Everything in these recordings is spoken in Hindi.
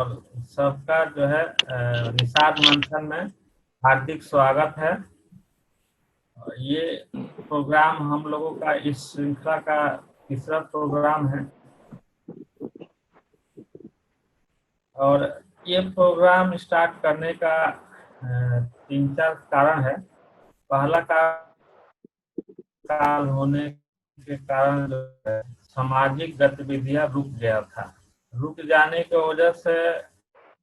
और सबका जो है निषाद मंथन में हार्दिक स्वागत है। ये प्रोग्राम हम लोगों का इस श्रृंखला का तीसरा प्रोग्राम है और ये प्रोग्राम स्टार्ट करने का 3-4 कारण है। पहला काल होने के कारण जो है सामाजिक गतिविधियां रुक गया था। रुक जाने की वजह से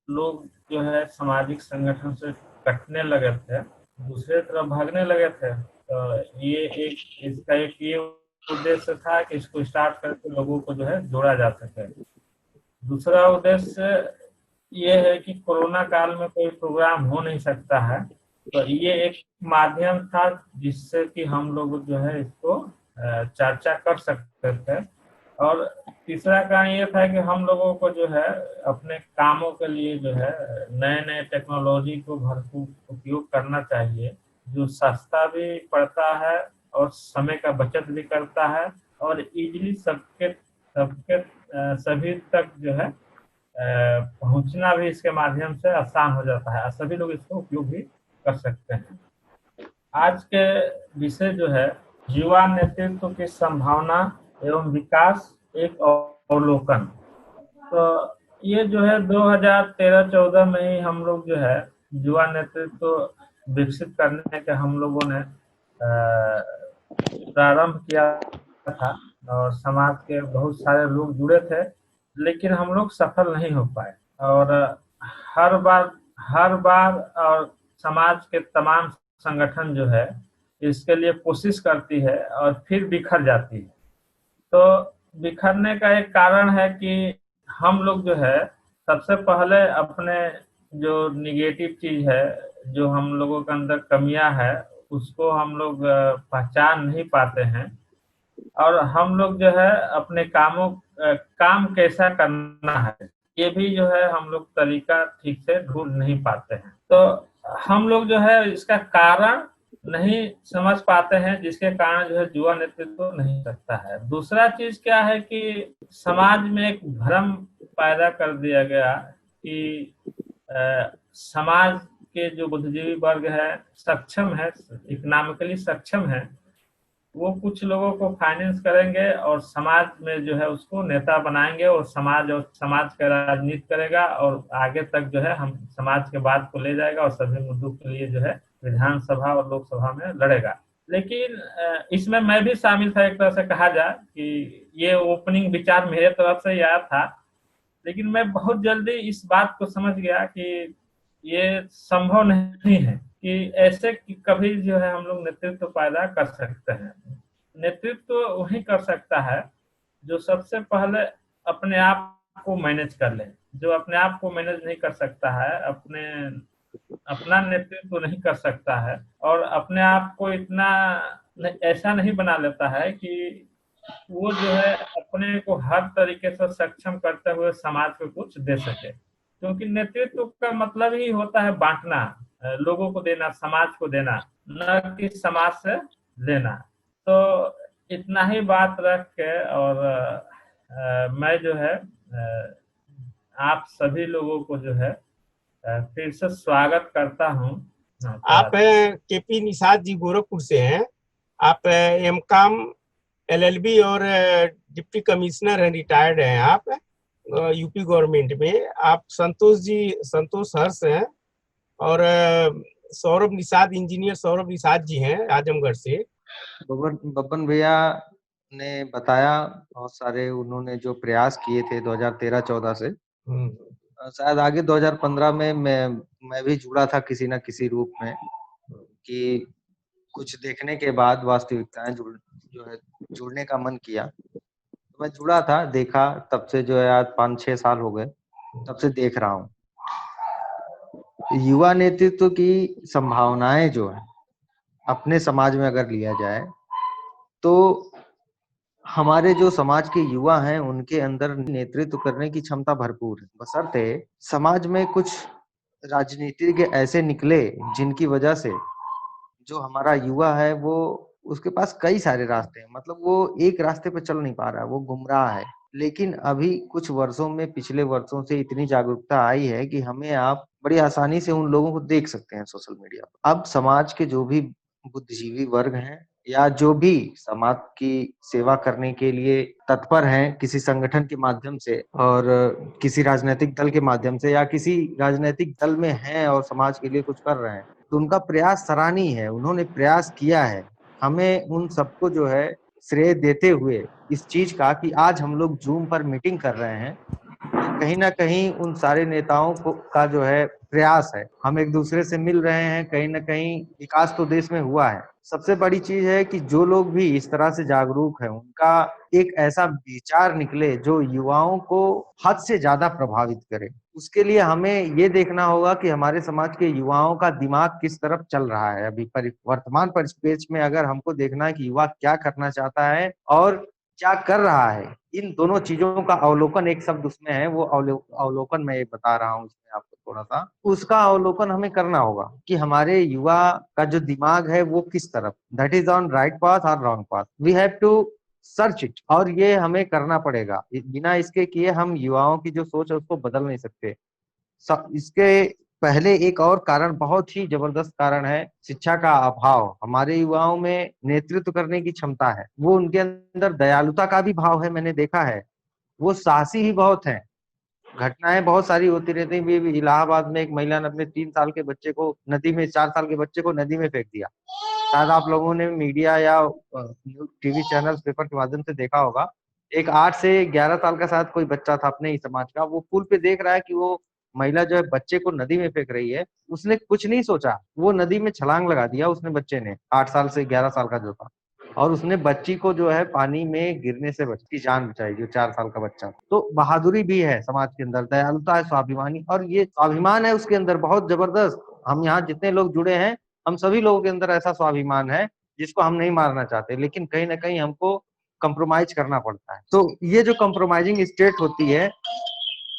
लोग जो है सामाजिक संगठन से कटने लगे थे, दूसरे तरफ भागने लगे थे। तो ये इसका एक ये उद्देश्य था कि इसको स्टार्ट करके लोगों को जो है जोड़ा जा सके। दूसरा उद्देश्य ये है कि कोरोना काल में कोई प्रोग्राम हो नहीं सकता है, तो ये एक माध्यम था जिससे कि हम लोग जो है इसको चर्चा कर सकते थे। और तीसरा कारण ये था कि हम लोगों को जो है अपने कामों के लिए जो है नए नए टेक्नोलॉजी को भरपूर उपयोग करना चाहिए, जो सस्ता भी पड़ता है और समय का बचत भी करता है और इजीली सबके सबके सभी तक जो है पहुंचना भी इसके माध्यम से आसान हो जाता है। सभी लोग इसको उपयोग भी कर सकते हैं। आज के विषय जो है युवा नेतृत्व की संभावना एवं विकास एक अवलोकन। तो ये जो है 2013-14 में ही हम लोग जो है युवा नेतृत्व विकसित करने के हम लोगों ने प्रारंभ किया था और समाज के बहुत सारे लोग जुड़े थे, लेकिन हम लोग सफल नहीं हो पाए। और हर बार और समाज के तमाम संगठन जो है इसके लिए कोशिश करती है और फिर बिखर जाती है। तो बिखरने का एक कारण है कि हम लोग जो है सबसे पहले अपने जो निगेटिव चीज है, जो हम लोगों के अंदर कमियां है, उसको हम लोग पहचान नहीं पाते हैं और हम लोग जो है अपने काम कैसा करना है ये भी जो है हम लोग तरीका ठीक से ढूंढ नहीं पाते हैं। तो हम लोग जो है इसका कारण नहीं समझ पाते हैं, जिसके कारण जो है युवा नेतृत्व नहीं सकता है। दूसरा चीज क्या है कि समाज में एक भ्रम पैदा कर दिया गया कि समाज के जो बुद्धिजीवी वर्ग है सक्षम है, इकोनॉमिकली सक्षम है, वो कुछ लोगों को फाइनेंस करेंगे और समाज में जो है उसको नेता बनाएंगे और समाज का राजनीति करेगा और आगे तक जो है हम समाज के बात को ले जाएगा और सभी मुद्दों के लिए जो है विधानसभा और लोकसभा में लड़ेगा। लेकिन इसमें मैं भी शामिल था, एक तरह से कहा जाए कि ये ओपनिंग विचार मेरे तरफ से ही आया था, लेकिन मैं बहुत जल्दी इस बात को समझ गया कि ये संभव नहीं है कि ऐसे कभी जो है हम लोग नेतृत्व पैदा कर सकते हैं। नेतृत्व वही कर सकता है जो सबसे पहले अपने आप को मैनेज कर ले। जो अपने आप को मैनेज नहीं कर सकता है, अपना नेतृत्व नहीं कर सकता है और अपने आप को इतना ऐसा नहीं बना लेता है कि वो जो है अपने को हर तरीके से सक्षम करते हुए समाज को कुछ दे सके। क्योंकि नेतृत्व का मतलब ही होता है बांटना, लोगों को देना, समाज को देना, न कि समाज से लेना। तो इतना ही बात रख के और मैं जो है आप सभी लोगों को जो है फिर से स्वागत करता हूँ। आप केपी निषाद जी गोरखपुर से हैं। आप एमकॉम एलएलबी और डिप्टी कमिश्नर हैं, रिटायर्ड हैं आप यूपी गवर्नमेंट में। आप संतोष हर्ष हैं और सौरभ निषाद, इंजीनियर सौरभ निषाद जी हैं आजमगढ़ से। बब्बन भैया ने बताया बहुत सारे उन्होंने जो प्रयास किए थे 2013-14 से। शायद आगे 2015 में मैं भी जुड़ा था किसी न किसी रूप में, कि कुछ देखने के बाद वास्तविकताएं जुड़ने का मन किया, तो मैं जुड़ा था, देखा। तब से जो है आज 5-6 साल हो गए, तब से देख रहा हूँ युवा नेतृत्व की संभावनाएं जो है अपने समाज में अगर लिया जाए तो हमारे जो समाज के युवा हैं उनके अंदर नेतृत्व करने की क्षमता भरपूर है, बशर्ते समाज में कुछ राजनीतिज्ञ ऐसे निकले जिनकी वजह से जो हमारा युवा है वो उसके पास कई सारे रास्ते हैं, मतलब वो एक रास्ते पे चल नहीं पा रहा है, वो गुमराह है। लेकिन अभी कुछ वर्षों में, पिछले वर्षों से इतनी जागरूकता आई है कि हमें आप बड़ी आसानी से उन लोगों को देख सकते हैं सोशल मीडिया पर। अब समाज के जो भी बुद्धिजीवी वर्ग हैं या जो भी समाज की सेवा करने के लिए तत्पर हैं किसी संगठन के माध्यम से और किसी राजनीतिक दल के माध्यम से, या किसी राजनीतिक दल में हैं और समाज के लिए कुछ कर रहे हैं, तो उनका प्रयास सराहनीय है। उन्होंने प्रयास किया है। हमें उन सबको जो है श्रेय देते हुए इस चीज का कि आज हम लोग जूम पर मीटिंग कर रहे हैं, ये कहीं ना कहीं उन सारे नेताओं को का जो है प्रयास है। हम एक दूसरे से मिल रहे हैं, कहीं ना कहीं विकास तो देश में हुआ है। सबसे बड़ी चीज है कि जो लोग भी इस तरह से जागरूक हैं, उनका एक ऐसा विचार निकले जो युवाओं को हद से ज्यादा प्रभावित करे। उसके लिए हमें ये देखना होगा कि हमारे समाज के युवाओं का दिमाग किस तरफ चल रहा है। अभी वर्तमान परिप्रेक्ष्य में अगर हमको देखना है कि युवा क्या करना चाहता है और क्या कर रहा है, इन दोनों चीजों का अवलोकन, एक शब्द उसमें है, वो अवलोकन मैं ये बता रहा हूँ इसमें आपको थोड़ा सा, उसका अवलोकन हमें करना होगा कि हमारे युवा का जो दिमाग है वो किस तरफ, that is on right path और wrong path, we have to search it. और ये हमें करना पड़ेगा। बिना इसके किए हम युवाओं की जो सोच है उसको बदल नहीं सकते। इसके पहले एक और कारण, बहुत ही जबरदस्त कारण है, शिक्षा का अभाव। हमारे युवाओं में नेतृत्व करने की क्षमता है, वो उनके अंदर दयालुता का भी भाव है, मैंने देखा है। वो साहसी ही बहुत हैं। घटनाएं बहुत सारी होती रहती हैं। भी इलाहाबाद में एक महिला ने अपने 3 साल के बच्चे को नदी में, 4 साल के बच्चे को नदी में फेंक दिया। शायद आप लोगों ने मीडिया या टीवी चैनल, पेपर के माध्यम से देखा होगा। एक 8 से 11 साल का शायद कोई बच्चा था अपने ही समाज का, वो पुल पे देख रहा है कि वो महिला जो है बच्चे को नदी में फेंक रही है। उसने कुछ नहीं सोचा, वो नदी में छलांग लगा दिया उसने, बच्चे ने, 8 साल से 11 साल का जो था, और उसने बच्ची को जो है पानी में गिरने से की जान बचाई, जो 4 साल का बच्चा। तो बहादुरी भी है समाज के अंदर, दयालुता है, स्वाभिमानी, और ये स्वाभिमान है उसके अंदर बहुत जबरदस्त। हम यहाँ जितने लोग जुड़े हैं, हम सभी लोगों के अंदर ऐसा स्वाभिमान है जिसको हम नहीं मारना चाहते, लेकिन कहीं ना कहीं हमको कंप्रोमाइज करना पड़ता है। तो ये जो कंप्रोमाइजिंग स्टेट होती है,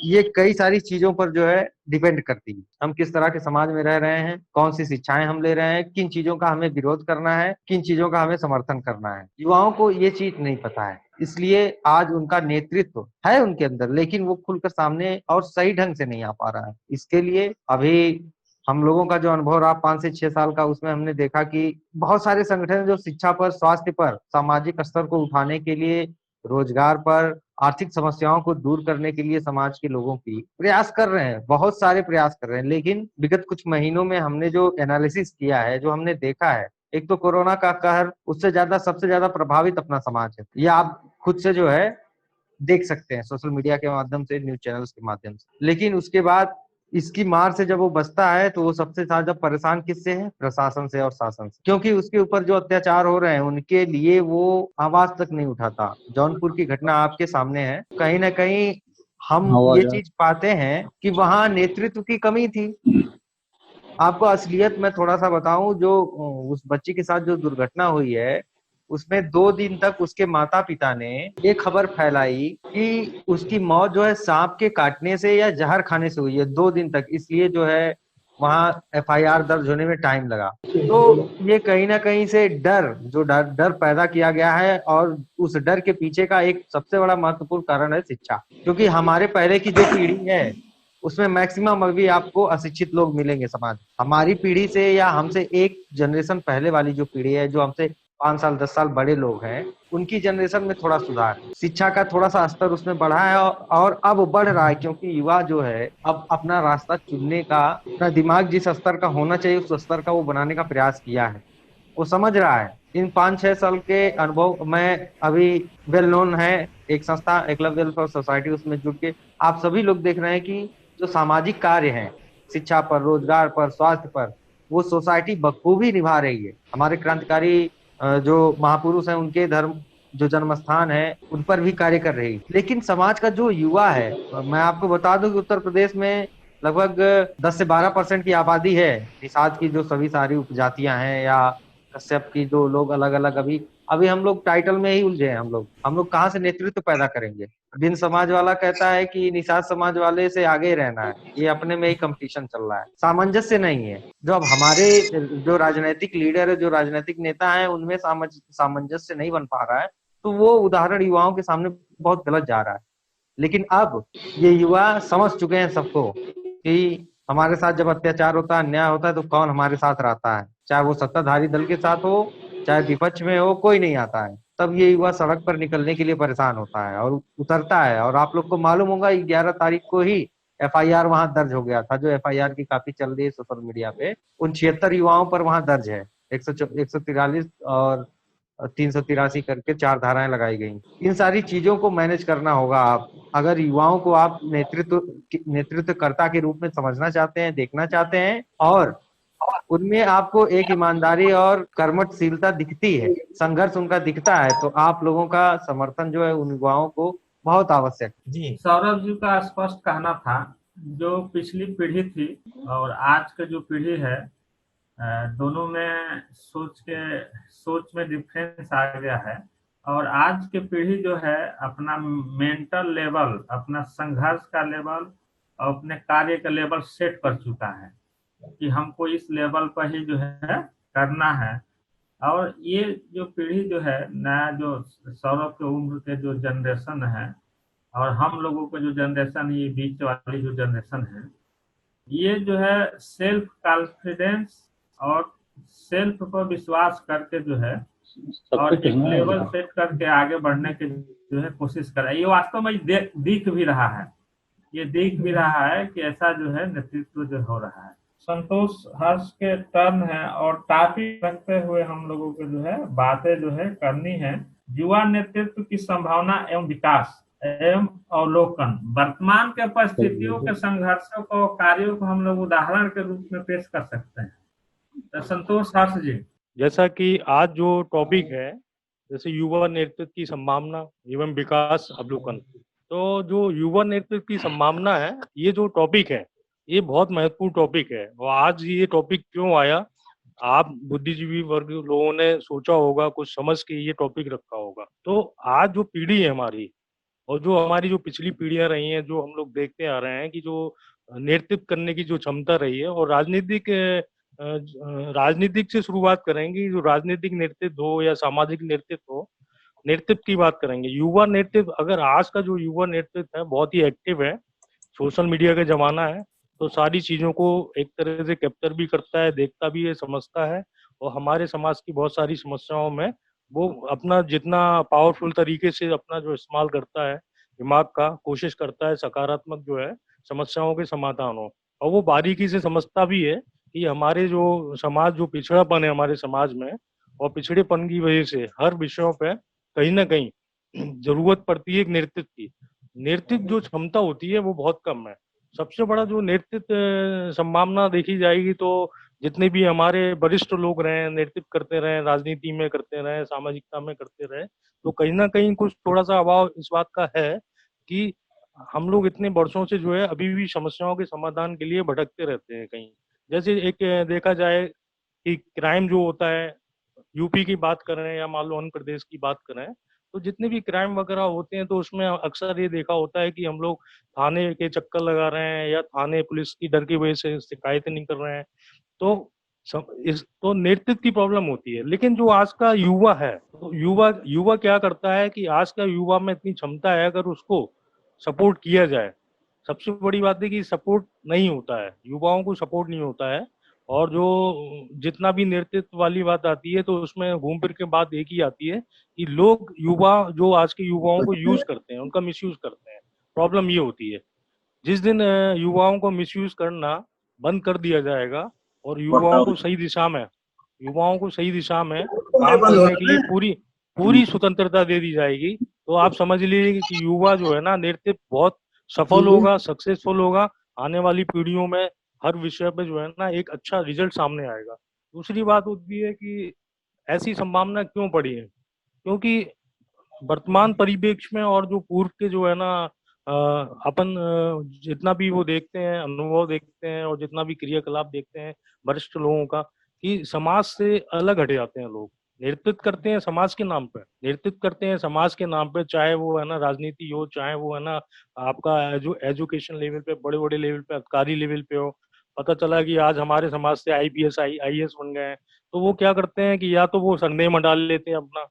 ये कई सारी चीजों पर जो है डिपेंड करती है। हम किस तरह के समाज में रह रहे हैं, कौन सी शिक्षाएं हम ले रहे हैं, किन चीजों का हमें विरोध करना है, किन चीजों का हमें समर्थन करना है। युवाओं को ये चीज नहीं पता है, इसलिए आज उनका नेतृत्व है उनके अंदर, लेकिन वो खुलकर सामने और सही ढंग से नहीं आ पा रहा है। इसके लिए अभी हम लोगों का जो अनुभव रहा 5 से 6 साल का, उसमें हमने देखा कि बहुत सारे संगठन जो शिक्षा पर, स्वास्थ्य पर, सामाजिक स्तर को उठाने के लिए, रोजगार पर, आर्थिक समस्याओं को दूर करने के लिए समाज के लोगों की प्रयास कर रहे हैं, बहुत सारे प्रयास कर रहे हैं। लेकिन विगत कुछ महीनों में हमने जो एनालिसिस किया है, जो हमने देखा है, एक तो कोरोना का कहर, उससे ज्यादा सबसे ज्यादा प्रभावित अपना समाज है। ये आप खुद से जो है देख सकते हैं सोशल मीडिया के माध्यम से, न्यूज चैनल्स के माध्यम से। लेकिन उसके बाद इसकी मार से जब वो बचता है तो वो सबसे ज्यादा परेशान किससे है? प्रशासन से और शासन से, क्योंकि उसके ऊपर जो अत्याचार हो रहे हैं उनके लिए वो आवाज तक नहीं उठाता। जौनपुर की घटना आपके सामने है। कहीं ना कहीं हम ये चीज पाते हैं कि वहां नेतृत्व की कमी थी। आपको असलियत में थोड़ा सा बताऊं, जो उस बच्ची के साथ जो दुर्घटना हुई है, उसमें 2 दिन तक उसके माता पिता ने ये खबर फैलाई कि उसकी मौत जो है सांप के काटने से या जहर खाने से हुई है, 2 दिन तक। इसलिए जो है वहां एफआईआर दर्ज होने में टाइम लगा। तो ये कहीं ना कहीं से डर पैदा किया गया है, और उस डर के पीछे का एक सबसे बड़ा महत्वपूर्ण कारण है शिक्षा। क्योंकि हमारे पहले की जो पीढ़ी है उसमें मैक्सिमम अभी आपको अशिक्षित लोग मिलेंगे समाज। हमारी पीढ़ी से या हमसे एक जनरेशन पहले वाली जो पीढ़ी है, जो हमसे 5 साल 10 साल बड़े लोग हैं, उनकी जनरेशन में थोड़ा सुधार, शिक्षा का थोड़ा सा स्तर उसमें बढ़ा है, और अब बढ़ रहा है, क्योंकि युवा जो है अब अपना रास्ता चुनने का, अपना दिमाग जिस स्तर का होना चाहिए उस स्तर का वो बनाने का प्रयास किया है। वो समझ रहा है। इन 5-6 साल के अनुभव में अभी वेल नोन है एक संस्था, एकलव्य वेलफेयर सोसाइटी, उसमें जुड़ के आप सभी लोग देख रहे हैं कि जो सामाजिक कार्य हैं, शिक्षा पर, रोजगार पर, स्वास्थ्य पर, वो सोसाइटी बखूबी निभा रही है। हमारे क्रांतिकारी जो महापुरुष हैं, उनके धर्म जो जन्म स्थान है, उन पर भी कार्य कर रही है। लेकिन समाज का जो युवा है, मैं आपको बता दूं कि उत्तर प्रदेश में लगभग 10 से 12% की आबादी है। निषाद की जो सभी सारी उपजातियां हैं, या कश्यप की जो लोग अलग अलग, अभी हम लोग टाइटल में ही उलझे हैं। हम लोग कहाँ से नेतृत्व पैदा करेंगे? बिन समाज वाला कहता है कि निषाद समाज वाले से आगे रहना है। ये अपने में ही कंपटीशन चल रहा है, सामंजस्य नहीं है। जो अब हमारे जो राजनीतिक लीडर है, जो राजनीतिक नेता है, उनमें सामंजस्य नहीं बन पा रहा है। तो वो उदाहरण युवाओं के सामने बहुत गलत जा रहा है। लेकिन अब ये युवा समझ चुके हैं सबको कि हमारे साथ जब अत्याचार होता है, अन्याय होता है, तो कौन हमारे साथ रहता है, चाहे वो सत्ताधारी दल के साथ हो, चाहे विपक्ष में हो, कोई नहीं आता है। तब ये युवा सड़क पर निकलने के लिए परेशान होता है और उतरता है। और आप लोग को मालूम होगा 11 तारीख को ही एफआईआर वहां दर्ज हो गया था, जो एफआईआर की काफी चल रही है सोशल मीडिया पे। उन 76 युवाओं पर वहां दर्ज है। 143 और 383 करके 4 धाराएं लगाई गई। इन सारी चीजों को मैनेज करना होगा। आप अगर युवाओं को आप नेतृत्वकर्ता के रूप में समझना चाहते हैं, देखना चाहते हैं, और उनमें आपको एक ईमानदारी और कर्मठशीलता दिखती है, संघर्ष उनका दिखता है, तो आप लोगों का समर्थन जो है उन युवाओं को बहुत आवश्यक है। जी सौरभ जी का स्पष्ट कहना था, जो पिछली पीढ़ी थी और आज की जो पीढ़ी है, दोनों में सोच में डिफरेंस आ गया है। और आज की पीढ़ी जो है अपना मेंटल लेवल, अपना संघर्ष का लेवल और अपने कार्य का लेवल सेट कर चुका है कि हमको इस लेवल पर ही जो है करना है। और ये जो पीढ़ी जो है, नया जो सौरभ के उम्र के जो जनरेशन है और हम लोगों का जो जनरेशन, ये बीच वाली जो जनरेशन है, ये जो है सेल्फ कॉन्फिडेंस और सेल्फ पर विश्वास करके जो है और एक लेवल सेट करके आगे बढ़ने की जो है कोशिश कर रहा है। ये वास्तव में दिख भी रहा है, ये दिख भी रहा है कि ऐसा जो है नेतृत्व जो हो रहा है। संतोष हर्ष के टर्न है और टॉपिक रखते हुए हम लोगों को जो है बातें जो है करनी है। युवा नेतृत्व की संभावना एवं विकास एवं अवलोकन, वर्तमान के परिस्थितियों के संघर्षों को, कार्यों को हम लोग उदाहरण के रूप में पेश कर सकते हैं। तो संतोष हर्ष जी, जैसा कि आज जो टॉपिक है, जैसे युवा नेतृत्व की संभावना एवं विकास अवलोकन, तो जो युवा नेतृत्व की संभावना है, ये जो टॉपिक है, ये बहुत महत्वपूर्ण टॉपिक है। और आज ये टॉपिक क्यों आया, आप बुद्धिजीवी वर्ग लोगों ने सोचा होगा, कुछ समझ के ये टॉपिक रखा होगा। तो आज जो पीढ़ी है हमारी, और जो हमारी जो पिछली पीढ़ियां रही हैं, जो हम लोग देखते आ रहे हैं कि जो नेतृत्व करने की जो क्षमता रही है, और राजनीतिक से शुरुआत करेंगे, जो राजनीतिक नेतृत्व हो या सामाजिक नेतृत्व हो, नेतृत्व की बात करेंगे। युवा नेतृत्व, अगर आज का जो युवा नेतृत्व है बहुत ही एक्टिव है, सोशल मीडिया का जमाना है, तो सारी चीजों को एक तरह से कैप्चर भी करता है, देखता भी है, समझता है, और हमारे समाज की बहुत सारी समस्याओं में वो अपना जितना पावरफुल तरीके से अपना जो इस्तेमाल करता है दिमाग का, कोशिश करता है सकारात्मक जो है समस्याओं के समाधान हो। और वो बारीकी से समझता भी है कि हमारे जो समाज, जो पिछड़ापन है हमारे समाज में, और पिछड़ेपन की वजह से हर विषयों पे कहीं ना कहीं जरूरत पड़ती है एक नेतृत्व की। नेतृत्व जो क्षमता होती है वो बहुत कम है। सबसे बड़ा जो नेतृत्व संभावना देखी जाएगी, तो जितने भी हमारे वरिष्ठ लोग रहे, नेतृत्व करते रहे, राजनीति में करते रहे, सामाजिकता में करते रहे, तो कहीं ना कहीं कुछ थोड़ा सा अभाव इस बात का है कि हम लोग इतने वर्षों से जो है अभी भी समस्याओं के समाधान के लिए भटकते रहते हैं कहीं। जैसे एक देखा जाए कि क्राइम जो होता है, यूपी की बात करें या मान लो आंध्र प्रदेश की बात करें, तो जितने भी क्राइम वगैरह होते हैं, तो उसमें अक्सर ये देखा होता है कि हम लोग थाने के चक्कर लगा रहे हैं या थाने पुलिस की डर की वजह से शिकायतें नहीं कर रहे हैं। तो तो नेतृत्व की प्रॉब्लम होती है। लेकिन जो आज का युवा है, तो युवा क्या करता है कि आज का युवा में इतनी क्षमता है, अगर उसको सपोर्ट किया जाए। सबसे बड़ी बात है कि सपोर्ट नहीं होता है, युवाओं को सपोर्ट नहीं होता है। और जो जितना भी नेतृत्व वाली बात आती है, तो उसमें घूम फिर के बात एक ही आती है कि लोग, युवा जो आज के युवाओं को यूज करते हैं, उनका मिसयूज करते हैं। प्रॉब्लम ये होती है, जिस दिन युवाओं को मिसयूज करना बंद कर दिया जाएगा और युवाओं को सही दिशा में काम करने के लिए पूरी स्वतंत्रता दे दी जाएगी, तो आप समझ लीजिए कि युवा जो है ना, नेतृत्व बहुत सफल होगा, सक्सेसफुल होगा। आने वाली पीढ़ियों में हर विषय पे जो है ना एक अच्छा रिजल्ट सामने आएगा। दूसरी बात होती है कि ऐसी संभावना क्यों पड़ी है, क्योंकि वर्तमान परिप्रेक्ष्य में और जो पूर्व के जो है ना अपन जितना भी वो देखते हैं, अनुभव देखते हैं, और जितना भी क्रियाकलाप देखते हैं वरिष्ठ लोगों का, कि समाज से अलग हट जाते हैं लोग। नेतृत्व करते हैं समाज के नाम पे, चाहे वो है ना राजनीति हो, चाहे वो है ना आपका जो एजुकेशन लेवल पे, बड़े बड़े लेवल पे, अधिकारी लेवल पे हो। पता चला कि आज हमारे समाज से आईपीएस आईएएस बन गए हैं, तो वो क्या करते हैं कि या तो वो सरनेम डाल लेते हैं अपना,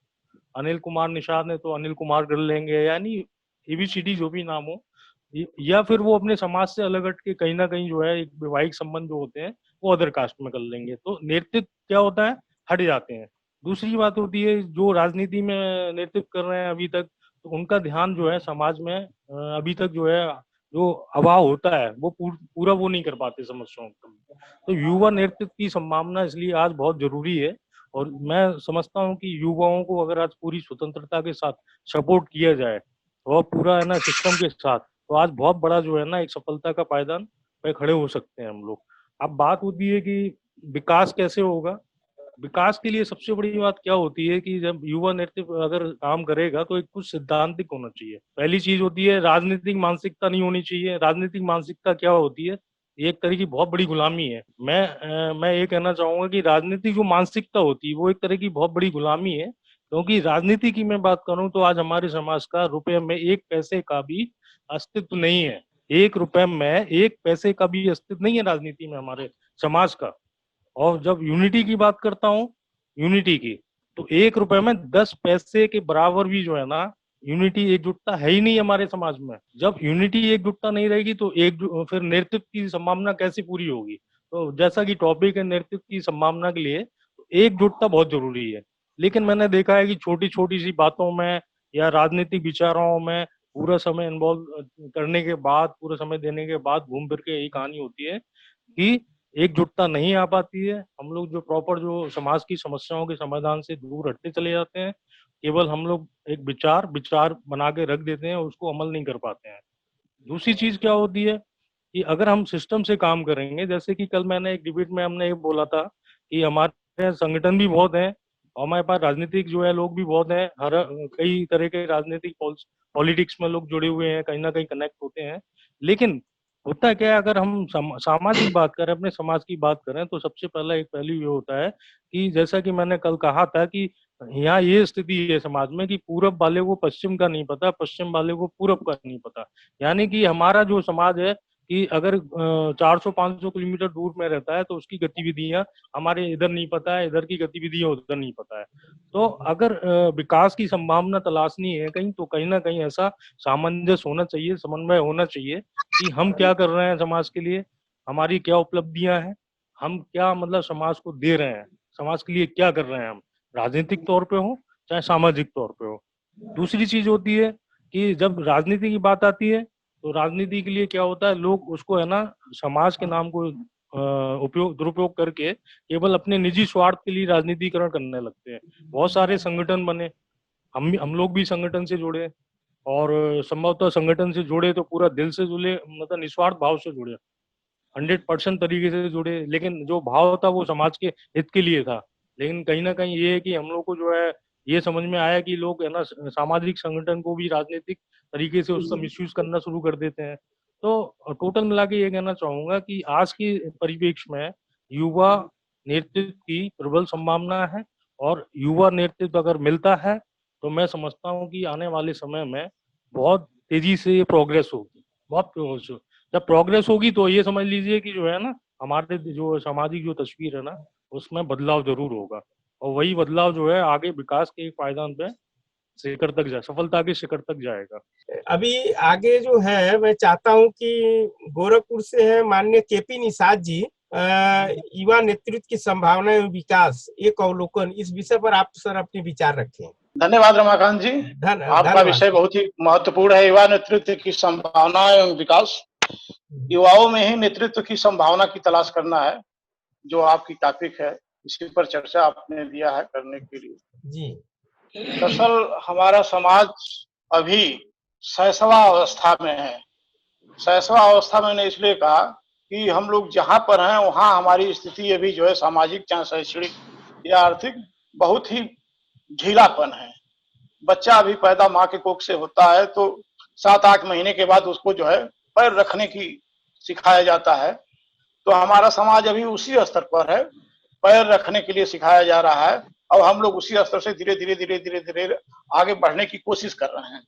अनिल कुमार निषाद है तो अनिल कुमार कर लेंगे, यानी ABCD जो भी नाम हो, या फिर वो अपने समाज से अलग हट के कहीं ना कहीं जो है एक वैवाहिक संबंध जो होते हैं वो अदर कास्ट में कर लेंगे। तो नेतृत्व क्या होता है, हट जाते हैं। दूसरी बात होती है जो राजनीति में नेतृत्व कर रहे हैं अभी तक, तो उनका ध्यान जो है समाज में अभी तक जो है जो अभाव होता है वो पूरा वो नहीं कर पाते समस्याओं का। तो युवा नेतृत्व की संभावना इसलिए आज बहुत जरूरी है। और मैं समझता हूँ कि युवाओं को अगर आज पूरी स्वतंत्रता के साथ सपोर्ट किया जाए और पूरा है ना सिस्टम के साथ, तो आज बहुत बड़ा जो है ना एक सफलता का पायदान पे खड़े हो सकते हैं हम लोग। अब बात होती है कि विकास कैसे होगा। विकास के लिए सबसे बड़ी बात क्या होती है कि जब युवा नेतृत्व अगर काम करेगा तो एक कुछ सिद्धांतिक होना चाहिए। पहली चीज होती है राजनीतिक मानसिकता नहीं होनी चाहिए। राजनीतिक मानसिकता क्या होती है, ये एक तरह की बहुत बड़ी गुलामी है। मैं ये कहना चाहूंगा कि राजनीतिक जो मानसिकता होती है वो एक तरह की बहुत बड़ी गुलामी है। क्योंकि राजनीति की मैं बात करूं तो आज हमारे समाज का रुपए में एक पैसे का भी अस्तित्व नहीं है। 1 रुपए में 1 पैसे का भी अस्तित्व नहीं है राजनीति में हमारे समाज का। और जब यूनिटी की बात करता हूँ, यूनिटी की, तो 1 रुपए में 10 पैसे के बराबर भी जो है ना यूनिटी, एकजुटता है ही नहीं हमारे समाज में। जब यूनिटी एकजुटता नहीं रहेगी तो फिर नेतृत्व की संभावना कैसे पूरी होगी। तो जैसा कि टॉपिक है नेतृत्व की संभावना के लिए, तो एकजुटता बहुत जरूरी है। लेकिन मैंने देखा है कि छोटी छोटी सी बातों में या राजनीतिक विचारों में पूरा समय इन्वॉल्व करने के बाद, पूरा समय देने के बाद घूम फिर के यही कहानी होती है कि एकजुटता नहीं आ पाती है। हम लोग जो प्रॉपर जो समाज की समस्याओं के समाधान से दूर हटते चले जाते हैं। केवल हम लोग एक विचार बना के रख देते हैं, उसको अमल नहीं कर पाते हैं। दूसरी चीज क्या होती है कि अगर हम सिस्टम से काम करेंगे, जैसे कि कल मैंने एक डिबेट में हमने ये बोला था कि हमारे यहाँ संगठन भी बहुत हैं और हमारे पास राजनीतिक जो है लोग भी बहुत हैं। हर कई तरह के राजनीतिक पॉलिटिक्स में लोग जुड़े हुए हैं, कहीं ना कहीं कनेक्ट होते हैं। लेकिन होता क्या है, अगर हम सामाजिक बात करें, अपने समाज की बात करें, तो सबसे पहला एक पहलू ये होता है कि जैसा कि मैंने कल कहा था कि यहाँ ये स्थिति है समाज में कि पूरब वाले को पश्चिम का नहीं पता, पश्चिम वाले को पूरब का नहीं पता। यानी कि हमारा जो समाज है कि अगर 400-500 किलोमीटर दूर में रहता है तो उसकी गतिविधियां हमारे इधर नहीं पता है, इधर की गतिविधियां उधर नहीं पता है। तो अगर विकास की संभावना तलाशनी है कहीं, तो कहीं ना कहीं ऐसा सामंजस्य होना चाहिए, समन्वय होना चाहिए कि हम क्या कर रहे हैं समाज के लिए, हमारी क्या उपलब्धियां हैं, हम क्या मतलब समाज को दे रहे हैं, समाज के लिए क्या कर रहे हैं हम, राजनीतिक तौर पे हो चाहे सामाजिक तौर पे हो। दूसरी चीज होती है कि जब राजनीति की बात आती है तो राजनीति के लिए क्या होता है, लोग उसको है ना समाज के नाम को दुरुपयोग करके केवल अपने निजी स्वार्थ के लिए राजनीतिकरण करने लगते हैं। बहुत सारे संगठन बने, हम लोग भी संगठन से जुड़े और संभवतः संगठन से जुड़े तो पूरा दिल से जुड़े, मतलब निस्वार्थ भाव से जुड़े, 100% तरीके से जुड़े, लेकिन जो भाव था वो समाज के हित के लिए था। लेकिन कहीं ना कहीं ये है कि हम लोग को जो है ये समझ में आया कि लोग है ना सामाजिक संगठन को भी राजनीतिक तरीके से उसका मिसयूज करना शुरू कर देते हैं। तो टोटल मिला के ये कहना चाहूंगा कि आज के परिप्रेक्ष्य में युवा नेतृत्व की प्रबल संभावना है। और युवा नेतृत्व अगर मिलता है तो मैं समझता हूँ कि आने वाले समय में बहुत तेजी से ये प्रोग्रेस होगी, बहुत प्रोग्रेस होगी। जब प्रोग्रेस होगी तो ये समझ लीजिए कि जो है ना हमारे जो सामाजिक जो तस्वीर है ना उसमें बदलाव जरूर होगा। और वही बदलाव जो है आगे विकास के पायदान पे शिखर तक जाए, सफलता के शिखर तक जाएगा। अभी आगे जो है मैं चाहता हूं कि गोरखपुर से है माननीय केपी निषाद जी, युवा नेतृत्व की संभावना एवं विकास, एक अवलोकन, इस विषय पर आप सर अपने विचार रखें। धन्यवाद रमाकांत जी। आपका विषय बहुत ही महत्वपूर्ण है, युवा नेतृत्व की संभावना एवं विकास। युवाओं में ही नेतृत्व की संभावना की तलाश करना है जो आपकी टॉपिक है, इसी पर चर्चा आपने दिया है करने के लिए जी। दरअसल हमारा समाज अभी शैशवा अवस्था में है। शैशवा अवस्था मैंने इसलिए कहा कि हम लोग जहाँ पर हैं वहाँ हमारी स्थिति अभी जो है सामाजिक चाहे शैक्षणिक या आर्थिक बहुत ही ढीलापन है। बच्चा अभी पैदा माँ के कोख से होता है तो 7-8 महीने के बाद उसको जो है पैर रखने की सिखाया जाता है। तो हमारा समाज अभी उसी स्तर पर है, पैर रखने के लिए सिखाया जा रहा है। अब हम लोग उसी स्तर से धीरे धीरे आगे बढ़ने की कोशिश कर रहे हैं।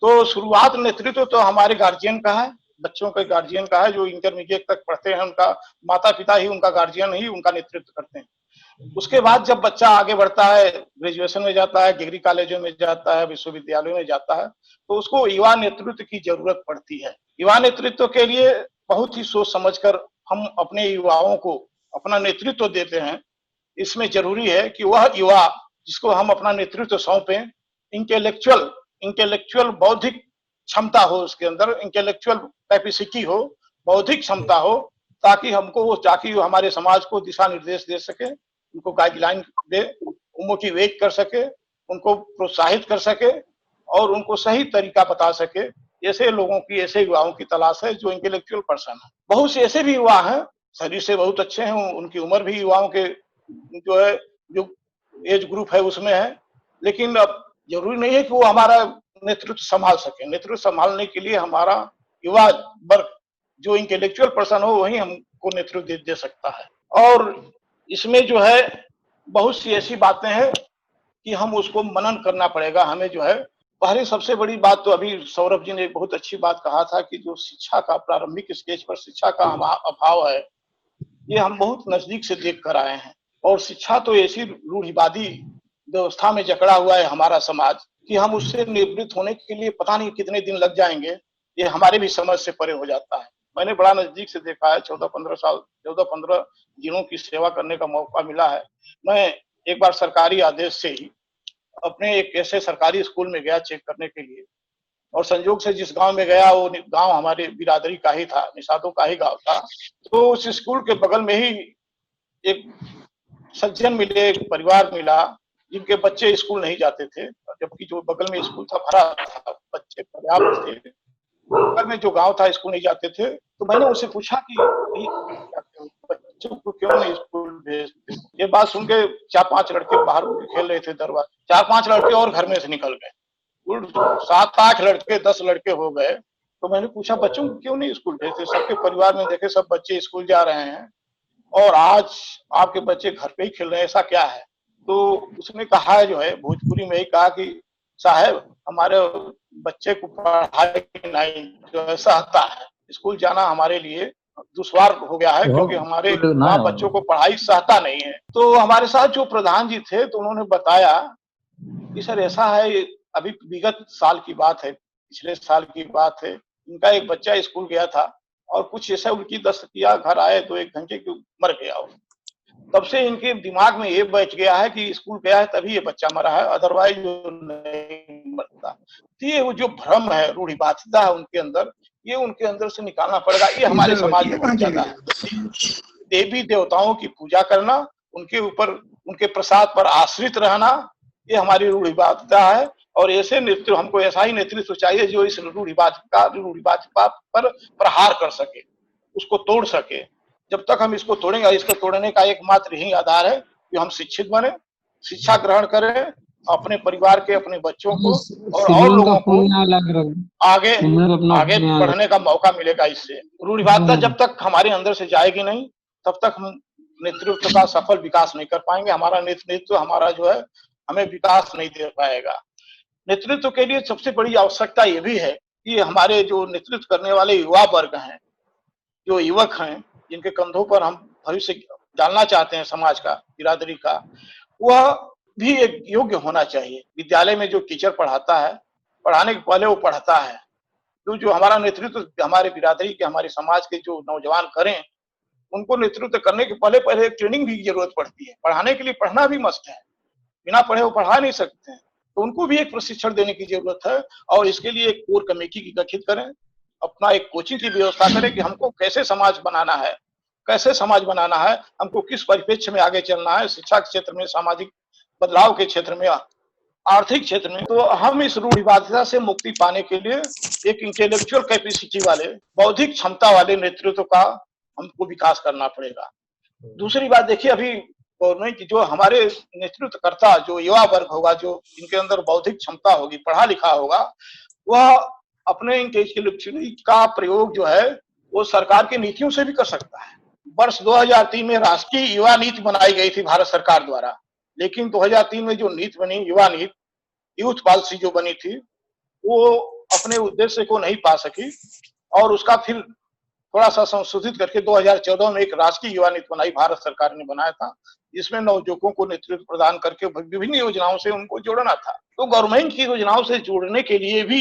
तो शुरुआत नेतृत्व तो हमारे गार्जियन का है, बच्चों के गार्जियन का है। जो इंटरमीडिएट तक पढ़ते हैं उनका माता पिता ही उनका गार्जियन ही उनका नेतृत्व करते हैं। उसके बाद जब बच्चा आगे बढ़ता है, ग्रेजुएशन में जाता है, डिग्री कॉलेजों में जाता है, विश्वविद्यालयों में जाता है, तो उसको युवा नेतृत्व की जरूरत पड़ती है। युवा नेतृत्व के लिए बहुत ही सोच समझकर हम अपने युवाओं को अपना नेतृत्व देते हैं। इसमें जरूरी है कि वह युवा जिसको हम अपना नेतृत्व सौंपें, इंटेलेक्चुअल बौद्धिक क्षमता हो, उसके अंदर इंटेलेक्चुअल कैपेसिटी हो, बौद्धिक क्षमता हो, ताकि वो हमारे समाज को दिशा निर्देश दे सके, उनको गाइडलाइन दे, मोटिवेट कर सके, उनको प्रोत्साहित कर सके और उनको सही तरीका बता सके। ऐसे लोगों की, ऐसे युवाओं की तलाश है जो इंटेलेक्चुअल पर्सन है। बहुत से ऐसे भी युवा हैं, शरीर से बहुत अच्छे हैं, उनकी उम्र भी युवाओं के जो है, जो एज ग्रुप है उसमें है, लेकिन अब जरूरी नहीं है कि वो हमारा नेतृत्व संभाल सके। नेतृत्व संभालने के लिए हमारा युवा वर्ग जो इंटेलेक्चुअल पर्सन हो वही हमको नेतृत्व दे सकता है। और इसमें जो है बहुत सी ऐसी बातें हैं कि हम उसको मनन करना पड़ेगा हमें जो है। पहले सबसे बड़ी बात तो अभी सौरभ जी ने एक बहुत अच्छी बात कहा था कि जो शिक्षा का प्रारंभिक स्टेज पर शिक्षा का अभाव है, ये हम बहुत नजदीक से देख कर आए हैं। और शिक्षा तो ऐसी रूढ़िवादी व्यवस्था में जकड़ा हुआ है हमारा समाज कि हम उससे निवृत्त होने के लिए पता नहीं कितने दिन लग जाएंगे, ये हमारे भी समझ से परे हो जाता है। मैंने बड़ा नजदीक से देखा है, 14-15 दिनों की सेवा करने का मौका मिला है। मैं एक बार सरकारी आदेश से ही अपने एक ऐसे सरकारी स्कूल में गया चेक करने के लिए, और संयोग से जिस गांव में गया वो गांव हमारे बिरादरी का ही था, निषादों का ही गांव था। तो उस स्कूल के बगल में ही एक सज्जन मिले, एक परिवार मिला जिनके बच्चे स्कूल नहीं जाते थे, जबकि जो बगल में स्कूल था भरा था, बच्चे पर्याप्त थे। बगल में जो गांव था स्कूल नहीं जाते थे, तो मैंने उनसे पूछा कि बच्चों को क्यों नहीं स्कूल भेजते। ये बात सुन के 4-5 लड़के बाहर खेल रहे थे दरवाजे, 4-5 लड़के और घर में से निकल गए, 7-8 लड़के 10 लड़के हो गए। तो मैंने पूछा बच्चों को क्यों नहीं स्कूल भेजते, सबके परिवार में देखे सब बच्चे स्कूल जा रहे हैं और आज आपके बच्चे घर पे ही खेल रहे हैं, ऐसा क्या है। तो उसने कहा है जो है, भोजपुरी में ही कहा कि साहब हमारे बच्चे को पढ़ाई नहीं जो ऐसा आता है, स्कूल जाना हमारे लिए दुश्वार हो गया है, क्योंकि हमारे माँ बच्चों को पढ़ाई सहता नहीं है। तो हमारे साथ जो प्रधान जी थे तो उन्होंने बताया कि सर ऐसा है, अभी विगत साल की बात है, पिछले साल की बात है, इनका एक बच्चा स्कूल गया था और कुछ ऐसा उल्टी दस्त किया, घर आए तो 1 घंटे की मर गया। तब से इनके दिमाग में ये बैठ गया है कि स्कूल गया है तभी ये बच्चा मरा है, अदरवाइज नहीं मरता। तो ये वो जो भ्रम है, रूढ़िवादिता है उनके अंदर, ये उनके अंदर से निकालना पड़ेगा। ये हमारे समाज में बहुत ज्यादा है। देवी देवताओं की पूजा करना, उनके ऊपर, उनके प्रसाद पर आश्रित रहना, ये हमारी रूढ़िवादिता है। और ऐसे नेतृत्व, हमको ऐसा ही नेतृत्व चाहिए जो इस रूढ़िवादिता पर प्रहार कर सके, उसको तोड़ सके। जब तक हम इसको तोड़ेंगे, इसको तोड़ने का एकमात्र यही आधार है कि हम शिक्षित बने, शिक्षा ग्रहण करें, अपने परिवार के, अपने बच्चों को और लोगों को आगे बढ़ने का मौका मिलेगा। इससे रूढ़िवादिता जब तक हमारे अंदर से जाएगी नहीं, तब तक हम नेतृत्व का सफल विकास नहीं कर पाएंगे। हमारा नेतृत्व, हमारा जो है, हमें विकास नहीं दे पाएगा। नेतृत्व के लिए सबसे बड़ी आवश्यकता ये भी है कि हमारे जो नेतृत्व करने वाले युवा वर्ग हैं, जो युवक हैं, जिनके कंधों पर हम भविष्य डालना चाहते हैं समाज का, बिरादरी का, वह भी एक योग्य होना चाहिए। विद्यालय में जो टीचर पढ़ाता है, पढ़ाने के पहले वो पढ़ता है, तो जो हमारा नेतृत्व हमारे बिरादरी के, हमारे समाज के जो नौजवान करें, उनको नेतृत्व करने के पहले एक ट्रेनिंग की जरूरत पड़ती है। पढ़ाने के लिए पढ़ना भी मस्ट है, बिना पढ़े वो पढ़ा नहीं सकते हैं, तो उनको भी एक प्रशिक्षण देने की जरूरत है। और इसके लिए एक कोर कमेटी की गठित करें, अपना एक कोचिंग की व्यवस्था करें कि हमको कैसे समाज बनाना है, कैसे समाज बनाना है, हमको किस परिप्रेक्ष्य में आगे चलना है, शिक्षा के क्षेत्र में, सामाजिक बदलाव के क्षेत्र में, आर्थिक क्षेत्र में। तो हम इस रूढ़िवादिता से मुक्ति पाने के लिए एक इंटेलेक्चुअल कैपेसिटी वाले, बौद्धिक क्षमता वाले नेतृत्व का हमको विकास करना पड़ेगा। दूसरी बात देखिए, अभी गवर्नमेंट जो हमारे नेतृत्वकर्ता, जो युवा वर्ग होगा, जो इनके अंदर बौद्धिक क्षमता होगी, पढ़ा लिखा होगा, वह अपने इंटेलेक्चुअल का प्रयोग जो है वो सरकार की नीतियों से भी कर सकता है। वर्ष 2003 में राष्ट्रीय युवा नीति बनाई गई थी भारत सरकार द्वारा, लेकिन 2003 में जो नीति बनी, युवा नीति, यूथ पॉलिसी जो बनी थी, वो अपने उद्देश्य को नहीं पा सकी और उसका फिर थोड़ा सा संशोधित करके 2014 में एक राष्ट्रीय युवा नीति बनाई, भारत सरकार ने बनाया था, जिसमें नवयुवकों को नेतृत्व प्रदान करके विभिन्न योजनाओं से उनको जोड़ना था। तो गवर्नमेंट की योजनाओं से जोड़ने के लिए भी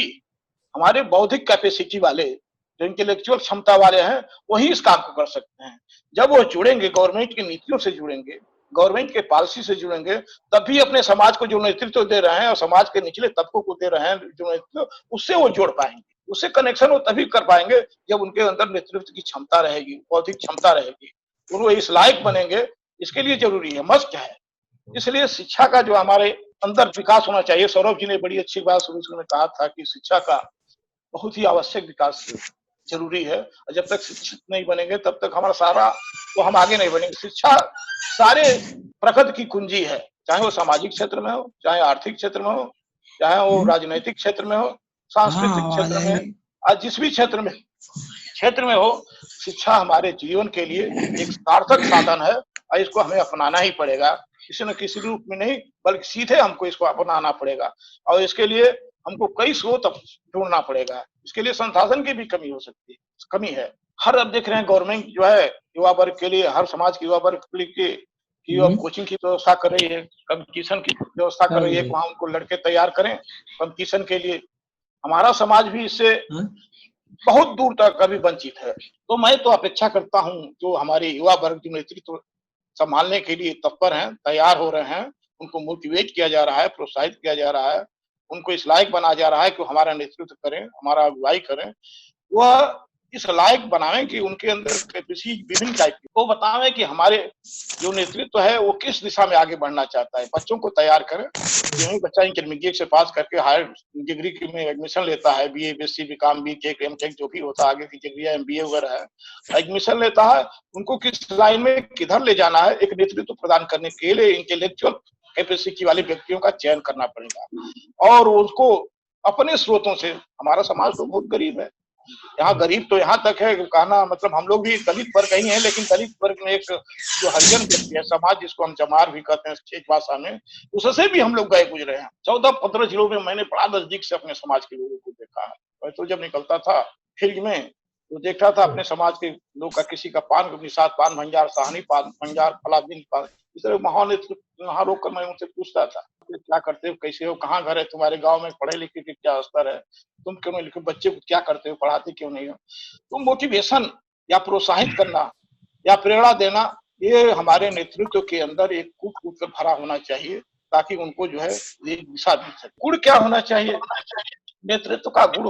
हमारे बौद्धिक कैपेसिटी वाले, जो इंटेलेक्चुअल क्षमता वाले हैं, वही इस काम को कर सकते हैं। जब वो जुड़ेंगे, गवर्नमेंट की नीतियों से जुड़ेंगे, गवर्नमेंट के पॉलिसी से जुड़ेंगे, तभी अपने समाज को जो नेतृत्व दे रहे हैं और समाज के निचले तबकों को दे रहे हैं जो नेतृत्व, उससे वो जोड़ पाएंगे। उससे कनेक्शन वो तभी कर पाएंगे जब उनके अंदर नेतृत्व की क्षमता रहेगी, बौद्धिक क्षमता रहेगी, वो इस लायक बनेंगे। इसके लिए जरूरी है, मस्ट है। इसलिए शिक्षा का जो हमारे अंदर विकास होना चाहिए। सौरभ जी ने बड़ी अच्छी बात शुरू में कहा था कि शिक्षा का बहुत ही आवश्यक विकास जरूरी है, और जब तक शिक्षित नहीं बनेंगे तब तक हमारा सारा तो हम आगे नहीं बढ़ेंगे। शिक्षा सारे प्रगति की कुंजी है, चाहे वो सामाजिक क्षेत्र में हो, चाहे आर्थिक क्षेत्र में हो, चाहे वो राजनीतिक क्षेत्र में हो, सांस्कृतिक क्षेत्र में, आज जिस भी क्षेत्र में हो, शिक्षा हमारे जीवन के लिए एक सार्थक साधन है और इसको हमें अपनाना ही पड़ेगा, किसी न किसी रूप में नहीं, बल्कि सीधे हमको इसको अपनाना पड़ेगा। और इसके लिए हमको कई स्रोत ढूंढना पड़ेगा। इसके लिए संसाधन की भी कमी है। हर अब देख रहे हैं गवर्नमेंट जो है युवा वर्ग के लिए, हर समाज के युवा वर्ग के लिए कोचिंग की व्यवस्था कर रही है, कंपटीशन की व्यवस्था कर रही है, वहां उनको लड़के तैयार करें कंपटीशन के लिए। हमारा समाज भी इससे बहुत दूर तक अभी वंचित है। तो मैं तो अपेक्षा करता हूं जो हमारे युवा वर्ग जो नेतृत्व संभालने के लिए तत्पर हैं, तैयार हो रहे हैं, उनको मोटिवेट किया जा रहा है, प्रोत्साहित किया जा रहा है, उनको इस लायक बनाया जा रहा है कि हमारा नेतृत्व करें, हमारा अगुवाई करें। वह इस लायक बनाएं कि उनके अंदर कैपेसिटी विभिन्न टाइप की, वो बताएं कि हमारे जो नेतृत्व है वो किस दिशा में आगे बढ़ना चाहता है। बच्चों को तैयार करें। यही बच्चा इंटरमीडिएट से पास करके हायर डिग्री में एडमिशन लेता है, BA, BSc, BCom, BTech, MTech जो भी होता है, आगे की डिग्री एमबीए वगैरह है, एडमिशन लेता है। उनको किस लाइन में किधर ले जाना है, एक नेतृत्व प्रदान करने के लिए इंटेलेक्चुअल कैपेसिटी वाले व्यक्तियों का चयन करना पड़ेगा। और उसको अपने स्रोतों से, हमारा समाज तो बहुत गरीब है, यहाँ गरीब तो यहाँ तक है कहना, मतलब हम लोग भी दलित वर्ग ही हैं, लेकिन दलित वर्ग में एक जो हरिजन व्यक्ति है, समाज जिसको हम जमार भी कहते हैं क्षेत्र भाषा में, उससे भी हम लोग गए गुजरे हैं। 14-15 जिलों में मैंने बड़ा नजदीक से अपने समाज के लोगों को देखा है। मैं तो जब निकलता था फील्ड में तो देखता था अपने समाज के लोग का, किसी का पान निषाद, पान भंजार, साहनी पान भंजार, फलादीन पान, इस तरह माहौल वहां रोक कर मैं उनसे पूछता था क्या करते हो, कैसे हो, कहाँ घर है तुम्हारे, गांव में पढ़े लिखे के क्या स्तर है, तुम क्यों नहीं लिखे, बच्चे को क्या करते हो, पढ़ाते क्यों नहीं हो। तो मोटिवेशन या प्रोत्साहित करना या प्रेरणा देना, ये हमारे नेतृत्व के अंदर एक कूट कूट कर भरा होना चाहिए, ताकि उनको जो है एक दिशा दी सके। गुण क्या होना चाहिए? नेतृत्व का गुण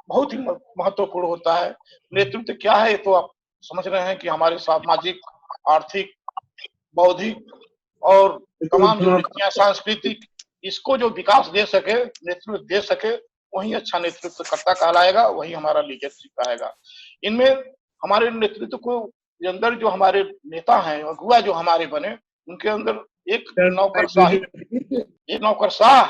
बहुत ही महत्वपूर्ण होता है। नेतृत्व क्या है, तो आप समझ रहे हैं कि हमारे सामाजिक, आर्थिक, बौद्धिक और तमाम जो नीतियां, सांस्कृतिक, इसको जो विकास दे सके, नेतृत्व दे सके, वही अच्छा नेतृत्व कर्ता कहलाएगा, वही हमारा लीडरशिप कहेगा। इनमें हमारे नेतृत्व को अंदर जो हमारे नेता हैं, अगुआ जो हमारे बने, उनके अंदर एक नौकरशाह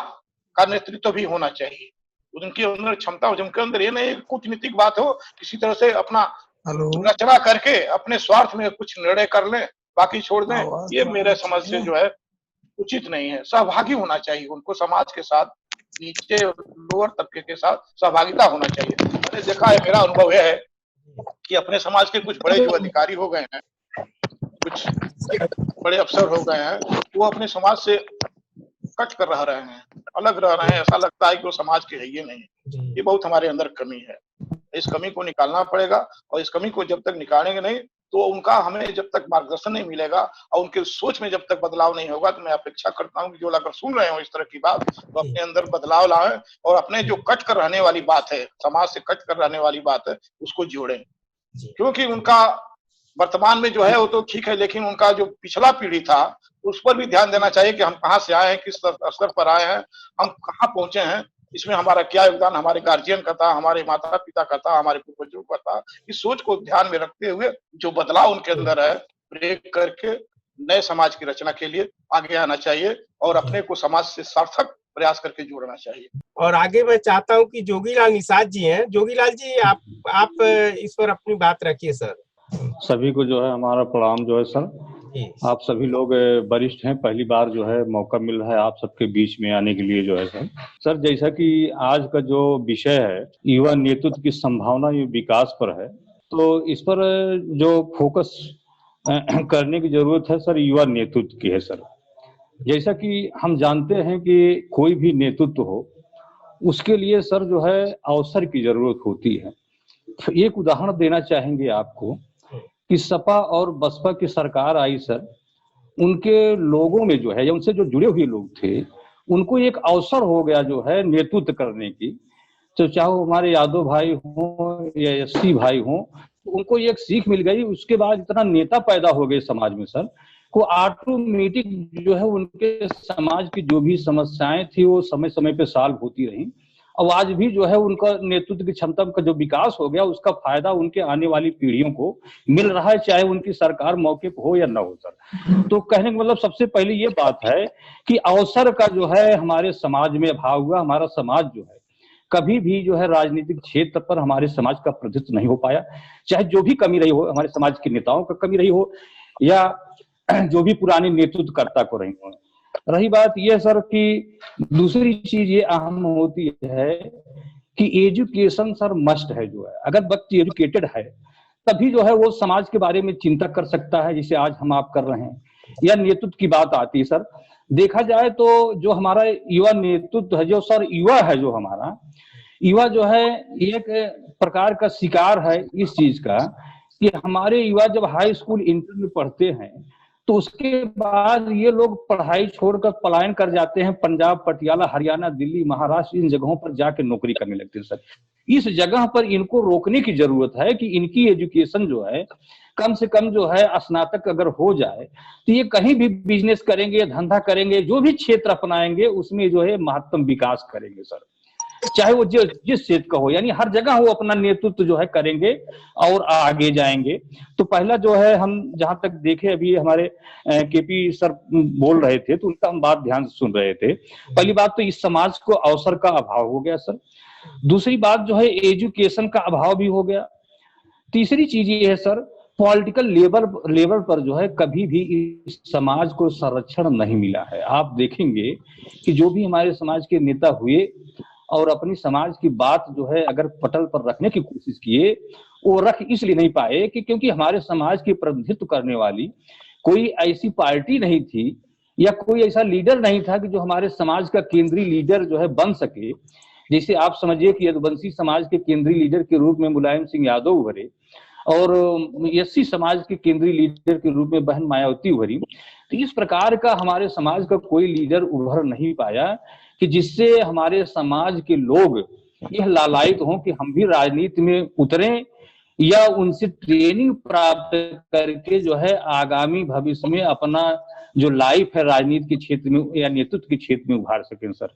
का नेतृत्व भी होना चाहिए। उनके अंदर क्षमता हो, जिनके अंदर ये नहीं कूटनीतिक बात हो, किसी तरह से अपना रचना करके अपने स्वार्थ में कुछ निर्णय कर लें, बाकी छोड़ दें, ये मेरे समझ से जो है उचित नहीं है। सहभागी होना चाहिए, उनको समाज के साथ, नीचे लोअर तबके के साथ सहभागिता होना चाहिए। मैंने देखा है, मेरा अनुभव यह है कि अपने समाज के कुछ बड़े जो अधिकारी हो गए हैं, कुछ बड़े अफसर हो गए हैं, वो अपने समाज से कट कर रह रहे हैं, अलग रह रहे हैं, ऐसा लगता है कि वो समाज के है ही नहीं। ये बहुत हमारे अंदर कमी है, इस कमी को निकालना पड़ेगा। और इस कमी को जब तक निकालेंगे नहीं, तो उनका हमें जब तक मार्गदर्शन नहीं मिलेगा और उनके सोच में जब तक बदलाव नहीं होगा, तो मैं अपेक्षा करता हूं कि जो अगर सुन रहे हो इस तरह की बात, तो अपने अंदर बदलाव लाएं और अपने जो कट कर रहने वाली बात है, समाज से कट कर रहने वाली बात है, उसको जोड़ें। क्योंकि उनका वर्तमान में जो है वो तो ठीक है, लेकिन उनका जो पिछला पीढ़ी था, उस पर भी ध्यान देना चाहिए कि हम कहाँ से आए हैं, किस स्तर पर आए हैं, हम कहाँ पहुंचे हैं, इसमें हमारा क्या योगदान हमारे गार्जियन का था, हमारे माता पिता का था, हमारे पूर्वजों का था। इस सोच को ध्यान में रखते हुए जो बदलाव उनके अंदर है, ब्रेक करके नए समाज की रचना के लिए आगे आना चाहिए और अपने को समाज से सार्थक प्रयास करके जोड़ना चाहिए। और आगे मैं चाहता हूं कि जोगीलाल निषाद जी हैं। जोगीलाल जी, आप इस पर अपनी बात रखिए सर। सभी को जो है हमारा प्रणाम जो है सर। आप सभी लोग वरिष्ठ हैं, पहली बार जो है मौका मिल रहा है आप सबके बीच में आने के लिए जो है सर। जैसा कि आज का जो विषय है युवा नेतृत्व की संभावना ये विकास पर है, तो इस पर जो फोकस करने की जरूरत है सर, युवा नेतृत्व की है सर। जैसा कि हम जानते हैं कि कोई भी नेतृत्व हो उसके लिए सर जो है अवसर की जरूरत होती है। एक उदाहरण देना चाहेंगे आपको कि सपा और बसपा की सरकार आई सर, उनके लोगों में जो है या उनसे जो जुड़े हुए लोग थे उनको एक अवसर हो गया जो है नेतृत्व करने की। तो चाहे हमारे यादव भाई हों या एससी भाई हों, तो उनको एक सीख मिल गई। उसके बाद इतना नेता पैदा हो गए समाज में सर को ऑटोमेटिक जो है उनके समाज की जो भी समस्याएं थी वो समय समय पे सॉल्व होती रही। और आज भी जो है उनका नेतृत्व की क्षमता का जो विकास हो गया उसका फायदा उनके आने वाली पीढ़ियों को मिल रहा है, चाहे उनकी सरकार मौके पर हो या ना हो सर। तो कहने का मतलब सबसे पहले ये बात है कि अवसर का जो है हमारे समाज में अभाव हुआ। हमारा समाज जो है कभी भी जो है राजनीतिक क्षेत्र पर हमारे समाज का प्रतिनिधित्व नहीं हो पाया, चाहे जो भी कमी रही हो, हमारे समाज के नेताओं का कमी रही हो या जो भी पुराने नेतृत्वकर्ता को रही हो। रही बात यह सर कि दूसरी चीज ये अहम होती है कि एजुकेशन सर मस्ट है। जो है अगर व्यक्ति एजुकेटेड है तभी जो है वो समाज के बारे में चिंता कर सकता है, जिसे आज हम आप कर रहे हैं। या नेतृत्व की बात आती है सर, देखा जाए तो जो हमारा युवा नेतृत्व है, जो सर युवा है, जो हमारा युवा जो है एक प्रकार का शिकार है इस चीज का कि हमारे युवा जब हाई स्कूल इंटर में पढ़ते हैं तो उसके बाद ये लोग पढ़ाई छोड़कर पलायन कर जाते हैं, पंजाब, पटियाला, हरियाणा, दिल्ली, महाराष्ट्र, इन जगहों पर जाके नौकरी करने लगते हैं सर। इस जगह पर इनको रोकने की जरूरत है कि इनकी एजुकेशन जो है कम से कम जो है स्नातक अगर हो जाए तो ये कहीं भी बिजनेस करेंगे, धंधा करेंगे, जो भी क्षेत्र अपनाएंगे उसमें जो है महत्तम विकास करेंगे सर, चाहे वो जिस क्षेत्र का हो। यानी हर जगह वो अपना नेतृत्व जो है करेंगे और आगे जाएंगे। तो पहला जो है हम जहां तक देखे, अभी हमारे केपी सर बोल रहे थे तो उनका हम बात ध्यान से सुन रहे थे। पहली बात तो इस समाज को अवसर का अभाव हो गया सर। दूसरी बात जो है एजुकेशन का अभाव भी हो गया। तीसरी चीज ये है सर, पॉलिटिकल लेवल पर जो है कभी भी इस समाज को संरक्षण नहीं मिला है। आप देखेंगे कि जो भी हमारे समाज के नेता हुए और अपनी समाज की बात जो है अगर पटल पर रखने की कोशिश किए, वो रख इसलिए नहीं पाए कि क्योंकि हमारे समाज की प्रतिनिधित्व करने वाली कोई ऐसी पार्टी नहीं थी या कोई ऐसा लीडर नहीं था कि जो हमारे समाज का केंद्रीय लीडर जो है बन सके। जैसे आप समझिए कि यदुवंशी समाज के केंद्रीय लीडर के रूप में मुलायम सिंह यादव उभरे और एससी समाज के केंद्रीय लीडर के रूप में बहन मायावती उभरी। तो इस प्रकार का हमारे समाज का कोई लीडर उभर नहीं पाया कि जिससे हमारे समाज के लोग यह लालायित हों कि हम भी राजनीति में उतरें या उनसे ट्रेनिंग प्राप्त करके जो है आगामी भविष्य में अपना जो लाइफ है राजनीति के क्षेत्र में या नेतृत्व के क्षेत्र में उभार सकें सर।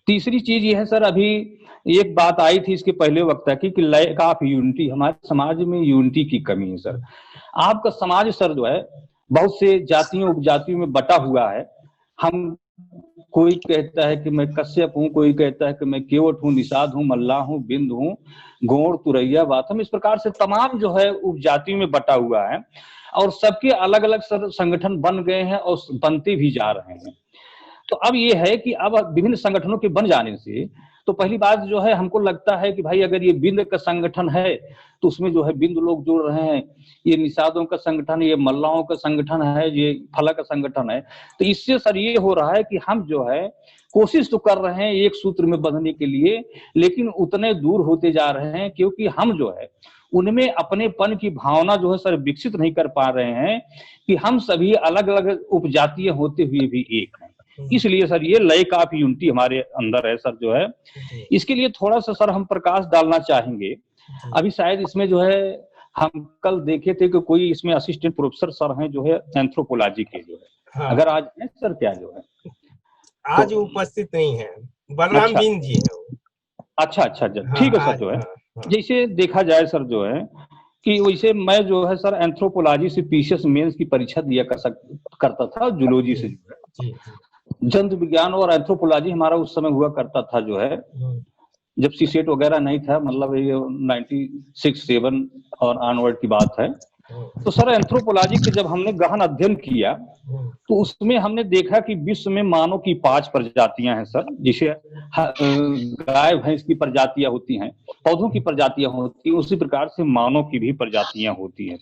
तीसरी चीज ये है सर, अभी एक बात आई थी इसके पहले वक्ता की कि लैक ऑफ यूनिटी, हमारे समाज में यूनिटी की कमी है सर। आपका समाज सर जो है बहुत से जातियों उपजातियों में बटा हुआ है। हम कोई कहता है कि मैं कश्यप हूँ, कोई कहता है कि मैं केवट हूँ, निषाद हूँ, मल्लाह हूँ, बिंद हूँ, गौड़, तुरैया, वाथम, इस प्रकार से तमाम जो है उपजातियों में बटा हुआ है और सबके अलग अलग संगठन बन गए हैं और बनते भी जा रहे हैं। तो अब ये है कि अब विभिन्न संगठनों के बन जाने से तो पहली बात जो है हमको लगता है कि भाई अगर ये बिंद का संगठन है तो उसमें जो है बिंद लोग जुड़ रहे हैं, ये निषादों का संगठन, ये मल्लाओं का संगठन है, ये फला का संगठन है। तो इससे सर ये हो रहा है कि हम जो है कोशिश तो कर रहे हैं एक सूत्र में बंधने के लिए, लेकिन उतने दूर होते जा रहे हैं क्योंकि हम जो है उनमें अपनेपन की भावना जो है सर विकसित नहीं कर पा रहे हैं कि हम सभी अलग अलग उपजातीय होते हुए भी एक हैं। इसलिए सर ये लैक ऑफ यूनिटी हमारे अंदर है सर जो है। इसके लिए थोड़ा सा सर हम प्रकाश डालना चाहेंगे। अभी शायद इसमें जो है हम कल देखे थे कि कोई इसमें असिस्टेंट प्रोफेसर सर हैं जो है एंथ्रोपोलॉजी के जो है। हाँ। अगर आज है सर क्या जो है आज तो उपस्थित नहीं है, बलराम बिंद जी है। अच्छा, ठीक है सर जो है। जैसे देखा जाए सर जो है कि वैसे मैं जो है सर एंथ्रोपोलॉजी से पीसीएस मेंस की परीक्षा दिया करता था, जूलॉजी से जो है जंतु विज्ञान और एंथ्रोपोलॉजी हमारा उस समय हुआ करता था जो है जब सीसेट वगैरह नहीं था, मतलब ये 96-7 और ऑनवर्ड की बात है। तो सर एंथ्रोपोलॉजी के जब हमने गहन अध्ययन किया तो उसमें हमने देखा कि विश्व में मानव की 5 प्रजातियां हैं सर, जिसे गाय भैंस की प्रजातियां होती हैं, पौधों की प्रजातियां होती हैं, उसी प्रकार से मानव की भी प्रजातियां होती हैं,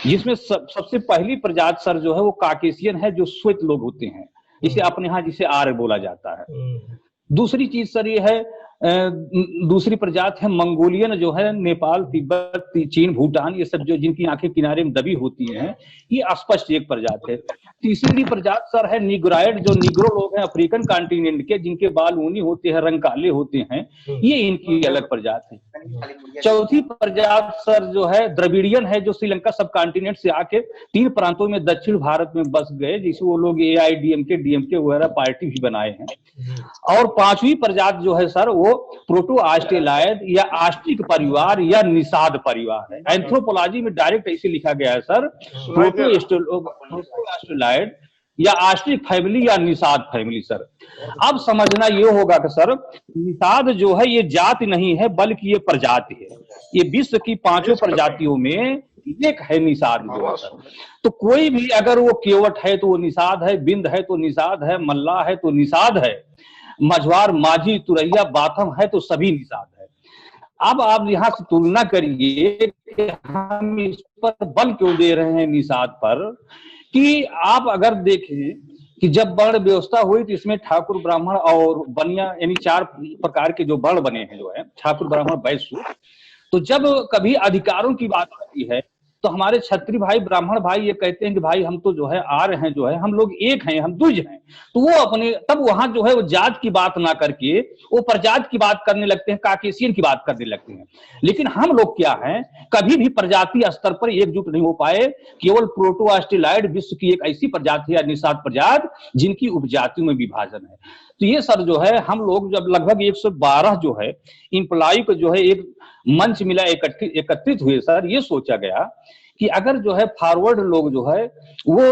जिसमें सबसे पहली प्रजाति सर जो है वो काकेशियन है, जो श्वेत लोग होते हैं, जिसे अपने यहाँ जिसे आर्य बोला जाता है। दूसरी चीज सर ये है, दूसरी प्रजाति है मंगोलियन, जो है नेपाल, तिब्बत, चीन, भूटान, ये सब जो जिनकी आंखें किनारे में दबी होती हैं, ये स्पष्ट एक प्रजाति है। तीसरी प्रजाति सर है निग्राइड, जो निग्रो लोग हैं अफ्रीकन कॉन्टिनेंट के, जिनके बाल ऊनी होते हैं, रंग काले होते हैं, ये इनकी अलग प्रजाति है। चौथी प्रजाति सर जो है द्रविडियन है, जो श्रीलंका सब कॉन्टिनेंट से आके 3 प्रांतों में दक्षिण भारत में बस गए, जिसे वो लोग AIDMK, DMK वगैरह पार्टी भी बनाए हैं। और पांचवी प्रजाति जो है सर वो प्रोटो ऑस्ट्रेलाइड या आस्ट्रिक परिवार या निषाद परिवार है। एंथ्रोपोलॉजी में डायरेक्ट ऐसे लिखा गया है सर, प्रोटो ऑस्ट्रेलाइड या आस्ट्रिक फैमिली या निषाद फैमिली। सर अब समझना ये होगा कि सर निषाद जो है ये जाति नहीं है, बल्कि ये प्रजाति है। ये विश्व की 5 प्रजातियों में एक है निषाद जो है सर। तो कोई भी अगर वो केवट है तो वो निषाद है, बिंद है तो निषाद है, मल्लाह है तो निषाद है, मझवार, माझी, तुरैया, बाथम है तो सभी निषाद है। अब आप यहाँ से तुलना करिए कि हम इस पर बल क्यों दे रहे हैं निषाद पर, कि आप अगर देखें कि जब वर्ण व्यवस्था हुई तो इसमें ठाकुर, ब्राह्मण और बनिया यानी 4 प्रकार के जो वर्ण बने हैं, जो है ठाकुर, ब्राह्मण, वैश्य। तो जब कभी अधिकारों की बात आती है तो हमारे क्षत्रिय भाई, ब्राह्मण भाई ये कहते हैं कि भाई हम तो जो है आर्य हैं, जो है हम लोग एक हैं, हम द्विज हैं। तो वो अपने तब वहां जो है वो जात की बात ना करके वो प्रजाति की बात करने लगते हैं, काकेशियन की बात करने लगते हैं। लेकिन हम लोग क्या हैं, कभी भी प्रजाति स्तर पर एकजुट नहीं हो पाए। केवल प्रोटो ऑस्ट्रेलाइड विश्व की एक ऐसी प्रजाति है, निषाद प्रजाति, जिनकी उपजातियों में विभाजन है। तो ये सर जो है हम लोग जब लगभग 112 जो है इंप्लाई को जो है एक मंच मिला, एकत्रित हुए सर, ये सोचा गया कि अगर जो है फॉरवर्ड लोग जो है वो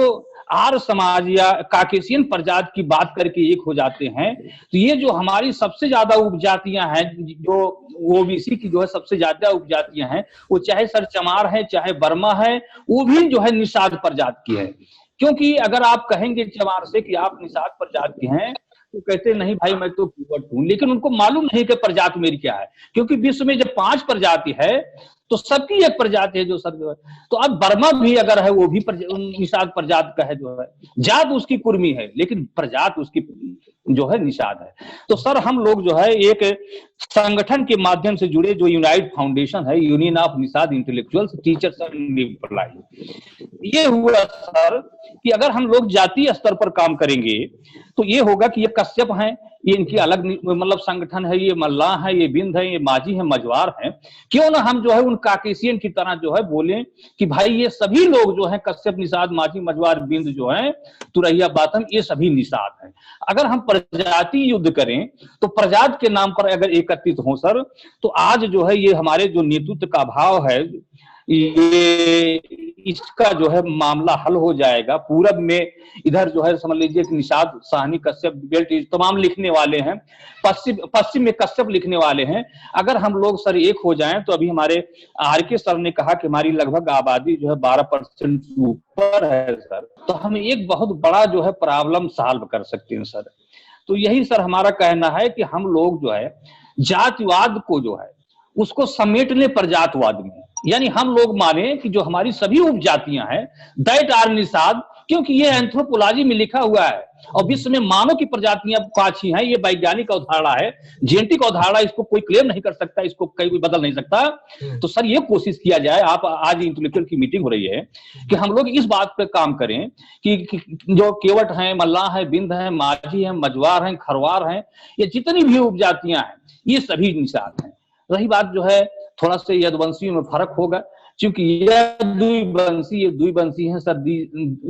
आर्य समाज या काकेशियन प्रजाति की बात करके एक हो जाते हैं, तो ये जो हमारी सबसे ज्यादा उपजातियां हैं, जो ओबीसी की जो है सबसे ज्यादा उपजातियां हैं, वो चाहे सर चमार है, चाहे बर्मा है, वो भी जो है निषाद प्रजाति की है। क्योंकि अगर आप कहेंगे चमार से कि आप निषाद प्रजाति की हैं, तो कहते नहीं भाई मैं तो केवट हूं, लेकिन उनको मालूम नहीं कि प्रजाति मेरी क्या है। क्योंकि विश्व में जब 5 प्रजाति है तो सबकी एक प्रजाति है जो सर जो है। तो अब बर्मा भी अगर है वो भी निषाद प्रजाति का है, जो है जात उसकी कुर्मी है, लेकिन प्रजाति उसकी जो है निषाद है। तो सर हम लोग जो है एक संगठन के माध्यम से जुड़े, जो यूनाइट फाउंडेशन है, union of Nishad intellectuals teachers and employ, ये हुआ सर कि अगर हम लोग जातीय स्तर पर काम करेंगे तो ये होगा कि ये कश्यप हैं, ये इनकी अलग मतलब संगठन है, ये मल्लाह है, ये बिंद है, ये माझी है, मझवार है। क्यों ना हम जो है उन काकेशियन की तरह जो है बोलें कि भाई ये सभी लोग जो है कश्यप, निषाद, माझी, मझवार, बिंद जो है, तुरैया, बाथम, ये सभी निषाद हैं। अगर हम प्रजाति युद्ध करें तो प्रजाति के नाम पर अगर एकत्रित हो सर, तो आज जो है ये हमारे जो नेतृत्व का भाव है, ये इसका जो है मामला हल हो जाएगा। पूरब में इधर जो है समझ लीजिए कि निषाद, साहनी, कश्यप, बेल्ट तमाम लिखने वाले हैं, पश्चिम में कश्यप लिखने वाले हैं। अगर हम लोग सर एक हो जाएं तो अभी हमारे RK सर ने कहा कि हमारी लगभग आबादी जो है 12% ऊपर है सर, तो हम एक बहुत बड़ा जो है प्रॉब्लम सॉल्व कर सकते हैं सर। तो यही सर हमारा कहना है कि हम लोग जो है जातिवाद को जो है उसको समेट ले प्रजातवाद में, यानी हम लोग माने कि जो हमारी सभी उपजातियां हैं दैट आर निषाद, क्योंकि ये एंथ्रोपोलॉजी में लिखा हुआ है और विश्व में मानव की प्रजातियां 5 ही हैं। ये वैज्ञानिक अवधारणा है, जेनेटिक अवधारणा, इसको कोई क्लेम नहीं कर सकता, इसको कोई बदल नहीं सकता। तो सर ये कोशिश किया जाए, आप आज इंटेलेक्चुअल की मीटिंग हो रही है कि हम लोग इस बात पे काम करें कि जो केवट हैं, मल्लाह है, बिंद है, माझी है, मझवार हैं, खरवार हैं, ये जितनी भी उपजातियां हैं ये सभी निषाद हैं। रही बात जो है थोड़ा सा यदुवंशियों में फर्क होगा, क्योंकि ये द्विवंशी है सर,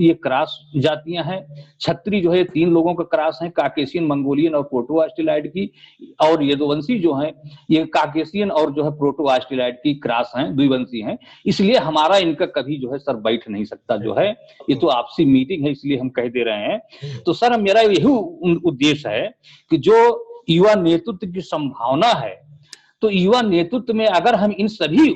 ये क्रॉस जातियां हैं। क्षत्रिय जो है 3 लोगों का क्रॉस है, काकेशियन, मंगोलियन और प्रोटो ऑस्ट्रेलाइड की, और यदुवंशी जो है ये काकेशियन और जो है प्रोटो ऑस्ट्रेलाइड की क्रॉस हैं, द्विवंशी हैं। इसलिए हमारा इनका कभी जो है सर बैठ नहीं सकता, जो है ये तो आपसी मीटिंग है, इसलिए हम कह दे रहे हैं। तो सर मेरा यही उद्देश्य है कि जो युवा नेतृत्व की संभावना है, तो युवा नेतृत्व में अगर हम इन सभी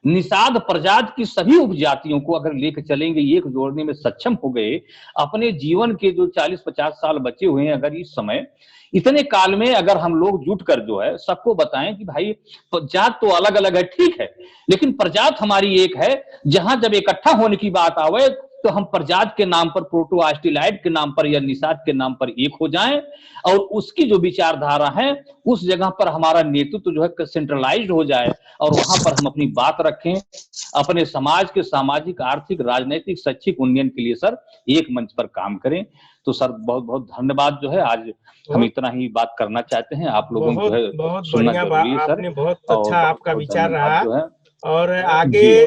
निषाद प्रजाति की सभी उपजातियों को अगर लेकर चलेंगे, एक जोड़ने में सक्षम हो गए, अपने जीवन के जो 40-50 साल बचे हुए हैं, अगर इस समय इतने काल में अगर हम लोग जुट कर जो है सबको बताएं कि भाई जात तो अलग अलग है, ठीक है, लेकिन प्रजात हमारी एक है। जहां जब इकट्ठा होने की बात आवे तो हम प्रजात के नाम पर, प्रोटो ऑस्ट्रेलाइड के नाम पर या निषाद के नाम पर एक हो जाएं, और उसकी जो विचारधारा है उस जगह पर हमारा नेतृत्व जो है सेंट्रलाइज्ड हो जाए, और वहां पर हम अपनी बात रखें, अपने समाज के सामाजिक, आर्थिक, राजनीतिक, शैक्षिक उन्नयन के लिए सर एक मंच पर काम करें। तो सर बहुत बहुत धन्यवाद, जो है आज हम इतना ही बात करना चाहते हैं, आप लोगों को जो है बहुत सुनना बढ़िया जरूरी है सर। आपने बहुत अच्छा आपका विचार रहा। जो है और आगे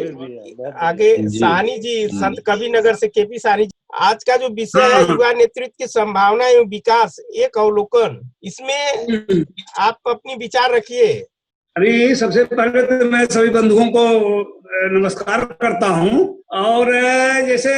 साहनी जी, संत कबीर नगर से केपी साहनी जी, आज का जो विषय है युवा नेतृत्व की संभावना एवं विकास, एक अवलोकन, इसमें आप अपनी विचार रखिए। अरे सबसे पहले तो मैं सभी बंधुओं को नमस्कार करता हूं। और जैसे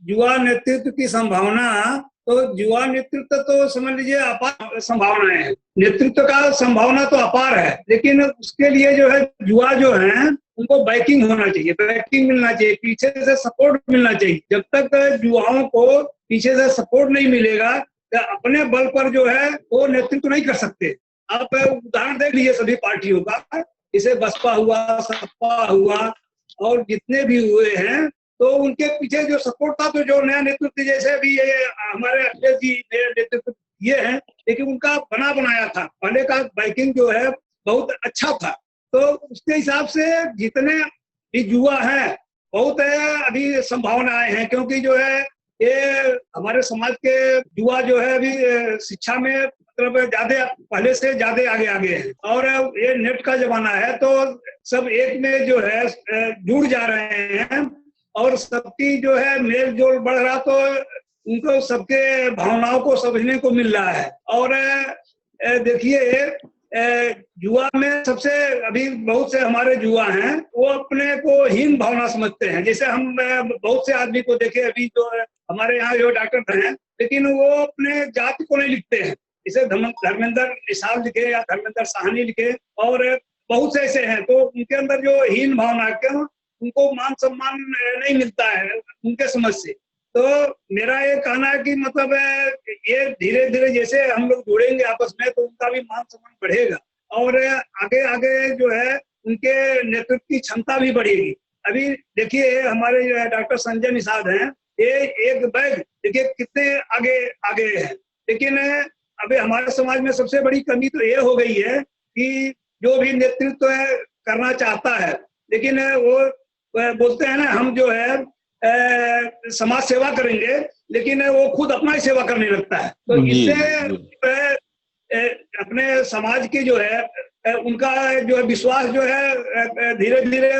युवा नेतृत्व की संभावना, तो युवा नेतृत्व तो समझ लीजिए अपार संभावनाएं है। नेतृत्व का संभावना तो अपार है, लेकिन उसके लिए जो है युवा जो है उनको बैकिंग होना चाहिए, बैकिंग मिलना चाहिए, पीछे से सपोर्ट मिलना चाहिए। जब तक युवाओं को पीछे से सपोर्ट नहीं मिलेगा तो अपने बल पर जो है वो नेतृत्व नहीं कर सकते। आप उदाहरण देख लीजिए सभी पार्टियों का, जैसे बसपा हुआ, सपा हुआ और जितने भी हुए हैं, तो उनके पीछे जो सपोर्ट था, तो जो नया नेतृत्व, जैसे अभी ये हमारे अखिलेश जी नया नेतृत्व ये है, लेकिन उनका बना बनाया था, पहले का बाइकिंग जो है बहुत अच्छा था। तो उसके हिसाब से जितने भी युवा हैं बहुत अभी संभावनाएं हैं, क्योंकि जो है ये हमारे समाज के युवा जो है अभी शिक्षा में मतलब ज्यादा पहले से ज्यादा आगे हैं। और ये नेट का जमाना है, तो सब एक में जो है जुड़ जा रहे हैं और सबकी जो है मेल जोल बढ़ रहा, तो उनको सबके भावनाओं को समझने को मिल रहा है। और देखिए युवा में सबसे अभी बहुत से हमारे युवा हैं वो अपने को हीन भावना समझते हैं। जैसे हम बहुत से आदमी को देखे, अभी जो हमारे यहाँ जो डॉक्टर हैं, लेकिन वो अपने जाति को नहीं लिखते हैं। जैसे धर्मेंद्र निषाद लिखे या धर्मेंद्र साहनी लिखे, और बहुत से ऐसे हैं, तो उनके अंदर जो हीन भावना, क्यों उनको मान सम्मान नहीं मिलता है उनके समझ से। तो मेरा ये कहना है कि मतलब ये धीरे धीरे जैसे हम लोग जुड़ेंगे आपस में, तो उनका भी मान सम्मान बढ़ेगा और आगे आगे जो है उनके नेतृत्व की क्षमता भी बढ़ेगी। अभी देखिए हमारे जो है डॉक्टर संजय निषाद हैं, ये एक बैग देखिए कितने आगे आगे है। लेकिन अभी हमारे समाज में सबसे बड़ी कमी तो ये हो गई है कि जो भी नेतृत्व करना चाहता है, लेकिन वो बोलते हैं ना हम जो है समाज सेवा करेंगे, लेकिन वो खुद अपना ही सेवा करने लगता है। तो इससे अपने समाज की जो है उनका जो है विश्वास जो है धीरे धीरे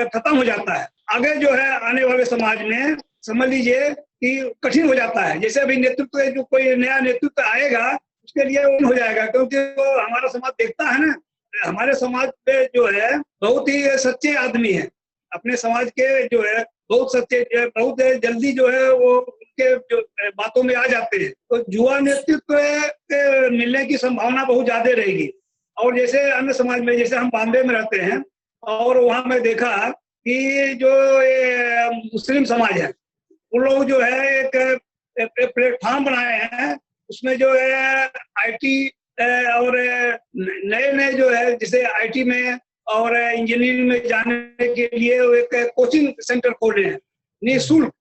खत्म हो जाता है। आगे जो है आने वाले समाज में समझ लीजिए कि कठिन हो जाता है। जैसे अभी नेतृत्व जो कोई नया नेतृत्व आएगा उसके लिए उन हो जाएगा, क्योंकि वो हमारा समाज देखता है ना, हमारे समाज पे जो है बहुत ही सच्चे आदमी है, अपने समाज के जो है बहुत सच्चे, बहुत जल्दी जो है वो उनके जो बातों में आ जाते हैं। तो युवा नेतृत्व मिलने की संभावना बहुत ज्यादा रहेगी। और जैसे अन्य समाज में, जैसे हम बॉम्बे में रहते हैं और वहां मैं देखा कि जो ये मुस्लिम समाज है उन लोग जो है एक प्लेटफॉर्म बनाए हैं, उसमें जो है आईटी और नए नए जो है जैसे आईटी में और इंजीनियरिंग में जाने के लिए एक कोचिंग सेंटर खोले हैं निःशुल्क,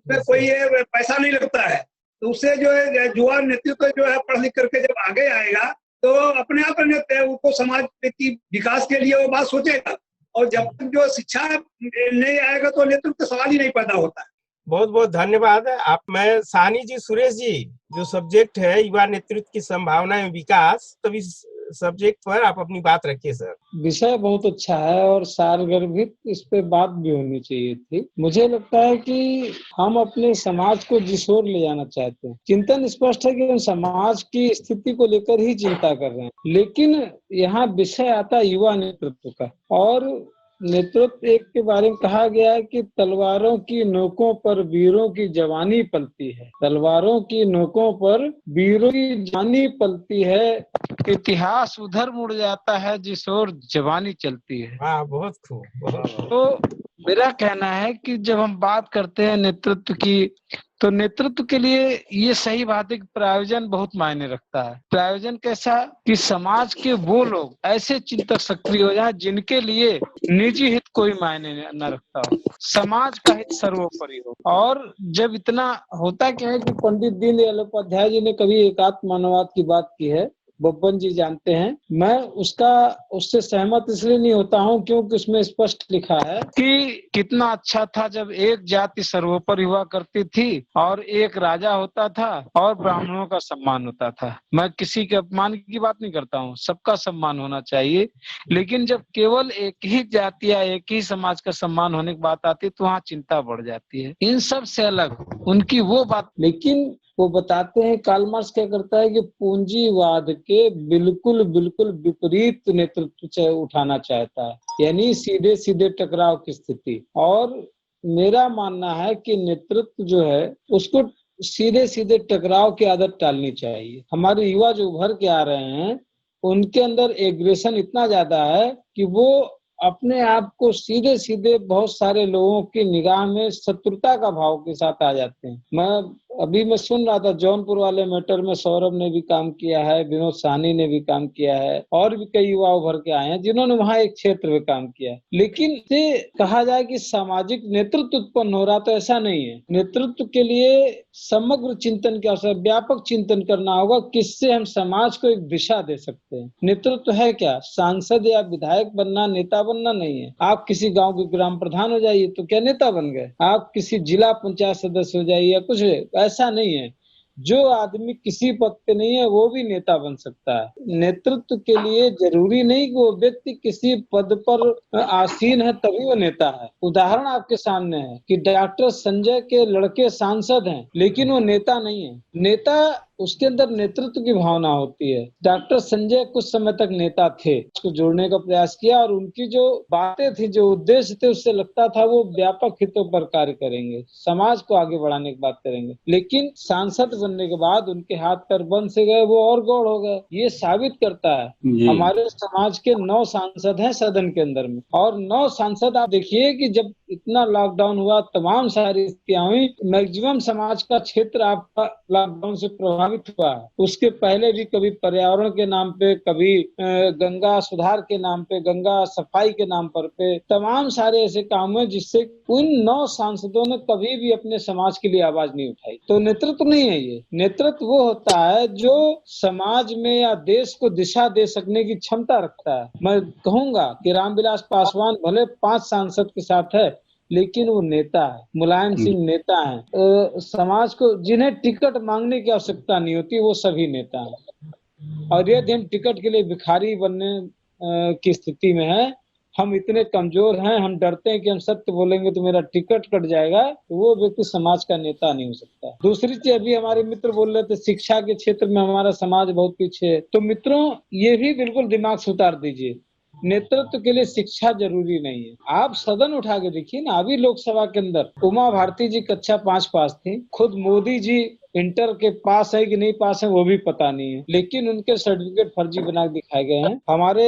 उसमें कोई पैसा नहीं लगता है। तो उससे जो है युवा नेतृत्व जो है पढ़ लिख करके जब आगे आएगा तो अपने आप उनको समाज की विकास के लिए वो बात सोचेगा। और जब तक जो शिक्षा नहीं आएगा तो नेतृत्व सवाल ही नहीं पैदा होता है। बहुत बहुत धन्यवाद। आप मैं साहनी जी, सुरेश जी, जो सब्जेक्ट है युवा नेतृत्व की संभावना एवं विकास, तो इस सब्जेक्ट पर आप अपनी बात रखिए सर। विषय बहुत अच्छा है और सारगर्भित इस पे बात भी होनी चाहिए थी। मुझे लगता है कि हम अपने समाज को जिस ओर ले जाना चाहते हैं, चिंतन स्पष्ट है कि हम समाज की स्थिति को लेकर ही चिंता कर रहे हैं, लेकिन यहाँ विषय आता है युवा नेतृत्व का। और नेतृत्व एक के बारे में कहा गया है कि तलवारों की नोकों पर वीरों की जवानी पलती है। तलवारों की नोकों पर वीरों की जवानी पलती है, इतिहास उधर मुड़ जाता है जिस ओर जवानी चलती है। हाँ, बहुत खूब, बहुत खूब। तो मेरा कहना है कि जब हम बात करते हैं नेतृत्व की, तो नेतृत्व के लिए ये सही बात है कि प्रायोजन बहुत मायने रखता है। प्रायोजन कैसा कि समाज के वो लोग ऐसे चिंतक सक्रिय हो जाए जिनके लिए निजी हित कोई मायने न रखता हो, समाज का हित सर्वोपरि हो। और जब इतना होता क्या है कि पंडित दीनदयाल उपाध्याय जी ने कभी एकात्म मानववाद की बात की है, बब्बन जी जानते हैं। मैं उससे सहमत इसलिए नहीं होता हूं क्योंकि उसमें स्पष्ट लिखा है कि कितना अच्छा था जब एक जाति सर्वोपरि हुआ करती थी और एक राजा होता था और ब्राह्मणों का सम्मान होता था। मैं किसी के अपमान की बात नहीं करता हूं, सबका सम्मान होना चाहिए, लेकिन जब केवल एक ही जाति या एक ही समाज का सम्मान होने की बात आती है तो वहाँ चिंता बढ़ जाती है। इन सब से अलग उनकी वो बात, लेकिन वो बताते हैं कार्ल मार्क्स क्या करता है कि पूंजीवाद के बिल्कुल विपरीत नेतृत्व उठाना चाहता है, यानी सीधे सीधे टकराव की स्थिति। और मेरा मानना है कि नेतृत्व जो है उसको सीधे सीधे टकराव की आदत टालनी चाहिए। हमारे युवा जो उभर के आ रहे हैं उनके अंदर एग्रेशन इतना ज्यादा है कि वो अपने आप को सीधे सीधे बहुत सारे लोगों की निगाह में शत्रुता का भाव के साथ आ जाते हैं। मैं सुन रहा था जौनपुर वाले मैटर में सौरभ ने भी काम किया है, विनोद साहनी ने भी काम किया है, और भी कई युवा उभर के आए हैं जिन्होंने वहां एक क्षेत्र में काम किया है। लेकिन से कहा जाए कि सामाजिक नेतृत्व उत्पन्न हो रहा, तो ऐसा नहीं है। नेतृत्व के लिए समग्र चिंतन के अवसर, व्यापक चिंतन करना होगा किससे हम समाज को एक दिशा दे सकते हैं। नेतृत्व है क्या? सांसद या विधायक बनना, नेता बनना नहीं है। आप किसी गांव के ग्राम प्रधान हो जाइए तो क्या नेता बन गए? आप किसी जिला पंचायत सदस्य हो जाइए या कुछ, ऐसा नहीं है। जो आदमी किसी पद पे नहीं है वो भी नेता बन सकता है। नेतृत्व के लिए जरूरी नहीं कि वो व्यक्ति किसी पद पर आसीन है तभी वो नेता है। उदाहरण आपके सामने है कि डॉक्टर संजय के लड़के सांसद हैं लेकिन वो नेता नहीं है। नेता उसके अंदर नेतृत्व की भावना होती है। डॉक्टर संजय कुछ समय तक नेता थे, उसको जोड़ने का प्रयास किया और उनकी जो बातें थी, जो उद्देश्य थे, उससे लगता था वो व्यापक हितों पर कार्य करेंगे, समाज को आगे बढ़ाने की बात करेंगे। लेकिन सांसद बनने के बाद उनके हाथ पैर बंद से गए, वो और गौड़ हो गए। ये साबित करता है हमारे समाज के 9 सांसद हैं सदन के अंदर में, और 9 सांसद आप देखिए कि जब इतना लॉकडाउन हुआ, तमाम सारी स्थितियां हुई, मैक्सिमम समाज का क्षेत्र आपका लॉकडाउन से प्रभावित हुआ है। उसके पहले भी कभी पर्यावरण के नाम पे, कभी गंगा सुधार के नाम पे, गंगा सफाई के नाम पर पे तमाम सारे ऐसे काम हुए जिससे उन 9 सांसदों ने कभी भी अपने समाज के लिए आवाज नहीं उठाई। तो नेतृत्व नहीं है ये। नेतृत्व वो होता है जो समाज में या देश को दिशा दे सकने की क्षमता रखता है। मैं कहूंगा कि रामविलास पासवान भले 5 सांसद के साथ है लेकिन वो नेता है। मुलायम सिंह नेता है। समाज को जिन्हें टिकट मांगने की आवश्यकता नहीं होती वो सभी नेता हैं। और यदि हम टिकट के लिए भिखारी बनने की स्थिति में है, हम इतने कमजोर हैं, हम डरते हैं कि हम सत्य बोलेंगे तो मेरा टिकट कट जाएगा, तो वो व्यक्ति समाज का नेता नहीं हो सकता। दूसरी चीज, अभी हमारे मित्र बोल रहे थे शिक्षा के क्षेत्र में हमारा समाज बहुत पीछे है, तो मित्रों ये भी बिल्कुल दिमाग से उतार दीजिए। नेतृत्व के लिए शिक्षा जरूरी नहीं है। आप सदन उठा के देखिए ना, अभी लोकसभा के अंदर उमा भारती जी कक्षा 5 पास थी, खुद मोदी जी इंटर के पास है कि नहीं पास है वो भी पता नहीं है, लेकिन उनके सर्टिफिकेट फर्जी बना दिखाए गए हैं। हमारे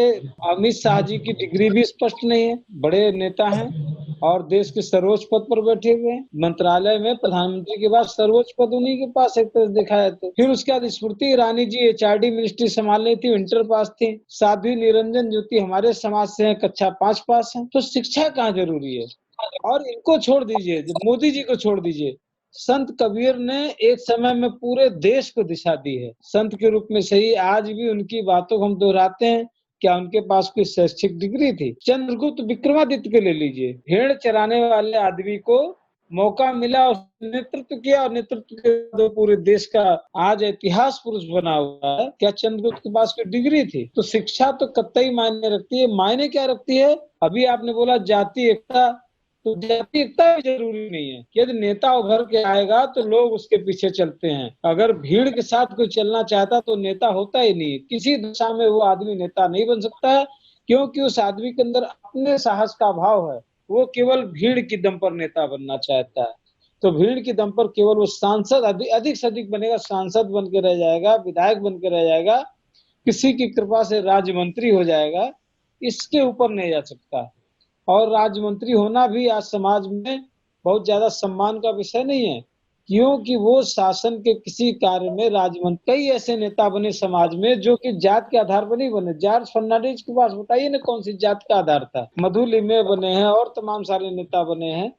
अमित शाह जी की डिग्री भी स्पष्ट नहीं है, बड़े नेता हैं और देश के सर्वोच्च पद पर बैठे हुए हैं। मंत्रालय में प्रधानमंत्री के बाद सर्वोच्च पद उन्हीं के पास एक तरह देखा है। तो फिर उसके बाद स्मृति ईरानी जी HRD मिनिस्ट्री संभाल रही थी, इंटर पास थी। साध्वी निरंजन ज्योति हमारे समाज से है, कक्षा 5 पास है। तो शिक्षा कहाँ जरूरी है? और इनको छोड़ दीजिए, मोदी जी को छोड़ दीजिए, संत कबीर ने एक समय में पूरे देश को दिशा दी है। संत के रूप में सही, आज भी उनकी बातों को हम दोहराते हैं। क्या उनके पास कोई शैक्षिक डिग्री थी? चंद्रगुप्त विक्रमादित्य को ले लीजिए, भेड़ चराने वाले आदमी को मौका मिला, उसने नेतृत्व किया और नेतृत्व के पूरे देश का आज इतिहास पुरुष बना हुआ है। क्या चंद्रगुप्त के पास कोई डिग्री थी? तो शिक्षा तो कतई मायने रखती है। मायने क्या रखती है? अभी आपने बोला जाति एकता, तो जाति एकता भी जरूरी नहीं है। यदि नेता उभर के आएगा तो लोग उसके पीछे चलते हैं। अगर भीड़ के साथ कोई चलना चाहता तो नेता होता ही नहीं। किसी दिशा में वो आदमी नेता नहीं बन सकता है। क्योंकि उस आदमी के अंदर अपने साहस का अभाव है। वो केवल भीड़ की दम पर नेता बनना चाहता है। तो भीड़ की दम पर केवल वो सांसद अधिक से अधिक बनेगा, सांसद बन के रह जाएगा, विधायक बन के रह जाएगा, किसी की कृपा से राज्य मंत्री हो जाएगा, इसके ऊपर नहीं जा सकता। और राज्य मंत्री होना भी आज समाज में बहुत ज्यादा सम्मान का विषय नहीं है, क्योंकि वो शासन के किसी कार्य में राज्यमंत्री। कई ऐसे नेता बने समाज में जो कि जात के आधार पर नहीं बने। जॉर्ज फर्नांडिस के पास बताइए ना कौन सी जात का आधार था। मधु लिमे बने हैं और तमाम सारे नेता बने हैं।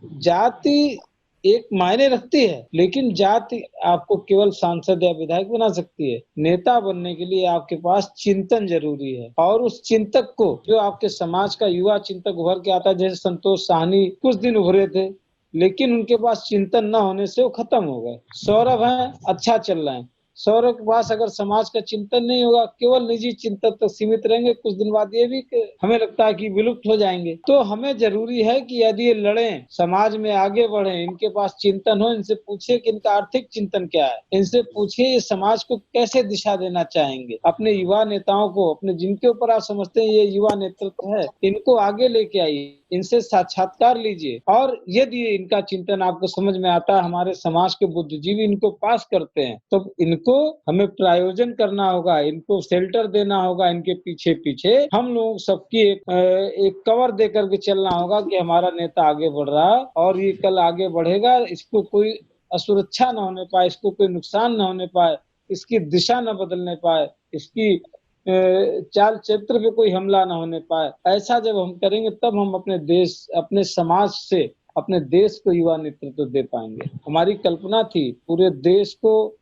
जाति एक मायने रखती है, लेकिन जाति आपको केवल सांसद या विधायक बना सकती है। नेता बनने के लिए आपके पास चिंतन जरूरी है, और उस चिंतक को, जो आपके समाज का युवा चिंतक उभर के आता है, जैसे संतोष साहनी कुछ दिन उभरे थे, लेकिन उनके पास चिंतन न होने से वो खत्म हो गए। सौरभ है, अच्छा चल रहे हैं। सौरभ के पास अगर समाज का चिंतन नहीं होगा, केवल निजी चिंतन तक सीमित रहेंगे, कुछ दिन बाद ये भी हमें लगता है कि विलुप्त हो जाएंगे। तो हमें जरूरी है कि यदि ये लड़ें, समाज में आगे बढ़े, इनके पास चिंतन हो, इनसे पूछे कि इनका आर्थिक चिंतन क्या है, इनसे पूछिए ये समाज को कैसे दिशा देना चाहेंगे। अपने युवा नेताओं को, अपने जिनके ऊपर आप समझते हैं ये युवा नेतृत्व है, इनको आगे लेके आइए, इनसे साक्षात्कार लीजिए, और यदि इनका चिंतन आपको समझ में आता है, हमारे समाज के बुद्धिजीवी इनको पास करते हैं, तो इनको हमें प्रायोजन करना होगा, इनको शेल्टर देना होगा। इनके पीछे पीछे हम लोग सबकी एक कवर दे करके चलना होगा कि हमारा नेता आगे बढ़ रहा है और ये कल आगे बढ़ेगा, इसको कोई असुरक्षा न होने पाए, इसको कोई नुकसान न होने पाए, इसकी दिशा न बदलने पाए, इसकी चाल चरित्र पे कोई हमला न होने पाए। ऐसा जब हम करेंगे तब हम अपने देश, अपने समाज से अपने देश को युवा नेतृत्व दे पाएंगे। हमारी कल्पना थी पूरे देश को,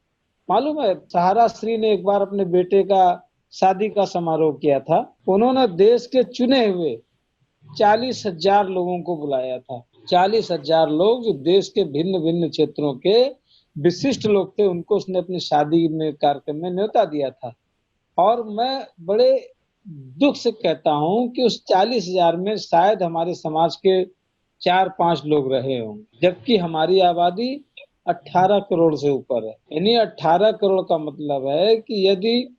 मालूम है सहारा श्री ने एक बार अपने बेटे का शादी का समारोह किया था। उन्होंने देश के चुने हुए 40,000 लोगों को बुलाया था। 40,000 लोग जो देश के भिन्न भिन्न क्षेत्रों के विशिष्ट लोग थे, उनको उसने अपनी शादी में कार्यक्रम में न्योता दिया था। और मैं बड़े दुख से कहता हूं कि उस 40,000 में शायद हमारे समाज के 4-5 लोग रहे होंगे, जबकि हमारी आबादी 18 करोड़ से ऊपर है। यानी 18 करोड़ का मतलब है कि यदि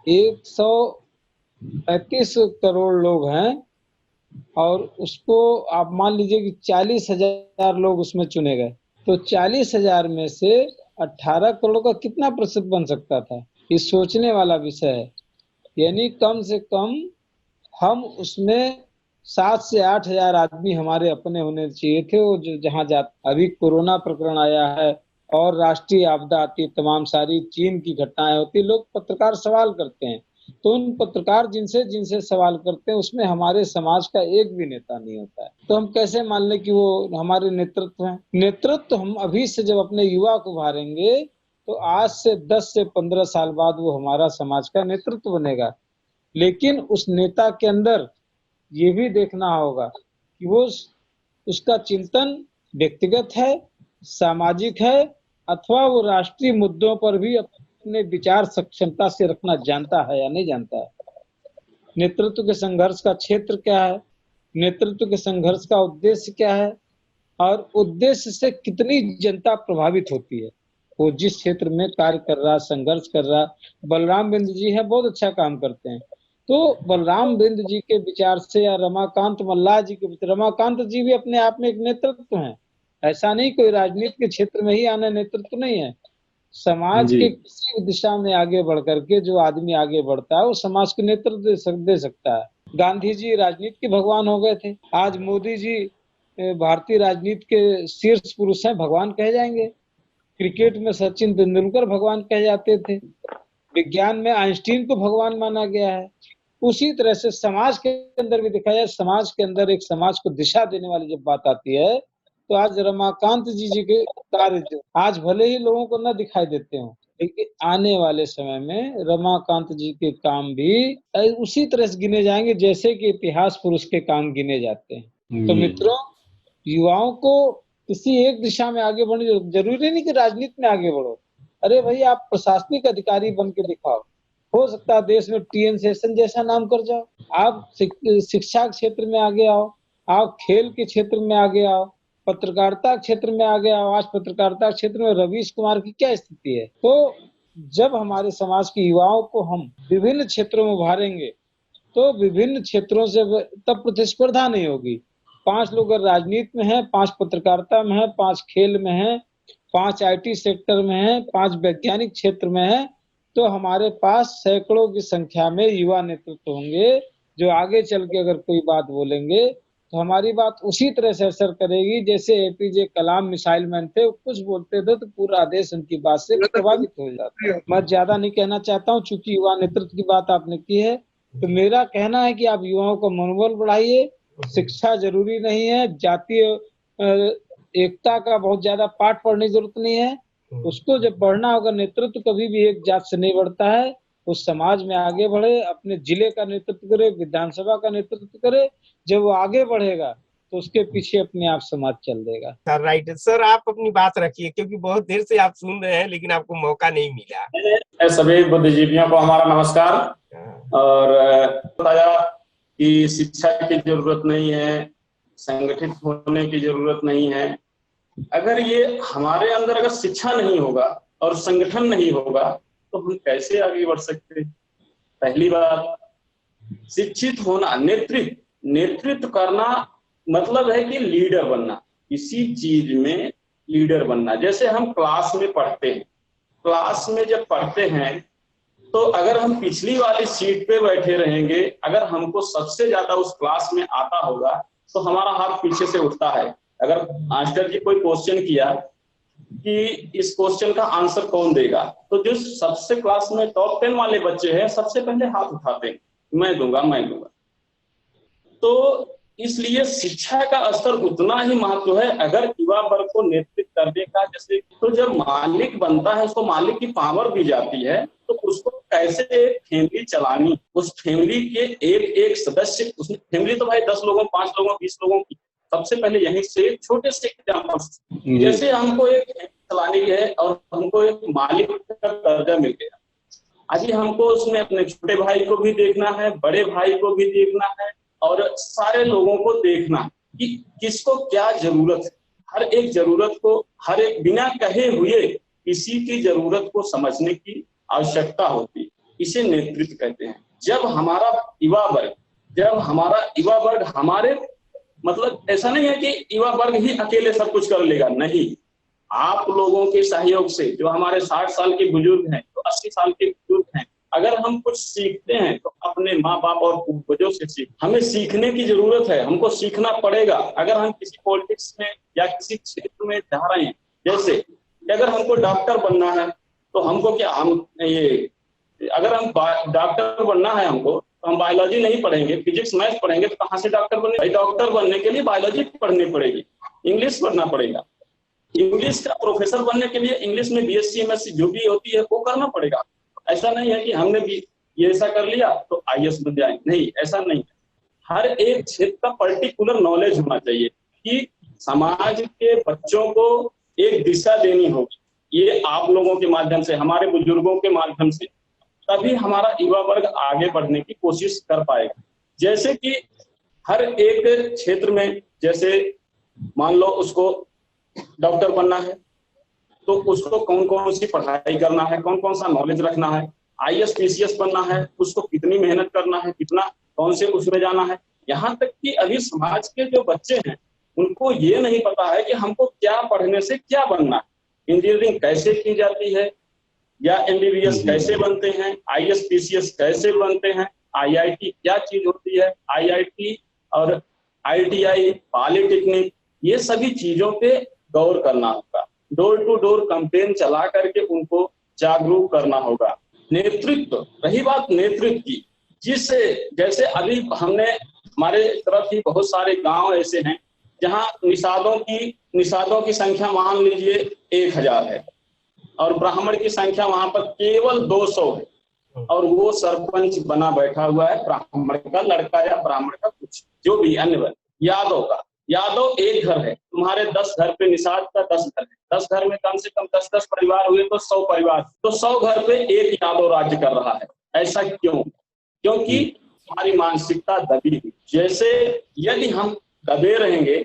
135 करोड़ लोग हैं और उसको आप मान लीजिए कि 40,000 लोग उसमें चुने गए, तो 40,000 में से 18 करोड़ का कितना प्रतिशत बन सकता था? ये सोचने वाला विषय है। यानी कम से कम हम उसमें 7 से 8 हजार आदमी हमारे अपने होने चाहिए थे। वो जहाँ अभी कोरोना प्रकरण आया है और राष्ट्रीय आपदा आती है, तमाम सारी चीन की घटनाएं होती, लोग पत्रकार सवाल करते हैं, तो उन पत्रकार जिनसे सवाल करते हैं उसमें हमारे समाज का एक भी नेता नहीं होता है। तो हम कैसे मान लें कि वो हमारे नेतृत्व हैं? नेतृत्व हम अभी से जब अपने युवा को उभारेंगे तो आज से 10 से 15 साल बाद वो हमारा समाज का नेतृत्व बनेगा। लेकिन उस नेता के अंदर ये भी देखना होगा कि वो उसका चिंतन व्यक्तिगत है, सामाजिक है, अथवा वो राष्ट्रीय मुद्दों पर भी अपने विचार सक्षमता से रखना जानता है या नहीं जानता है। नेतृत्व के संघर्ष का क्षेत्र क्या है, नेतृत्व के संघर्ष का उद्देश्य क्या है, और उद्देश्य से कितनी जनता प्रभावित होती है। वो जिस क्षेत्र में कार्य कर रहा, संघर्ष कर रहा, बलराम बिंद जी है, बहुत अच्छा काम करते हैं। तो बलराम बिंद जी के विचार से या रमाकांत मल्लाह जी के, रमाकांत जी भी अपने आप में एक नेतृत्व है। ऐसा नहीं कोई राजनीति के क्षेत्र में ही आना नेतृत्व नहीं है। समाज के किसी भी दिशा में आगे बढ़ करके जो आदमी आगे बढ़ता है वो समाज को नेतृत्व दे सकता है। गांधी जी राजनीति के भगवान हो गए थे, आज मोदी जी भारतीय राजनीति के शीर्ष पुरुष हैं, भगवान कहे जाएंगे। क्रिकेट में सचिन तेंदुलकर भगवान कहे जाते थे, विज्ञान में आइंस्टीन को भगवान माना गया है। उसी तरह से समाज के अंदर भी देखा जाए, समाज के अंदर एक समाज को दिशा देने वाली जब बात आती है तो आज रमाकांत जी के कार्य जो आज भले ही लोगों को न दिखाई देते हो, लेकिन आने वाले समय में रमाकांत जी के काम भी उसी तरह से गिने जाएंगे जैसे कि इतिहास पुरुष के काम गिने जाते हैं। तो मित्रों, युवाओं को किसी एक दिशा में आगे बढ़ने, जरूरी नहीं कि राजनीति में आगे बढ़ो। अरे भाई, आप प्रशासनिक अधिकारी बन के दिखाओ, हो सकता है देश में टीएन शेषन जैसा नाम कर जाओ। आप शिक्षा क्षेत्र में आगे आओ, आप खेल के क्षेत्र में आगे आओ, पत्रकारिता क्षेत्र में आगे आओ। आज पत्रकारिता क्षेत्र में रवीश कुमार की क्या स्थिति है? तो जब हमारे समाज के युवाओं को हम विभिन्न क्षेत्रों में उभारेंगे तो विभिन्न क्षेत्रों से तब प्रतिस्पर्धा नहीं होगी। 5 लोग अगर राजनीति में हैं, 5 पत्रकारिता में हैं, 5 खेल में हैं, 5 IT सेक्टर में हैं, 5 वैज्ञानिक क्षेत्र में हैं, तो हमारे पास सैकड़ों की संख्या में युवा नेतृत्व होंगे जो आगे चल के अगर कोई बात बोलेंगे तो हमारी बात उसी तरह से असर करेगी जैसे APJ कलाम मिसाइल मैन थे, वो कुछ बोलते थे तो पूरा देश उनकी बात से प्रभावित हो जाता है। मैं ज्यादा नहीं कहना चाहता हूँ, चूंकि युवा नेतृत्व की बात आपने की है, तो मेरा कहना है कि आप युवाओं का मनोबल बढ़ाइए। शिक्षा जरूरी नहीं है, जातीय एकता का बहुत ज्यादा पाठ पढ़ने की जरूरत नहीं है, उसको जब पढ़ना होगा। नेतृत्व कभी भी एक जात से नहीं बढ़ता है, उस समाज में आगे बढ़े, अपने जिले का नेतृत्व करे, विधानसभा का नेतृत्व करे। जब वो आगे बढ़ेगा तो उसके पीछे अपने आप समाज चल देगा। राइट सर, आप अपनी बात रखिए, क्योंकि बहुत देर से आप सुन रहे हैं लेकिन आपको मौका नहीं मिला। सभी बुद्धिजीवियों को हमारा नमस्कार। और बताया कि शिक्षा की जरूरत नहीं है, संगठित होने की जरूरत नहीं है। अगर ये हमारे अंदर अगर शिक्षा नहीं होगा और संगठन नहीं होगा तो हम कैसे आगे बढ़ सकते। पहली बात, शिक्षित होना, नेतृत्व करना मतलब है कि लीडर बनना, किसी चीज में लीडर बनना। जैसे हम क्लास में पढ़ते हैं, क्लास में जब पढ़ते हैं तो अगर हम पिछली वाली सीट पे बैठे रहेंगे, अगर हमको सबसे ज्यादा उस क्लास में आता होगा तो हमारा हाथ पीछे से उठता है। अगर मास्टर जी कोई क्वेश्चन किया कि इस क्वेश्चन का आंसर कौन देगा, तो जो सबसे क्लास में टॉप 10 वाले बच्चे हैं सबसे पहले हाथ उठाते हैं, मैं दूंगा। तो इसलिए शिक्षा का स्तर उतना ही महत्व है। अगर युवा वर्ग को नेतृत्व करने का, जैसे तो जब मालिक बनता है उसको मालिक की पावर दी जाती है, तो उसको कैसे एक फैमिली चलानी, उस फैमिली के एक सदस्य, उस फैमिली तो भाई 10 लोगों, 5 लोगों, 20 लोगों की, सबसे पहले यहीं से छोटे से एग्जाम्पल। जैसे हमको एक चलानी है और हमको एक मालिक का दर्जा मिल गया, अभी हमको उसमें अपने छोटे भाई को भी देखना है, बड़े भाई को भी देखना है और सारे लोगों को देखना कि किसको क्या जरूरत है। हर एक जरूरत को, हर एक बिना कहे हुए किसी की जरूरत को समझने की आवश्यकता होती, इसे नेतृत्व कहते हैं। जब हमारा युवा वर्ग हमारे, मतलब ऐसा नहीं है कि युवा वर्ग ही अकेले सब कुछ कर लेगा, नहीं, आप लोगों के सहयोग से, जो हमारे 60 साल के बुजुर्ग हैं, जो 80 साल के बुजुर्ग हैं, अगर हम कुछ सीखते हैं तो अपने माँ बाप और पूर्वजों से हमें सीखने की जरूरत है, हमको सीखना पड़ेगा। अगर हम किसी पॉलिटिक्स में या किसी क्षेत्र में जा रहे हैं, जैसे अगर हमको डॉक्टर बनना है तो हमको क्या, अगर हम डॉक्टर बनना है हमको, तो हम बायोलॉजी नहीं पढ़ेंगे, फिजिक्स मैथ पढ़ेंगे, तो कहाँ से डॉक्टर बने। डॉक्टर बनने के लिए बायोलॉजी पढ़नी पड़ेगी, इंग्लिश पढ़ना पड़ेगा। इंग्लिश का प्रोफेसर बनने के लिए इंग्लिश में BSc MSc जो भी होती है वो करना पड़ेगा। ऐसा नहीं है कि हमने भी ये ऐसा कर लिया तो IAS बन जाए, नहीं, ऐसा नहीं है। हर एक क्षेत्र का पर्टिकुलर नॉलेज होना चाहिए कि समाज के बच्चों को एक दिशा देनी होगी। ये आप लोगों के माध्यम से, हमारे बुजुर्गों के माध्यम से, तभी हमारा युवा वर्ग आगे बढ़ने की कोशिश कर पाएगा। जैसे कि हर एक क्षेत्र में, जैसे मान लो उसको डॉक्टर बनना है तो उसको कौन कौन सी पढ़ाई करना है, कौन कौन सा नॉलेज रखना है। IAS PCS बनना है, उसको कितनी मेहनत करना है, कितना कौन से उसमें जाना है। यहाँ तक कि अभी समाज के जो बच्चे हैं उनको ये नहीं पता है कि हमको क्या पढ़ने से क्या बनना है, इंजीनियरिंग कैसे की जाती है या MBBS कैसे बनते हैं, IAS PCS कैसे बनते हैं, IIT क्या चीज होती है, IIT और ITI, पॉलिटेक्निक, ये सभी चीजों पे गौर करना होगा। डोर टू डोर कैंपेन चला करके उनको जागरूक करना होगा। नेतृत्व, रही बात नेतृत्व की, जिससे जैसे अभी हमने, हमारे तरफ ही बहुत सारे गांव ऐसे हैं जहां निषादों की संख्या मान लीजिए 1000 है और ब्राह्मण की संख्या वहां पर केवल 200 है और वो सरपंच बना बैठा हुआ है, ब्राह्मण का लड़का या ब्राह्मण का कुछ जो भी अन्य यादव का। यादव एक घर है, तुम्हारे 10 घर पे निषाद का 10 घर है, 10 घर में कम से कम 10-10 परिवार हुए तो 100 परिवार, तो 100 घर पे एक यादव राज्य कर रहा है। ऐसा क्यों? क्योंकि हमारी मानसिकता दबी हुई। जैसे यदि हम दबे रहेंगे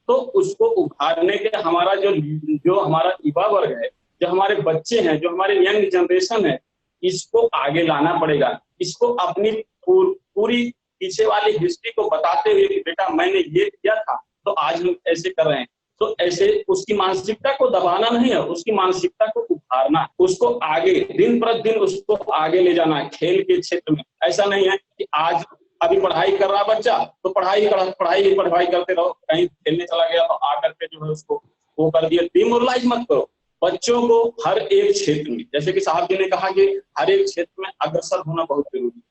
तो उसको उभारने के हमारा जो हमारा युवा वर्ग है, जो हमारे बच्चे हैं, जो हमारे यंग जनरेशन है, इसको आगे लाना पड़ेगा। इसको अपनी पूरी पीछे वाली हिस्ट्री को बताते हुए कि बेटा मैंने ये किया था तो आज हम ऐसे कर रहे हैं, तो ऐसे उसकी मानसिकता को दबाना नहीं है, उसकी मानसिकता को उभारना, उसको आगे दिन प्रतिदिन उसको आगे ले जाना है खेल के क्षेत्र में। ऐसा नहीं है कि आज अभी पढ़ाई कर रहा बच्चा तो पढ़ाई करते रहो, कहीं खेलने चला गया तो आकर के जो है उसको वो कर दिया। डिमोरलाइज मत करो बच्चों को। हर एक क्षेत्र में, जैसे कि साहब जी ने कहा कि हर एक क्षेत्र में अग्रसर होना बहुत जरूरी है।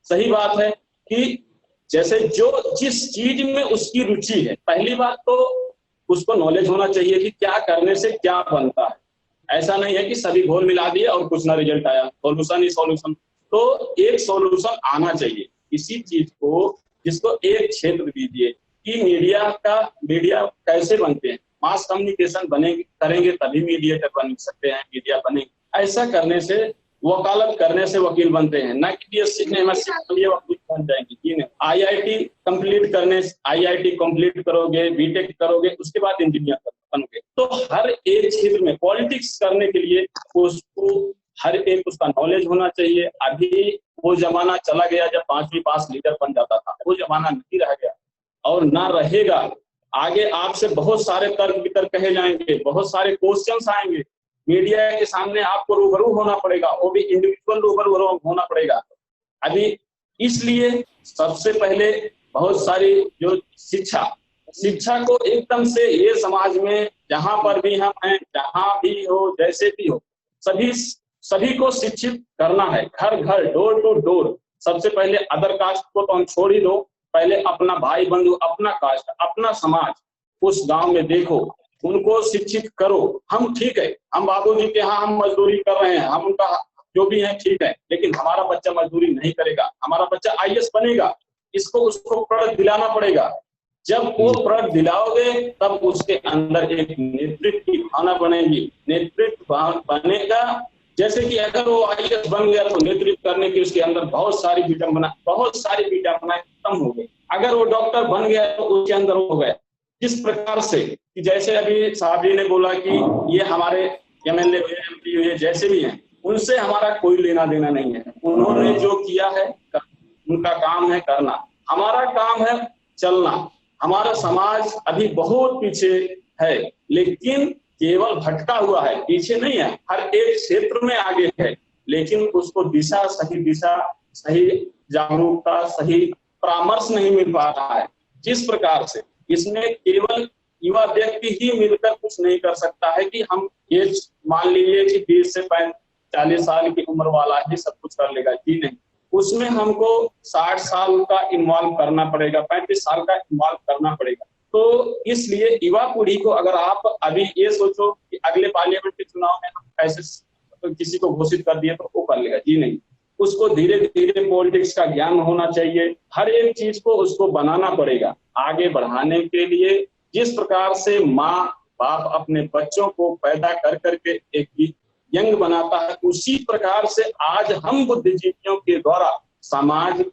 सही बात है कि जैसे जो जिस चीज में उसकी रुचि है, पहली बात तो उसको नॉलेज होना चाहिए कि क्या करने से क्या बनता है। ऐसा नहीं है कि सभी घोल मिला दिए और कुछ ना रिजल्ट आया, सॉल्यूशन ही सॉल्यूशन। तो एक सॉल्यूशन आना चाहिए इसी चीज को, जिसको एक क्षेत्र दीजिए कि मीडिया कैसे बनते हैं, मास कम्युनिकेशन करेंगे तभी मीडिएटर बन सकते हैं, मीडिया बनेंगे। ऐसा करने से, वकालत करने से वकील बनते हैं, ना कि बीएससी में वकील बन जाएंगे। जी नहीं, आईआईटी कंप्लीट करोगे, बीटेक करोगे, उसके बाद इंजीनियर बनोगे। तो हर एक क्षेत्र में पॉलिटिक्स करने के लिए उसको हर एक उसका नॉलेज होना चाहिए। अभी वो जमाना चला गया जब 5वीं पास लीडर बन जाता था, वो जमाना नहीं रह गया और ना रहेगा। आगे आपसे बहुत सारे तर्क वितर्क कहे जाएंगे, बहुत सारे क्वेश्चंस आएंगे, मीडिया के सामने आपको रूबरू होना पड़ेगा, वो भी इंडिविजुअल रूबरू होना पड़ेगा। अभी इसलिए सबसे पहले बहुत सारी जो शिक्षा को एकदम से ये समाज में जहां पर भी हम हैं, जहां भी हो, जैसे भी हो, सभी को शिक्षित करना है, घर घर, डोर टू डोर। सबसे पहले अदर कास्ट को तो हम छोड़ ही दो, पहले अपना भाई बंधु, अपना कास्ट, अपना समाज उस गांव में देखो, उनको शिक्षित करो। हम ठीक है, हम बाबूजी के यहाँ हम मजदूरी कर रहे हैं, हम उनका जो भी है ठीक है, लेकिन हमारा बच्चा मजदूरी नहीं करेगा, हमारा बच्चा आईएएस बनेगा। इसको उसको प्रण दिलाना पड़ेगा। जब वो प्रण दिलाओगे तब उसके अंदर एक नेतृत्व की भावना बनेगी, नेतृत्व बनेगा। जैसे कि अगर वो आईएएस बन गया तो नेतृत्व करने की उसके अंदर बहुत सारी विडंबनाएं खत्म हो गई। अगर वो डॉक्टर बन गया तो उसके अंदर हो गया। जिस प्रकार से कि जैसे अभी साहब जी ने बोला कि ये हमारे एमएलए हुए, एमपी हुए, जैसे भी हैं, उनसे हमारा कोई लेना देना नहीं है। उन्होंने जो किया है उनका काम है करना, हमारा काम है चलना। हमारा समाज अभी बहुत पीछे है, लेकिन केवल भटका हुआ है, पीछे नहीं है, हर एक क्षेत्र में आगे है, लेकिन उसको सही दिशा, सही जागरूकता, सही परामर्श नहीं मिल पा रहा है। जिस प्रकार से इसमें केवल युवा व्यक्ति ही मिलकर कुछ नहीं कर सकता है कि हम ये मान लीजिए कि 20 से 40 साल की उम्र वाला ही सब कुछ कर लेगा। जी नहीं, उसमें हमको 60 साल का इन्वॉल्व करना पड़ेगा, 35 साल का इन्वॉल्व करना पड़ेगा। तो इसलिए युवा पीढ़ी को अगर आप अभी ये सोचो कि अगले पार्लियामेंट के चुनाव में हम कैसे किसी को घोषित कर दिए तो वो कर लेगा, जी नहीं, उसको धीरे धीरे पॉलिटिक्स का ज्ञान होना चाहिए। हर एक चीज को उसको बनाना पड़ेगा आगे बढ़ाने के लिए। जिस प्रकार से माँ बाप अपने बच्चों को पैदा कर करके एक यंग बनाता है, उसी प्रकार से आज हम बुद्धिजीवियों के द्वारा समाज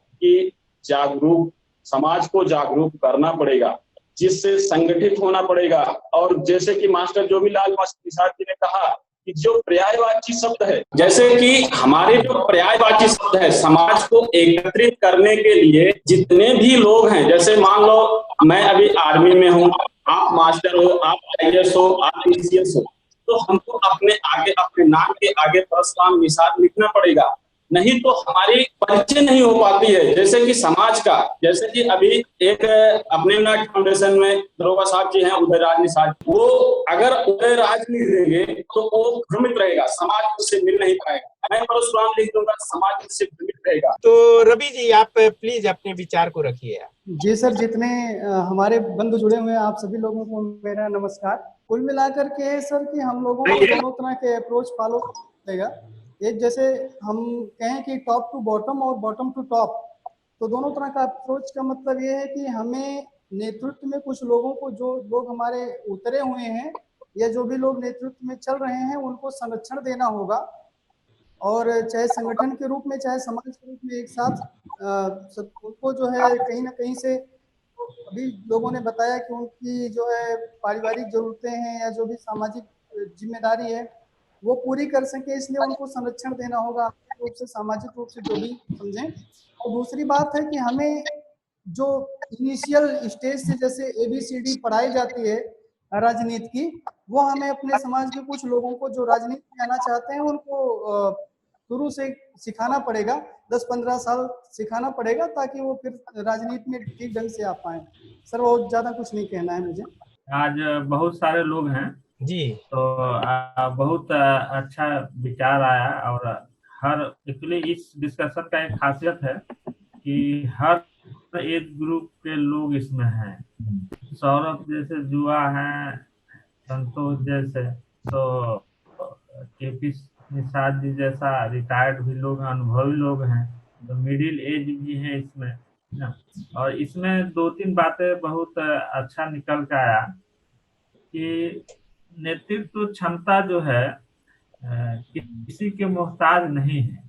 को जागरूक करना पड़ेगा, जिससे संगठित होना पड़ेगा। और जैसे कि मास्टर जोबीलाल निषाद जी ने कहा कि जो पर्यायवाची शब्द है, जैसे कि हमारे जो पर्यायवाची शब्द है, समाज को एकत्रित करने के लिए जितने भी लोग हैं, जैसे मान लो मैं अभी आर्मी में हूँ, आप मास्टर हो, आप आईएएस हो, आप पीसीएस हो, तो हमको अपने नाम के आगे परशुराम निषाद लिखना पड़ेगा, नहीं तो हमारी परिचय नहीं हो पाती है। जैसे कि समाज का, जैसे कि अभी एक अपने नाट फाउंडेशन में दरोगा साहब जी हैं, उदयराज निषाद, वो अगर उदयराज लिख देंगे तो वो भ्रमित रहेगा, समाज उससे मिल नहीं पाएगा। मैं परशुराम लिख दूंगा, समाज उससे भ्रमित रहेगा। तो रवि जी आप प्लीज अपने विचार को रखिए। जी सर, जितने हमारे बंधु जुड़े हुए हैं, आप सभी लोगों को मेरा नमस्कार। कुल मिलाकर के सर कि हम लोगों को दोनों तरह के अप्रोच फॉलो करेगा। एक जैसे हम कहें कि टॉप टू बॉटम और बॉटम टू टॉप, तो दोनों तरह का अप्रोच का मतलब ये है कि हमें नेतृत्व में कुछ लोगों को, जो लोग हमारे उतरे हुए हैं या जो भी लोग नेतृत्व में चल रहे हैं, उनको संरक्षण देना होगा। और चाहे संगठन के रूप में, चाहे समाज के रूप में, एक साथ सबको जो है कहीं ना कहीं से, अभी लोगों ने बताया कि उनकी जो है पारिवारिक जरूरतें हैं या जो भी सामाजिक जिम्मेदारी है वो पूरी कर सके, इसलिए उनको संरक्षण देना होगा, आर्थिक रूप से, सामाजिक रूप से, जो भी समझें। और दूसरी बात है कि हमें जो इनिशियल स्टेज से जैसे ABCD पढ़ाई जाती है राजनीति की, वो हमें अपने समाज के कुछ लोगों को जो राजनीति में आना चाहते हैं उनको शुरू से सिखाना पड़ेगा, 10-15 साल सिखाना पड़ेगा, ताकि वो फिर राजनीति में ठीक ढंग से आ पाए। सर बहुत ज्यादा कुछ नहीं कहना है मुझे। आज बहुत सारे लोग हैं जी, तो बहुत अच्छा विचार आया, और हर एक्चुअली इस डिस्कशन का एक खासियत है कि हर एज ग्रुप के लोग इसमें हैं। सौरभ जैसे युवा हैं, संतोष जैसे, तो केपी निषाद जी जैसा रिटायर्ड भी लोग हैं, अनुभवी लोग हैं, तो मिडिल एज भी है इसमें ना। और इसमें 2-3 बातें बहुत अच्छा निकल के आया कि नेतृत्व क्षमता जो है किसी के मोहताज नहीं है।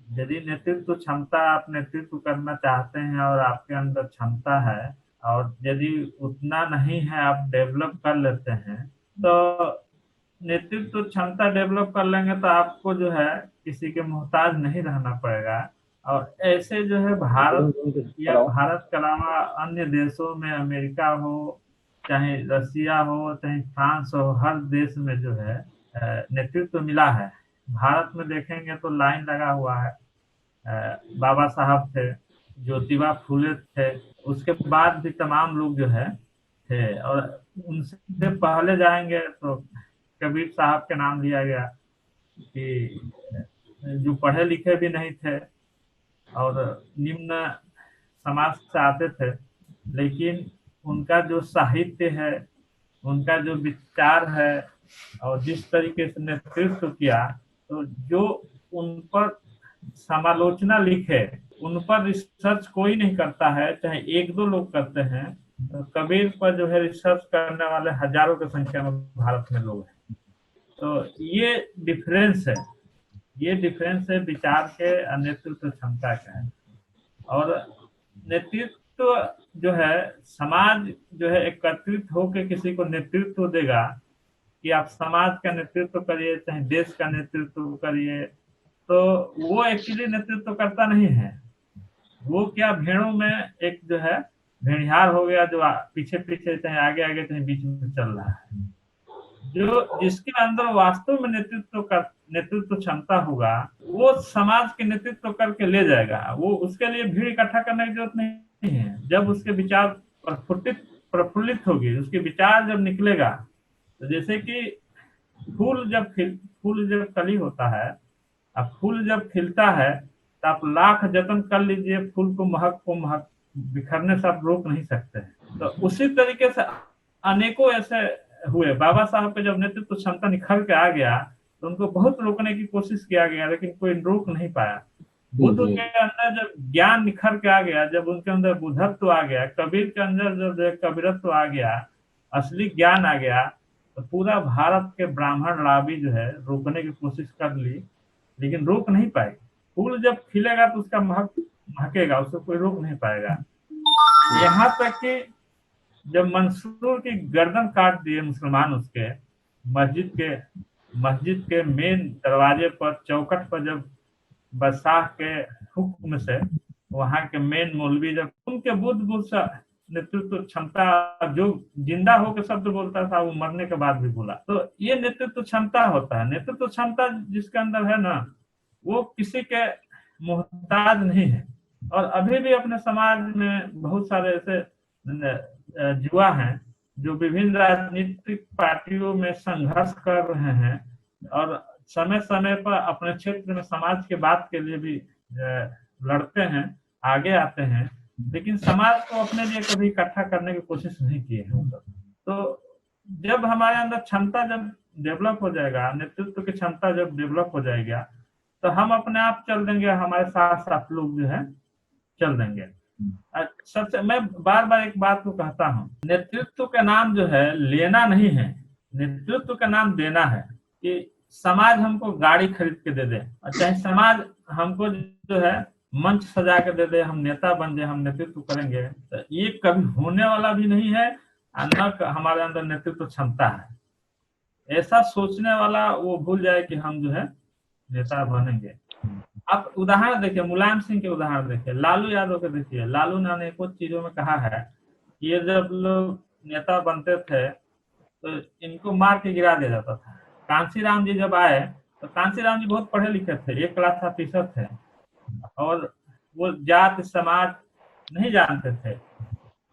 यदि नेतृत्व क्षमता, आप नेतृत्व करना चाहते हैं और आपके अंदर क्षमता है, और यदि उतना नहीं है आप डेवलप कर लेते हैं, तो नेतृत्व क्षमता डेवलप कर लेंगे तो आपको जो है किसी के मोहताज नहीं रहना पड़ेगा। और ऐसे जो है भारत या भारत के अलावा अन्य देशों में, अमेरिका हो चाहे रसिया हो चाहे फ्रांस हो, हर देश में जो है नेतृत्व मिला है। भारत में देखेंगे तो लाइन लगा हुआ है, बाबा साहब थे, ज्योतिबा फूले थे, उसके बाद भी तमाम लोग जो है थे, और उनसे पहले जाएंगे तो कबीर साहब के नाम लिया गया कि जो पढ़े लिखे भी नहीं थे और निम्न समाज से आते थे, लेकिन उनका जो साहित्य है, उनका जो विचार है और जिस तरीके से नेतृत्व किया, तो जो उन पर समालोचना लिखे, उन पर रिसर्च कोई नहीं करता है, चाहे 1-2 लोग करते हैं। तो कबीर पर जो है रिसर्च करने वाले हजारों की संख्या में भारत में लोग हैं। तो ये डिफरेंस है, ये डिफरेंस है विचार के नेतृत्व क्षमता का है। और नेतृत्व जो है, समाज जो है एकत्रित होकर किसी को नेतृत्व देगा कि आप समाज का नेतृत्व करिए चाहे देश का नेतृत्व करिए, तो वो एक्चुअली नेतृत्व करता नहीं है। वो क्या, भेड़ों में एक जो है भेड़िहार हो गया जो पीछे पीछे चाहे आगे आगे चाहे बीच में चल रहा है। जो जिसके अंदर वास्तव में नेतृत्व क्षमता होगा, वो समाज के नेतृत्व करके ले जाएगा। वो उसके लिए भीड़ इकट्ठा करने की जरूरत नहीं है। जब उसके विचार प्रफुल्लित होगी, उसके विचार जब निकलेगा, तो जैसे कि फूल जब कली होता है, अब फूल जब खिलता है तो आप लाख जतन कर लीजिए, फूल को महक बिखरने से आप रोक नहीं सकते हैं। तो उसी तरीके से अनेकों ऐसे हुए। बाबा साहब के जब नेतृत्व क्षमता निखर के आ गया तो उनको बहुत रोकने की कोशिश किया गया, लेकिन कोई रोक नहीं पाया। बुद्ध के अंदर जब ज्ञान निखर के आ गया, जब उनके अंदर बुद्धत्व आ गया, कबीर के अंदर जब कबीरत्व आ गया, असली ज्ञान आ गया, तो पूरा भारत के ब्राह्मण लाभी जो है रोकने की कोशिश कर ली, लेकिन रोक नहीं पाए। फूल जब खिलेगा तो उसका महकेगा, उसको कोई रोक नहीं पाएगा। यहाँ तक कि जब मंसूर की गर्दन काट दिए मुसलमान, उसके मस्जिद के मेन दरवाजे पर चौखट पर जब बादशाह के हुक्म से वहां के मेन मौलवी जब उनके बुद्ध नेतृत्व क्षमता, जो जिंदा होकर शब्द बोलता था वो मरने के बाद भी बोला, तो ये नेतृत्व क्षमता होता है। नेतृत्व क्षमता जिसके अंदर है ना, वो किसी के मोहताज नहीं है। और अभी भी अपने समाज में बहुत सारे ऐसे युवा हैं जो विभिन्न राजनीतिक पार्टियों में संघर्ष कर रहे हैं और समय समय पर अपने क्षेत्र में समाज के बात के लिए भी लड़ते हैं, आगे आते हैं, लेकिन समाज को अपने लिए कभी इकट्ठा करने की कोशिश नहीं की है वो सब। तो जब हमारे अंदर क्षमता जब डेवलप हो जाएगा, नेतृत्व की क्षमता जब डेवलप हो जाएगा, तो हम अपने आप चल देंगे, हमारे साथ साथ लोग जो है चल देंगे। सबसे मैं बार बार एक बात को कहता हूँ, नेतृत्व का नाम जो है लेना नहीं है, नेतृत्व का नाम देना है। कि समाज हमको गाड़ी खरीद के दे दे, चाहे समाज हमको जो है मंच सजा के दे दे, हम नेता बन जाए, हम नेतृत्व करेंगे, तो ये कभी होने वाला भी नहीं है, न हमारे अंदर नेतृत्व क्षमता है। ऐसा सोचने वाला वो भूल जाए कि हम जो है नेता बनेंगे। आप उदाहरण देखिए, मुलायम सिंह के उदाहरण देखिए, लालू यादव के देखिए। लालू ने अनेकों चीजों में कहा है कि ये जब लोग नेता बनते थे तो इनको मार के गिरा दिया जाता था। कांशीराम जी जब आए तो कांशीराम जी बहुत पढ़े लिखे थे, एक क्लास ऑफिसर थे, और वो जात समाज नहीं जानते थे।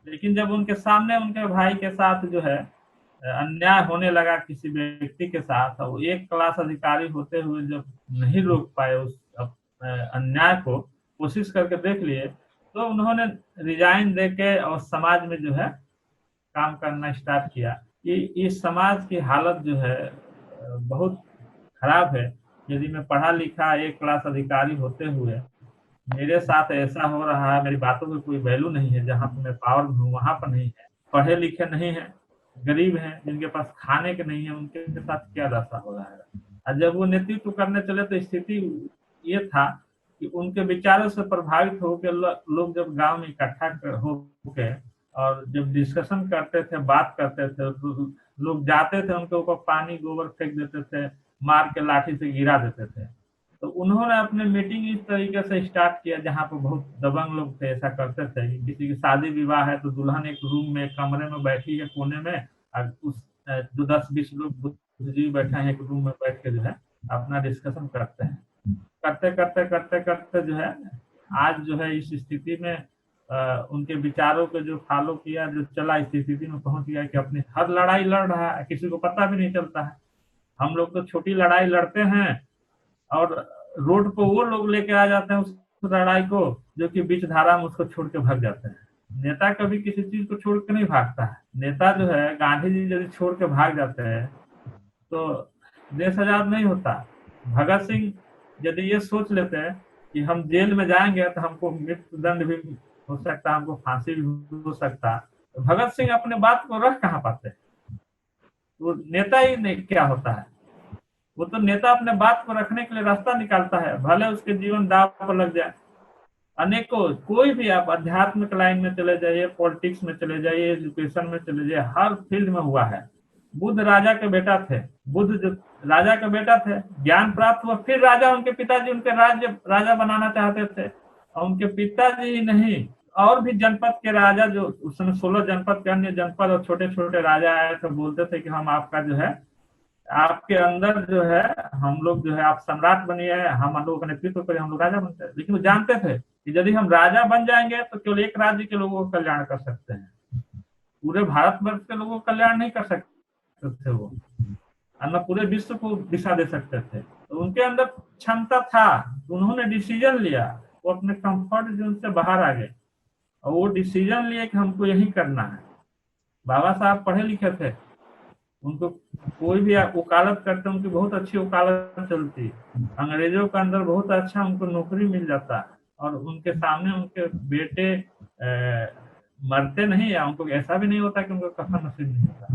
लेकिन जब उनके सामने उनके भाई के साथ जो है अन्याय होने लगा किसी व्यक्ति के साथ, और वो एक क्लास अधिकारी होते हुए जब नहीं रोक पाए उस अन्याय को, कोशिश करके देख लिए, तो उन्होंने रिजाइन देके और समाज में जो है काम करना स्टार्ट किया। कि इस समाज की हालत जो है बहुत खराब है। यदि मैं पढ़ा लिखा एक क्लास अधिकारी होते हुए मेरे साथ ऐसा हो रहा है, मेरी बातों की कोई वैल्यू नहीं है, जहाँ पे मैं पावर में हूँ वहां पर नहीं है, पढ़े लिखे नहीं है, गरीब हैं, जिनके पास खाने के नहीं है, उनके साथ क्या दशा हो रहा है। और जब वो नेतृत्व करने चले तो स्थिति ये था कि उनके विचारों से प्रभावित होकर लोग जब गांव में इकट्ठा होके और जब डिस्कशन करते थे, बात करते थे, तो लोग जाते थे उनके ऊपर पानी गोबर फेंक देते थे, मार के लाठी से गिरा देते थे। तो उन्होंने अपने मीटिंग इस तरीके से स्टार्ट किया, जहाँ पे बहुत दबंग लोग थे, ऐसा करते थे। किसी की शादी विवाह है तो दुल्हन एक रूम में, कमरे में बैठी है कोने में, और उस 10-20 लोग बुद्धिजीवी बैठे हैं एक रूम में बैठ के जो है अपना डिस्कशन करते हैं। करते करते करते करते जो है आज जो है इस स्थिति में उनके विचारों को जो फॉलो किया, जो चला, इस स्थिति में पहुंच गया कि अपनी हर लड़ाई लड़ रहा है, किसी को पता भी नहीं चलता है। हम लोग तो छोटी लड़ाई लड़ते हैं और रोड पर वो लोग लेके आ जाते हैं उस लड़ाई को जो कि बीच धारा में उसको छोड़ के भाग जाते हैं। नेता कभी किसी चीज को छोड़ के नहीं भागता है। नेता जो है, गांधी जी यदि छोड़ के भाग जाते हैं तो देश आजाद नहीं होता। भगत सिंह यदि ये सोच लेते हैं कि हम जेल में जाएंगे तो हमको मृत्यु दंड भी हो सकता, हमको फांसी भी हो सकता, तो भगत सिंह अपने बात को रख कहाँ पाते हैं? वो नेता ही नहीं क्या होता है। वो तो नेता अपने बात को रखने के लिए रास्ता निकालता है, भले उसके जीवन दाव पर लग जाए। अनेकों, कोई भी आप आध्यात्मिक लाइन में चले जाइए, पॉलिटिक्स में चले जाइए, एजुकेशन में चले जाइए, हर फील्ड में हुआ है। बुद्ध राजा के बेटा थे, बुद्ध जो राजा के बेटा थे, ज्ञान प्राप्त हुआ, फिर राजा, उनके पिताजी उनके राजा बनाना चाहते थे, और उनके पिताजी ही नहीं और भी जनपद के राजा, जो उस समय 16 जनपद के अन्य जनपद और छोटे छोटे राजा आए तो बोलते थे कि हम आपका जो है, आपके अंदर जो है, हम लोग जो है, आप सम्राट बनिए, हम लोगों का नेतृत्व करें, हम लोग राजा बनते हैं। लेकिन वो जानते थे कि यदि हम राजा बन जाएंगे तो केवल एक राज्य के लोगों का कल्याण कर सकते हैं, पूरे भारतवर्ष के लोगों का कल्याण नहीं कर सकते थे वो, और न पूरे विश्व को दिशा दे सकते थे। तो उनके अंदर क्षमता था, उन्होंने डिसीजन लिया, वो अपने कंफर्ट जोन से बाहर आ गए और वो डिसीजन लिए कि हमको यही करना है। बाबा साहब पढ़े लिखे थे, उनको कोई भी वकालत करते, उनकी बहुत अच्छी वकालत चलती, अंग्रेजों के अंदर बहुत अच्छा उनको नौकरी मिल जाता, और उनके सामने उनके बेटे मरते नहीं, या उनको ऐसा भी नहीं होता कि उनको कफन नसीब नहीं होता।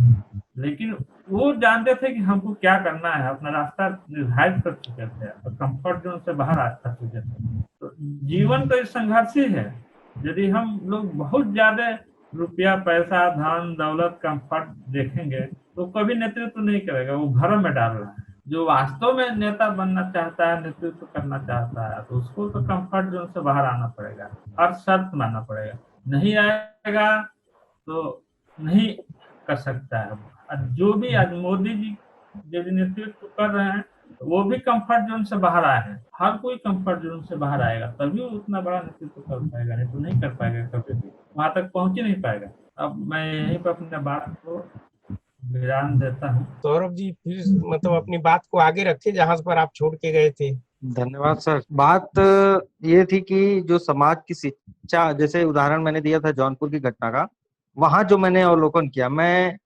लेकिन वो जानते थे कि हमको क्या करना है, अपना रास्ता निर्धारित कर चुके थे और कंफर्ट जोन से बाहर आ चुके थे। तो जीवन तो संघर्ष ही है। यदि हम लोग बहुत ज्यादा रुपया, पैसा, धन, दौलत, कंफर्ट देखेंगे तो कभी नेतृत्व नहीं करेगा, वो भ्रम में डाल रहा है। जो वास्तव में नेता बनना चाहता है, नेतृत्व करना चाहता है, तो उसको तो कंफर्ट जोन से बाहर आना पड़ेगा, हर शर्त मानना पड़ेगा। नहीं आएगा तो नहीं कर सकता है। जो भी आज मोदी जी यदि नेतृत्व कर रहे हैं, वो भी कंफर्ट जोन से बाहर आए हैं। हर कोई कंफर्ट जोन से बाहर आएगा तभी वो उतना बड़ा नेतृत्व कर पाएगा, नहीं तो नहीं कर पाएगा, कभी भी वहां तक पहुंच ही नहीं पाएगा। अब मैं यहीं पर अपने बात को विराम देता हूँ। सौरभ जी फिर मतलब अपनी बात को आगे रखे जहां पर आप छोड़ के गए थे। धन्यवाद सर। बात ये थी कि जो समाज की शिक्षा, जैसे उदाहरण मैंने दिया था जौनपुर की घटना का, वहां जो मैंने अवलोकन किया, मैं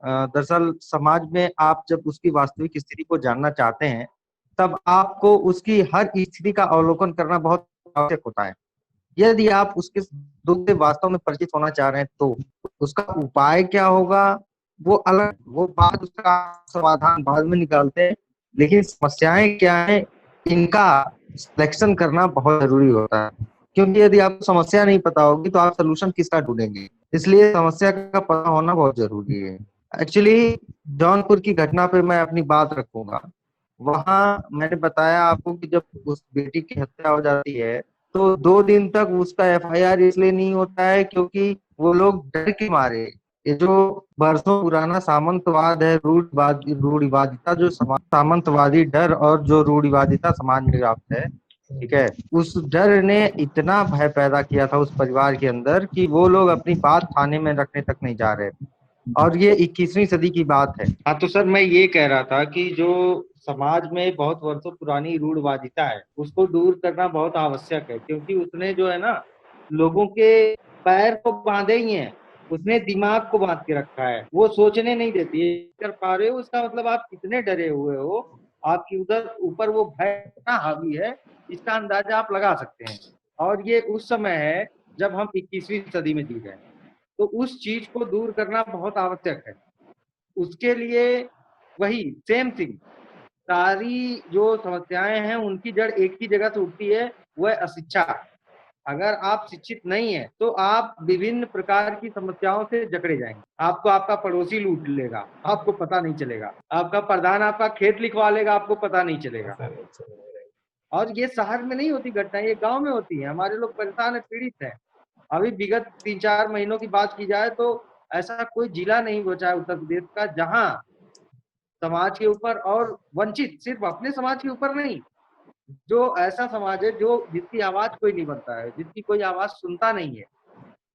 दरअसल समाज में आप जब उसकी वास्तविक स्थिति को जानना चाहते हैं तब आपको उसकी हर स्थिति का अवलोकन करना बहुत आवश्यक होता है। यदि आप उसके दुख से वास्तव में परिचित होना चाह रहे हैं तो उसका उपाय क्या होगा वो अलग, वो बात, उसका समाधान बाद में निकालते हैं, लेकिन समस्याएं क्या है इनका सिलेक्शन करना बहुत जरूरी होता है। क्योंकि यदि आपको समस्या नहीं पता होगी तो आप सोल्यूशन किसका ढूंढेंगे, इसलिए समस्या का पता होना बहुत जरूरी है। एक्चुअली जौनपुर की घटना पे मैं अपनी बात रखूंगा। वहां मैंने बताया आपको कि जब उस बेटी की हत्या हो जाती है तो 2 दिन तक उसका एफआईआर इसलिए नहीं होता है क्योंकि वो लोग डर के मारे, ये जो बरसों पुराना सामंतवाद है, रूढ़िवादिता, जो सामंतवादी डर और जो रूढ़िवादिता समाज में व्याप्त है, ठीक है, उस डर ने इतना भय पैदा किया था उस परिवार के अंदर कि वो लोग अपनी बात थाने में रखने तक नहीं जा रहे। और ये 21वीं सदी की बात है। हाँ, तो सर मैं ये कह रहा था कि जो समाज में बहुत वर्षों पुरानी रूढ़िवादिता है उसको दूर करना बहुत आवश्यक है, क्योंकि उसने जो है ना लोगों के पैर को बांधे ही हैं, उसने दिमाग को बांध के रखा है, वो सोचने नहीं देती है। कर पा रहे हो उसका मतलब आप कितने डरे हुए हो, आपकी उधर ऊपर वो भय कितना हावी है, इसका अंदाजा आप लगा सकते हैं। और ये उस समय है जब हम 21वीं सदी में जी रहे हैं, तो उस चीज को दूर करना बहुत आवश्यक है। उसके लिए वही सेम थिंग, सारी जो समस्याएं हैं उनकी जड़ एक ही जगह से उठती है, वह अशिक्षा। अगर आप शिक्षित नहीं है तो आप विभिन्न प्रकार की समस्याओं से जकड़े जाएंगे। आपको आपका पड़ोसी लूट लेगा, आपको पता नहीं चलेगा, आपका प्रधान आपका खेत लिखवा लेगा, आपको पता नहीं चलेगा। और ये शहर में नहीं होती घटना, ये गांव में होती है। हमारे लोग परेशान है, पीड़ित है। अभी विगत 3-4 महीनों की बात की जाए तो ऐसा कोई जिला नहीं बचा है उत्तर प्रदेश का जहां समाज के ऊपर, और वंचित सिर्फ अपने समाज के ऊपर नहीं, जो ऐसा समाज है जो जिसकी आवाज कोई नहीं बनता है, जिसकी कोई आवाज सुनता नहीं है,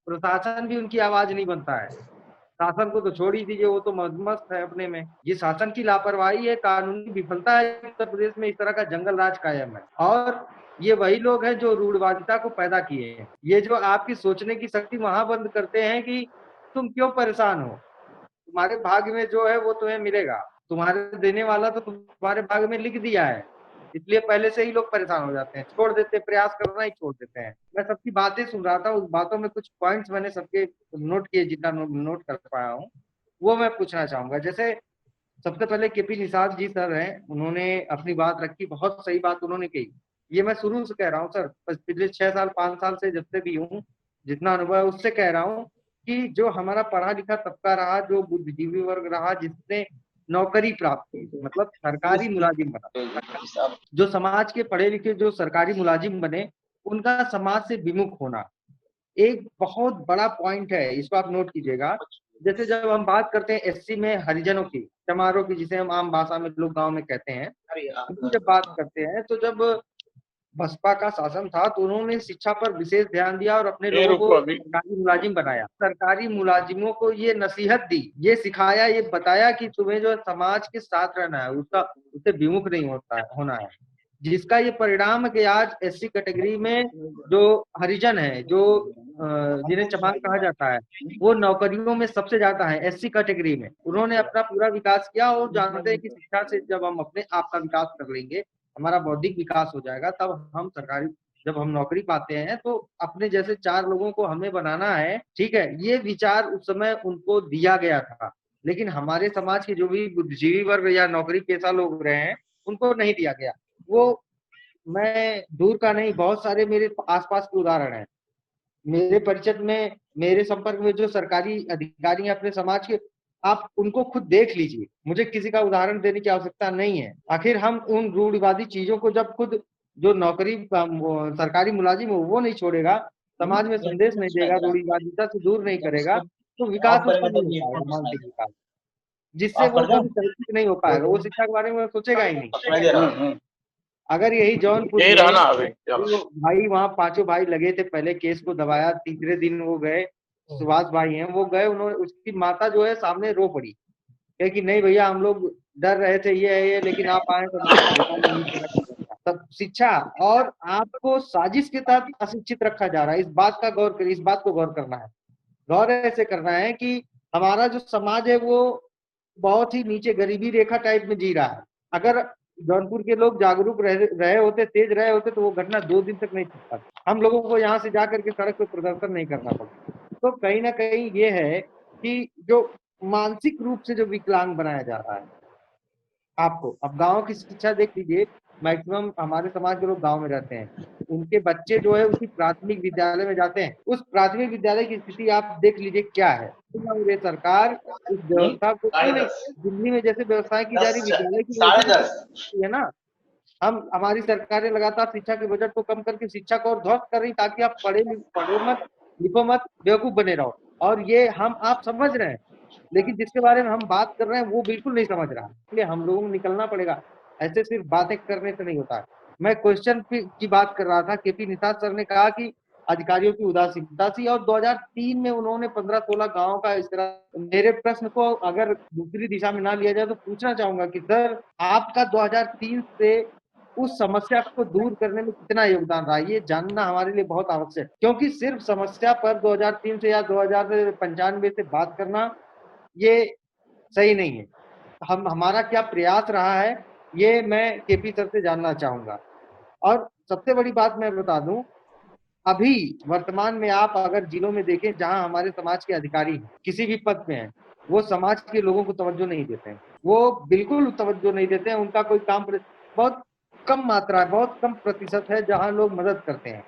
प्रशासन भी उनकी आवाज नहीं बनता है। शासन को तो छोड़ ही दीजिए, वो तो मस्त है अपने में। ये शासन की लापरवाही है, कानूनी विफलता है, उत्तर प्रदेश में इस तरह का जंगल राज कायम है। और ये वही लोग हैं जो रूढ़िवादिता को पैदा किए हैं। ये जो आपकी सोचने की शक्ति वहां बंद करते हैं कि तुम क्यों परेशान हो, तुम्हारे भाग्य में जो है वो तुम्हें मिलेगा, तुम्हारे देने वाला तो तुम्हारे भाग्य में लिख दिया है, इसलिए पहले से ही लोग परेशान हो जाते हैं, छोड़ देते हैं, प्रयास करना ही छोड़ देते हैं। मैं सबकी बातें सुन रहा था, उस बातों में कुछ पॉइंट्स मैंने सबके नोट किए, जितना नोट कर पाया हूँ वो मैं पूछना चाहूंगा। जैसे सबसे पहले केपी निषाद जी सर हैं, उन्होंने अपनी बात रखी, बहुत सही बात उन्होंने कही। ये मैं शुरू से कह रहा हूँ सर, पिछले 6 साल 5 साल से जब से भी हूँ, जितना अनुभव है उससे कह रहा हूँ कि जो हमारा पढ़ा लिखा तबका रहा, जो बुद्धिजीवी वर्ग रहा, जिसने नौकरी प्राप्त की, मतलब सरकारी मुलाजिम बना, जो समाज के पढ़े लिखे जो सरकारी मुलाजिम बने, उनका समाज से विमुख होना एक बहुत बड़ा पॉइंट है, इसको आप नोट कीजिएगा। जैसे जब हम बात करते हैं एससी में हरिजनों की, चमारों की, जिसे हम आम भाषा में लोग गांव में कहते हैं, उनकी जब बात करते हैं तो जब बसपा का शासन था तो उन्होंने शिक्षा पर विशेष ध्यान दिया और अपने लोगों को सरकारी मुलाजिम बनाया। सरकारी मुलाजिमों को ये नसीहत दी, ये सिखाया, ये बताया कि तुम्हें जो समाज के साथ रहना है, उसका उससे विमुख नहीं होना है। जिसका ये परिणाम है कि आज एससी कैटेगरी में जो हरिजन है, जो जिन्हें चमार कहा जाता है, वो नौकरियों में सबसे ज्यादा है एससी कैटेगरी में। उन्होंने अपना पूरा विकास किया और जानते हैं कि शिक्षा से जब हम अपने आप का विकास कर लेंगे, हमारा बौद्धिक विकास हो जाएगा, तब हम सरकारी जब हम नौकरी पाते हैं तो अपने जैसे 4 लोगों को हमें बनाना है, ठीक है, ये विचार उस समय उनको दिया गया था। लेकिन हमारे समाज के जो भी बुद्धिजीवी वर्ग या नौकरी पेशा लोग रहे हैं उनको नहीं दिया गया। वो मैं दूर का नहीं, बहुत सारे मेरे आसपास के उदाहरण हैं, मेरे परिचित में, मेरे संपर्क में जो सरकारी अधिकारी हैं अपने समाज के, आप उनको खुद देख लीजिए, मुझे किसी का उदाहरण देने की आवश्यकता नहीं है। आखिर हम उन रूढ़िवादी चीजों को जब खुद जो नौकरी सरकारी मुलाजिम हो वो नहीं छोड़ेगा, समाज में संदेश नहीं देगा, रूढ़िवादिता से दूर नहीं करेगा, तो विकास उसका नहीं हो पाएगा, मानसिक विकास, जिससे वो कभी शिक्षित नहीं हो पाएगा, वो शिक्षा के बारे में सोचेगा ही नहीं। अगर यही जौनपुर में तो भाई वहाँ 5 भाई लगे थे, पहले केस को दबाया, तीसरे दिन वो गए, सुभाष भाई हैं वो गए, उन्होंने, उसकी माता जो है सामने रो पड़ी, कहे कि नहीं भैया हम लोग डर रहे थे, ये है ये, लेकिन आप आए तो तब शिक्षा, और आपको साजिश के तहत अशिक्षित रखा जा रहा है, इस बात का गौर करिए, इस बात को गौर करना है। गौर ऐसे करना है कि हमारा जो समाज है वो बहुत ही नीचे गरीबी रेखा टाइप में जी रहा है। अगर जौनपुर के लोग जागरूक रहे होते, तेज रहे होते, तो वो घटना 2 दिन तक नहीं चलता, हम लोगों को यहाँ से जाकर के सड़क पे प्रदर्शन नहीं करना पड़ता। तो कहीं ना कहीं ये है कि जो मानसिक रूप से जो विकलांग बनाया जा रहा है, आपको अब गाँव की शिक्षा देख लीजिए, मैक्सिमम हमारे समाज के लोग गांव में रहते हैं, उनके बच्चे जो है उसी प्राथमिक विद्यालय में जाते हैं। उस प्राथमिक विद्यालय की स्थिति आप देख लीजिए क्या है। ये सरकार उस व्यवस्था को क्यों नहीं, दिल्ली में जैसे व्यवस्थाएं की जा रही विद्यालय की वैसे है ना। हम हमारी सरकारें लगातार शिक्षा के बजट को कम करके शिक्षा को और ध्वस्त कर रही, ताकि आप पढ़ो मत, लिखो मत, बेवकूफ बने रहो। और ये हम आप समझ रहे हैं, लेकिन जिसके बारे में हम बात कर रहे हैं वो बिल्कुल नहीं समझ रहा। इसलिए हम लोगों को निकलना पड़ेगा, ऐसे सिर्फ बातें करने से नहीं होता है। मैं क्वेश्चन की बात कर रहा था। केपी निषाद सर ने कहा कि अधिकारियों की उदासीनता थी, और 2003 में उन्होंने 15-16 गांव का इस तरह। मेरे प्रश्न को अगर दूसरी दिशा में ना लिया जाए तो पूछना चाहूंगा कि सर आपका 2003 से उस समस्या को दूर करने में कितना योगदान रहा, ये जानना हमारे लिए बहुत आवश्यक, क्योंकि सिर्फ समस्या पर 2003 से या 2095 से बात करना ये सही नहीं है। हमारा क्या प्रयास रहा है ये मैं केपी सर से जानना चाहूंगा। और सबसे बड़ी बात मैं बता दूं, अभी वर्तमान में आप अगर जिलों में देखें जहां हमारे समाज के अधिकारी किसी भी पद में हैं, वो समाज के लोगों को तवज्जो नहीं देते हैं, वो बिल्कुल तवज्जो नहीं देते हैं। उनका कोई काम बहुत कम मात्रा है, बहुत कम प्रतिशत है जहां लोग मदद करते हैं।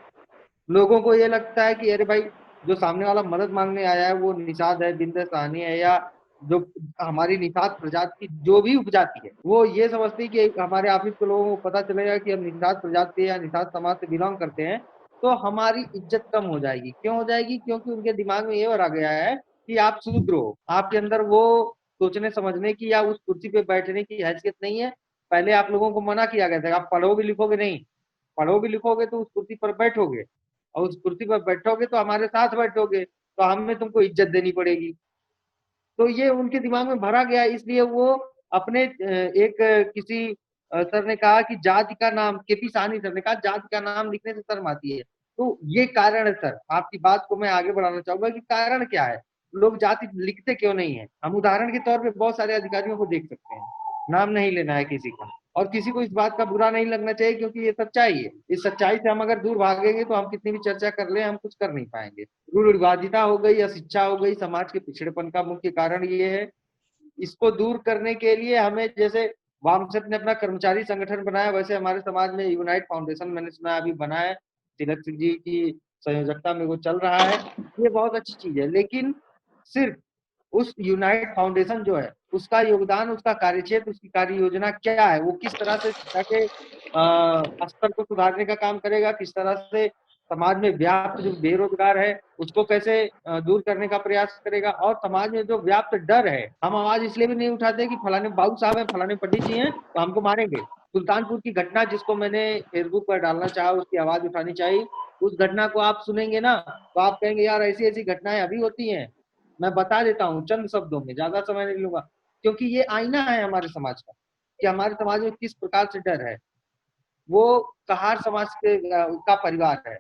लोगों को ये लगता है कि अरे भाई जो सामने वाला मदद मांगने आया है वो निषाद है, बिंद साहनी है, या जो हमारी निषाद प्रजाति की जो भी उपजाति है, वो ये समझती है कि हमारे ऑफिस के लोगों को पता चलेगा कि हम निषाद प्रजाति या निषाद समाज से बिलोंग करते हैं तो हमारी इज्जत कम हो जाएगी। क्यों हो जाएगी? क्योंकि उनके दिमाग में ये भरा गया है कि आप शूद्र हो, आपके अंदर वो सोचने समझने की या उस कुर्सी पे बैठने की हैसियत नहीं है। पहले आप लोगों को मना किया गया था, आप पढ़ोगे लिखोगे नहीं, पढ़ोगे लिखोगे तो उस कुर्सी पर बैठोगे, और उस कुर्सी पर बैठोगे तो हमारे साथ बैठोगे, तो हमें तुमको इज्जत देनी पड़ेगी। तो ये उनके दिमाग में भरा गया, इसलिए वो अपने एक किसी सर ने कहा कि जाति का नाम, केपी साहनी सर ने कहा जाति का नाम लिखने से शर्म आती है। तो ये कारण है सर, आपकी बात को मैं आगे बढ़ाना चाहूंगा कि कारण क्या है, लोग जाति लिखते क्यों नहीं है। हम उदाहरण के तौर पे बहुत सारे अधिकारियों को देख सकते हैं, नाम नहीं लेना है किसी का, और किसी को इस बात का बुरा नहीं लगना चाहिए क्योंकि ये सच्चाई है। इस सच्चाई से हम अगर दूर भागेंगे तो हम कितनी भी चर्चा कर ले हम कुछ कर नहीं पाएंगे। रूढ़िवादिता हो गई, अशिक्षा हो गई, समाज के पिछड़ेपन का मुख्य कारण ये है। इसको दूर करने के लिए हमें, जैसे वामसेट ने अपना कर्मचारी संगठन बनाया, वैसे हमारे समाज में यूनाइट फाउंडेशन मैंने सुना अभी बना है, तिलक सिंह जी की संयोजकता में वो चल रहा है। ये बहुत अच्छी चीज है, लेकिन सिर्फ उस यूनाइट फाउंडेशन जो है उसका योगदान, उसका कार्यक्षेत्र, उसकी कार्य योजना क्या है, वो किस तरह से शिक्षा के स्तर को सुधारने का काम करेगा, किस तरह से समाज में व्याप्त जो बेरोजगार है उसको कैसे दूर करने का प्रयास करेगा, और समाज में जो व्याप्त डर है। हम आवाज इसलिए भी नहीं उठाते कि फलाने बाबू साहब है, फलाने पंडित जी हैं तो हमको मारेंगे। सुल्तानपुर की घटना जिसको मैंने फेसबुक पर डालना चाहा, उसकी आवाज उठानी चाहिए। उस घटना को आप सुनेंगे ना तो आप कहेंगे यार ऐसी ऐसी घटनाएं अभी होती हैं। मैं बता देता हूँ चंद शब्दों में, ज्यादा समय नहीं लूंगा, क्योंकि ये आईना है हमारे समाज का कि हमारे समाज में किस प्रकार से डर है। वो कहार समाज का परिवार है,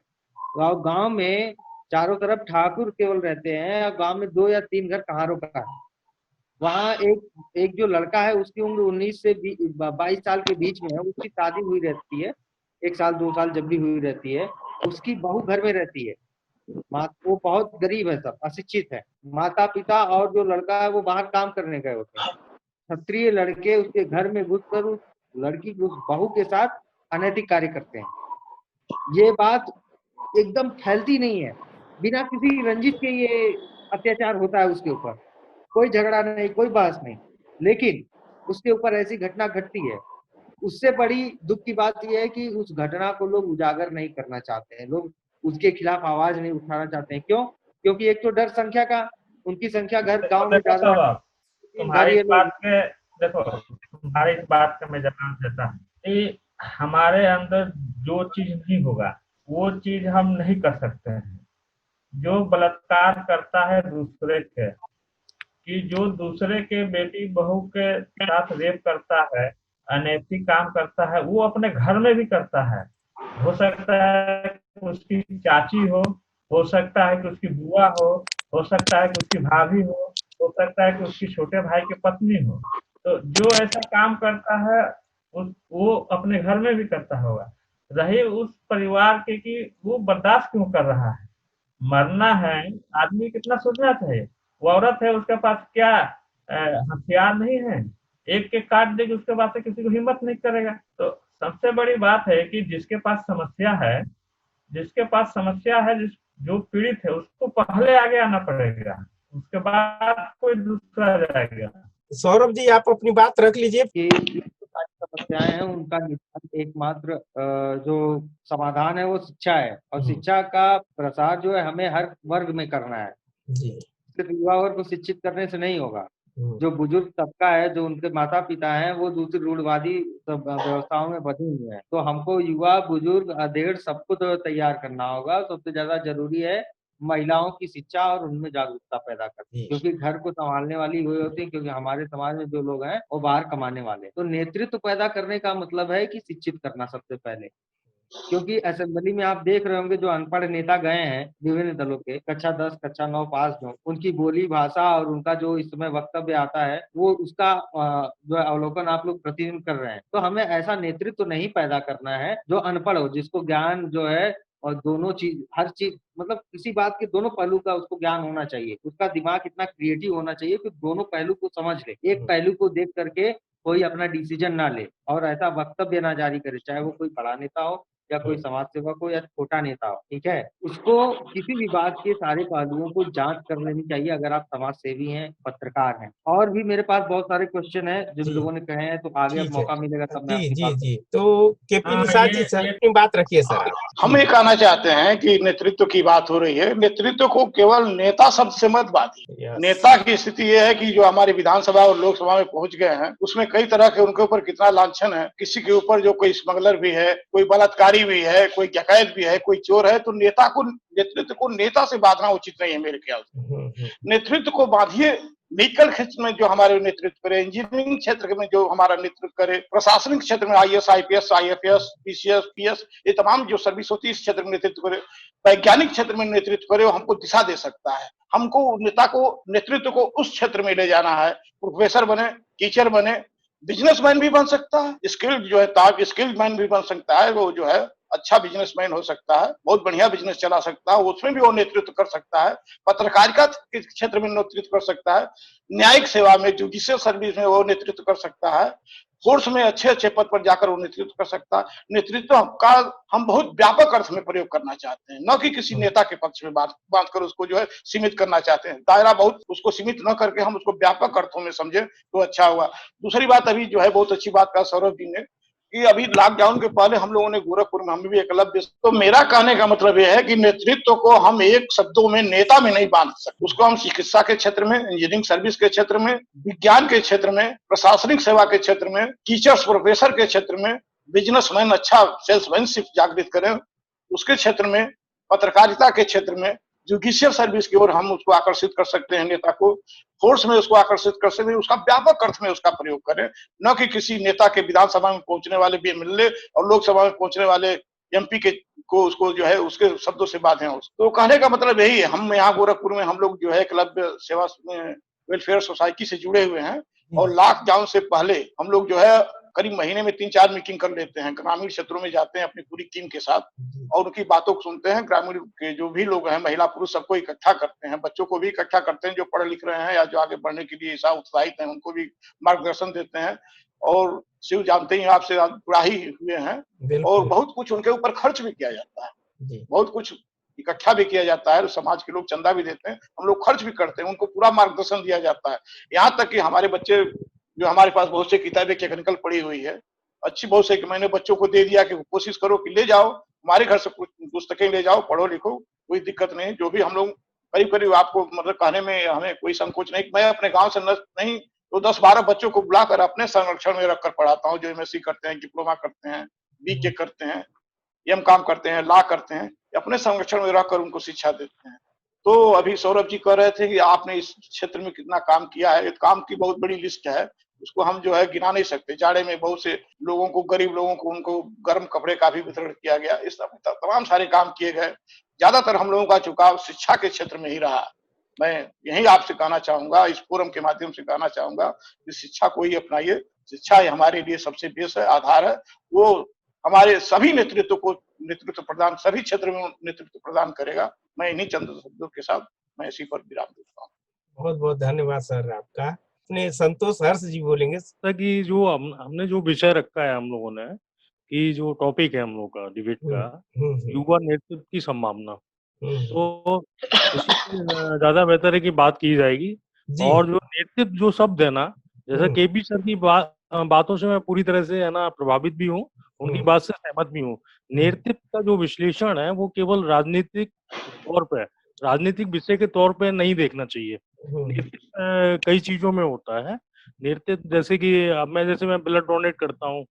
गांव में चारों तरफ ठाकुर केवल रहते हैं, और गांव में 2 या 3 घर कहारों का है। वहाँ एक जो लड़का है उसकी उम्र 19 से 22 साल के बीच में है, उसकी शादी हुई रहती है, 1 साल 2 साल जब भी हुई रहती है। उसकी बहू घर में रहती है, वो बहुत गरीब है, सब अशिक्षित है, माता पिता और जो लड़का है वो बाहर काम करने गए होते हैं। क्षत्रिय लड़के उसके घर में घुसकर उस लड़की की उस बहू के साथ अनैतिक कार्य करते हैं। ये बात एकदम फैलती नहीं है, बिना किसी रंजिश के ये अत्याचार होता है उसके ऊपर, कोई झगड़ा नहीं, कोई बहस नहीं, लेकिन उसके ऊपर ऐसी घटना घटती है। उससे बड़ी दुख की बात यह है कि उस घटना को लोग उजागर नहीं करना चाहते हैं, लोग उसके खिलाफ आवाज नहीं उठाना चाहते हैं। क्यों? क्योंकि एक तो डर संख्या का, उनकी संख्या घर गांव में ज्यादा है। तुम्हारी बात के देखो, तुम्हारी बात का मैं जवाब देता हूँ कि हमारे अंदर जो चीज नहीं होगा वो चीज हम नहीं कर सकते हैं। जो बलात्कार करता है दूसरे के, कि जो दूसरे के बेटी बहू के साथ रेप करता है, अनैतिक काम करता है, वो अपने घर में भी करता है। हो सकता है कि उसकी चाची हो सकता है कि उसकी बुआ हो सकता है कि उसकी भाभी हो सकता है कि उसकी छोटे भाई की पत्नी हो। तो जो ऐसा काम करता है वो अपने घर में भी करता होगा। रही उस परिवार के कि वो बर्दाश्त क्यों कर रहा है। मरना है, आदमी कितना सोचना चाहिए। वो औरत है, उसके पास क्या हथियार नहीं है, एक के काट देगी उसके बाद से किसी को हिम्मत नहीं करेगा। तो सबसे बड़ी बात है कि जिसके पास समस्या है, जो पीड़ित है, उसको पहले आगे आना पड़ेगा, उसके बाद कोई दूसरा जाएगा। सौरभ जी आप अपनी बात रख लीजिए। कि जो सारी समस्याएं हैं उनका निदान एकमात्र जो समाधान है वो शिक्षा है, और शिक्षा का प्रसार जो है हमें हर वर्ग में करना है। जी। सिर्फ युवा वर्ग को शिक्षित करने से नहीं होगा। जो बुजुर्ग तबका है, जो उनके माता पिता हैं, वो दूसरी रूढ़वादी व्यवस्थाओं में बंधे हुए हैं, तो हमको युवा बुजुर्ग अधेड़ सबको तो तैयार करना होगा। सबसे ज्यादा जरूरी है महिलाओं की शिक्षा और उनमें जागरूकता पैदा करनी, क्योंकि घर को संभालने वाली वही होती है, क्योंकि हमारे समाज में जो लोग हैं वो बाहर कमाने वाले। तो नेतृत्व पैदा करने का मतलब है कि शिक्षित करना सबसे पहले, क्योंकि असेंबली में आप देख रहे होंगे जो अनपढ़ नेता गए हैं विभिन्न दलों के, कक्षा 10 कक्षा 9 पास जो, उनकी बोली भाषा और उनका जो इस समय वक्तव्य आता है वो उसका जो अवलोकन आप लोग प्रतिदिन कर रहे हैं। तो हमें ऐसा नेतृत्व नहीं पैदा करना है जो अनपढ़ हो, जिसको ज्ञान जो है और दोनों चीज, हर चीज मतलब किसी बात के दोनों पहलू का उसको ज्ञान होना चाहिए। उसका दिमाग इतना क्रिएटिव होना चाहिए कि दोनों पहलू को समझ ले, एक पहलू को देख करके कोई अपना डिसीजन ना ले और ऐसा वक्तव्य ना जारी करे, चाहे वो कोई बड़ा नेता हो या कोई समाज सेवक हो या छोटा नेता हो। ठीक है, उसको किसी भी बात के सारे पहलुओं को जांच कर लेनी चाहिए अगर आप समाज सेवी हैं, पत्रकार हैं। और भी मेरे पास बहुत सारे क्वेश्चन हैं जिन लोगों ने कहे हैं, तो आगे अब मौका मिलेगा तब मैं जी तो केपी निषाद जी सर अपनी बात रखिए सर। हम ये कहना चाहते हैं कि नेतृत्व की बात हो रही है, नेतृत्व को केवल नेता शब्द से मत बांधिए। नेता की स्थिति यह है कि जो हमारे विधानसभा और लोकसभा में पहुंच गए हैं, उसमें कई तरह के उनके ऊपर कितना लांछन है। किसी के ऊपर जो कोई स्मगलर भी है, कोई बलात्कारी भी है, कोई डकैत भी है, कोई चोर है, तो नेतृत्व को नेता से बांधना उचित नहीं है मेरे ख्याल से। नेतृत्व को बांधिए मेडिकल क्षेत्र में जो हमारे नेतृत्व करे, इंजीनियरिंग क्षेत्र में जो हमारा नेतृत्व करे, प्रशासनिक क्षेत्र में IAS IPS IFS PCS PS ये तमाम जो सर्विस होती है इस क्षेत्र में नेतृत्व करे, वैज्ञानिक क्षेत्र में नेतृत्व करे, वो हमको दिशा दे सकता है। हमको नेता को नेतृत्व को उस क्षेत्र में ले जाना है, प्रोफेसर बने, टीचर बने, बिजनेसमैन भी बन सकता है, स्किल्ड जो है स्किल्ड मैन भी बन सकता है, वो जो है अच्छा बिजनेसमैन हो सकता है, बहुत बढ़िया बिजनेस चला सकता है, उसमें भी वो नेतृत्व कर सकता है, पत्रकारिता के क्षेत्र में नेतृत्व कर सकता है, न्यायिक सेवा में जुडिशियल सर्विस में वो नेतृत्व कर सकता है, फोर्स में अच्छे पद पर जाकर वो नेतृत्व कर सकता है। नेतृत्व का हम बहुत व्यापक अर्थ में प्रयोग करना चाहते हैं, न कि किसी नेता के पक्ष में बात कर उसको जो है सीमित करना चाहते हैं। दायरा बहुत उसको सीमित न करके हम उसको व्यापक अर्थों में समझे तो अच्छा होगा। दूसरी बात अभी जो है बहुत अच्छी बात कहा सौरभ जी ने कि अभी लॉकडाउन के पहले हम लोगों ने गोरखपुर में हम भी एकलव्य, तो मेरा कहने का मतलब यह है कि नेतृत्व को हम एक शब्दों में नेता में नहीं बांध सकते। उसको हम चिकित्सा के क्षेत्र में, इंजीनियरिंग सर्विस के क्षेत्र में, विज्ञान के क्षेत्र में, प्रशासनिक सेवा के क्षेत्र में, टीचर्स प्रोफेसर के क्षेत्र में, बिजनेसमैन अच्छा सेल्समैनशिप जागृत करें उसके क्षेत्र में, पत्रकारिता के क्षेत्र में, जुडिशियल सर्विस की ओर हम उसको आकर्षित कर सकते हैं नेता को, फोर्स में उसको आकर्षित कर सकते हैं, उसका व्यापक अर्थ में उसका प्रयोग करें, न कि किसी नेता के विधानसभा में पहुंचने वाले भी एमएलए और लोकसभा में पहुंचने वाले एमपी के को उसको जो है उसके शब्दों से बांधे। तो कहने का मतलब यही है, हम यहाँ गोरखपुर में हम लोग जो है क्लब सेवा वेलफेयर सोसाइटी से जुड़े हुए हैं और लॉकडाउन से पहले हम लोग जो है करीब महीने में 3-4 मीटिंग कर लेते हैं, ग्रामीण क्षेत्रों में जाते हैं अपनी पूरी टीम के साथ और उनकी बातों को सुनते हैं। ग्रामीण के जो भी लोग हैं, महिला पुरुष सबको इकट्ठा करते हैं, बच्चों को भी इकट्ठा करते हैं जो पढ़ लिख रहे हैं या जो आगे बढ़ने के लिए ऐसा उत्साहित हैं, उनको भी मार्गदर्शन देते हैं। और शिव जानते ही आपसे जुड़ा ही हुए हैं और बहुत कुछ उनके ऊपर खर्च भी किया जाता है, बहुत कुछ इकट्ठा भी किया जाता है, समाज के लोग चंदा भी देते हैं, हम लोग खर्च भी करते हैं, उनको पूरा मार्गदर्शन दिया जाता है। यहाँ तक कि हमारे बच्चे जो हमारे पास बहुत सी किताबें टेक्निकल पड़ी हुई है अच्छी, बहुत से मैंने बच्चों को दे दिया कि कोशिश करो कि ले जाओ हमारे घर से पुस्तकें ले जाओ, पढ़ो लिखो, कोई दिक्कत नहीं। जो भी हम लोग करीब आपको मतलब कहने में हमें कोई संकोच नहीं, मैं अपने गांव से नहीं तो 10-12 बच्चों को बुलाकर अपने संरक्षण में रखकर पढ़ाता हूँ, जो एमएससी करते हैं, डिप्लोमा करते हैं, बीके करते हैं, एमकॉम करते हैं, लॉ करते हैं, अपने संरक्षण में रखकर उनको शिक्षा देते हैं। तो अभी सौरभ जी कह रहे थे कि आपने इस क्षेत्र में कितना काम किया है, काम की बहुत बड़ी लिस्ट है, उसको हम जो है गिना नहीं सकते। जाड़े में बहुत से लोगों को, गरीब लोगों को, उनको गर्म कपड़े का भी वितरण किया गया, इस तमाम सारे काम किए गए। ज्यादातर हम लोगों का झुकाव शिक्षा के क्षेत्र में ही रहा। मैं यही आपसे कहना चाहूंगा, इस फोरम के माध्यम से कहना चाहूंगा कि शिक्षा को ही अपनाइए, शिक्षा ही हमारे लिए सबसे बेस है, आधार है, वो हमारे सभी नेतृत्व को नेतृत्व प्रदान, सभी क्षेत्र में नेतृत्व प्रदान करेगा। मैं इन्हीं चंद शब्दों के साथ मैं इसी पर विराम देता हूँ। बहुत बहुत धन्यवाद सर आपका। अपने संतोष हर्ष जी बोलेंगे। कि जो हमने जो विषय रखा है हम लोगों ने कि जो टॉपिक है हम लोग का डिबेट का, युवा नेतृत्व की संभावना, तो इसी पे ज्यादा बेहतर है कि बात की जाएगी। और जो नेतृत्व जो शब्द है ना, जैसे केपी सर की बातों से मैं पूरी तरह से है ना प्रभावित भी हूँ, उनकी बात से सहमत भी हूँ। नेतृत्व का जो विश्लेषण है वो केवल राजनीतिक तौर पे, राजनीतिक विषय के तौर पे नहीं देखना चाहिए। नेतृत्व कई चीजों में होता है। नेतृत्व जैसे कि अब मैं ब्लड डोनेट करता हूँ,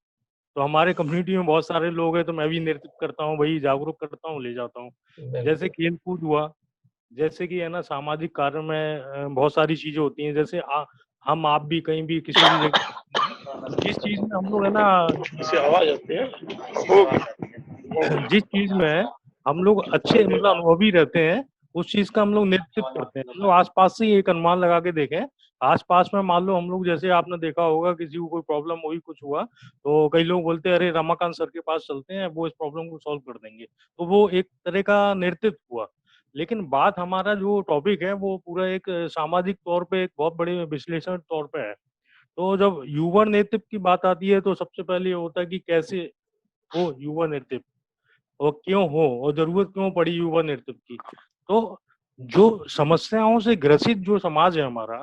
तो हमारे कम्युनिटी में बहुत सारे लोग हैं, तो मैं भी नेतृत्व करता हूँ, वही जागरूक करता हूँ, ले जाता हूँ। जैसे खेल कूद हुआ, जैसे कि है ना सामाजिक कार्य में बहुत सारी चीजें होती हैं। जैसे हम आप भी कहीं भी किसी भी जगह, जिस चीज में हम लोग है ना आवाज आती है, जिस चीज में हम लोग अच्छे मतलब अनुभवी रहते हैं, उस चीज का हम लोग नेतृत्व करते हैं। हम लोग आसपास से ही एक अनुमान लगा के देखें, आसपास में मान लो हम लोग, जैसे आपने देखा होगा किसी को कोई प्रॉब्लम हुई, कुछ हुआ, तो कई लोग बोलते हैं अरे रमाकांत सर के पास चलते हैं, वो इस प्रॉब्लम को सॉल्व कर देंगे। तो वो एक तरह का नेतृत्व हुआ। लेकिन बात हमारा जो टॉपिक है वो पूरा एक सामाजिक तौर पे, एक बहुत बड़े विश्लेषण तौर पे है। तो जब युवा नेतृत्व की बात आती है, तो सबसे पहले ये होता है कि कैसे हो युवा नेतृत्व, और क्यों हो, और जरूरत क्यों पड़ी युवा नेतृत्व की। तो जो समस्याओं से ग्रसित जो समाज है हमारा,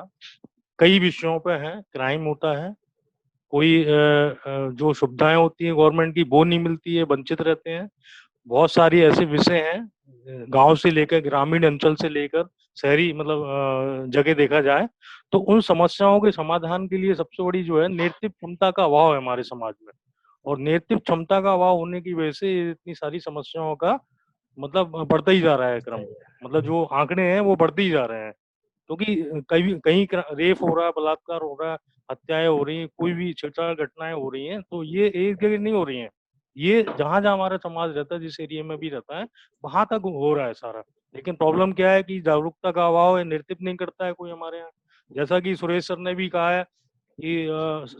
कई विषयों पे है, क्राइम होता है, कोई जो सुविधाएं होती हैं गवर्नमेंट की वो नहीं मिलती है, वंचित रहते हैं। बहुत सारी ऐसे विषय हैं, गांव से लेकर ग्रामीण अंचल से लेकर शहरी मतलब जगह देखा जाए, तो उन समस्याओं के समाधान के लिए सबसे बड़ी जो है नेतृत्व क्षमता का अभाव है हमारे समाज में। और नेतृत्व क्षमता का अभाव होने की वजह से इतनी सारी समस्याओं का मतलब बढ़ता ही जा रहा है क्रम, मतलब जो आंकड़े हैं वो बढ़ते ही जा रहे हैं। क्योंकि कहीं कहीं रेप हो रहा है, बलात्कार हो रहा है, हत्याएं हो रही हैं, कोई भी छेड़छाड़ घटनाएं हो रही हैं, तो ये एक जगह नहीं हो रही हैं, ये जहां जहां हमारा समाज रहता है, जिस एरिया में भी रहता है, वहां तक हो रहा है सारा। लेकिन प्रॉब्लम क्या है कि जागरूकता का अभाव है, नेतृत्व नहीं करता है कोई हमारे यहाँ। जैसा कि सुरेश सर ने भी कहा है कि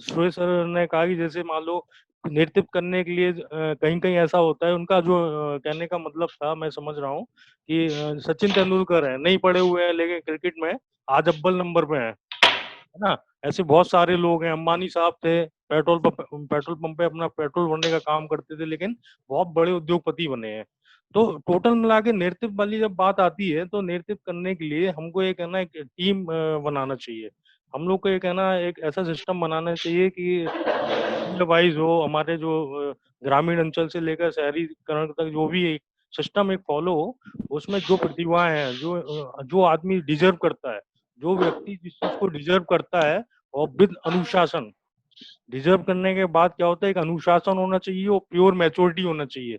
सुरेश सर ने कहा कि जैसे मान लो नेतृत्व करने के लिए कहीं कहीं ऐसा होता है, उनका जो कहने का मतलब था, मैं समझ रहा हूँ कि सचिन तेंदुलकर है, नहीं पढ़े हुए हैं लेकिन क्रिकेट में आज अव्वल नंबर पे है ना। ऐसे बहुत सारे लोग हैं, अंबानी साहब थे, पेट्रोल पंप पे अपना पेट्रोल भरने का काम करते थे, लेकिन बहुत बड़े उद्योगपति बने हैं। तो टोटल मिला के नेतृत्व वाली जब बात आती है, तो नेतृत्व करने के लिए हमको एक है ना एक टीम बनाना चाहिए। हम लोग को एक है ना एक ऐसा सिस्टम बनाना चाहिए कि वाइज हो, हमारे जो ग्रामीण अंचल से लेकर शहरीकरण तक जो भी एक सिस्टम एक फॉलो हो, उसमें जो प्रतिभाएं हैं, जो आदमी डिजर्व करता है, जो व्यक्ति जिस चीज को डिजर्व करता है, और विद अनुशासन, डिजर्व करने के बाद क्या होता है, एक अनुशासन होना चाहिए और प्योर मैच्योरिटी होना चाहिए।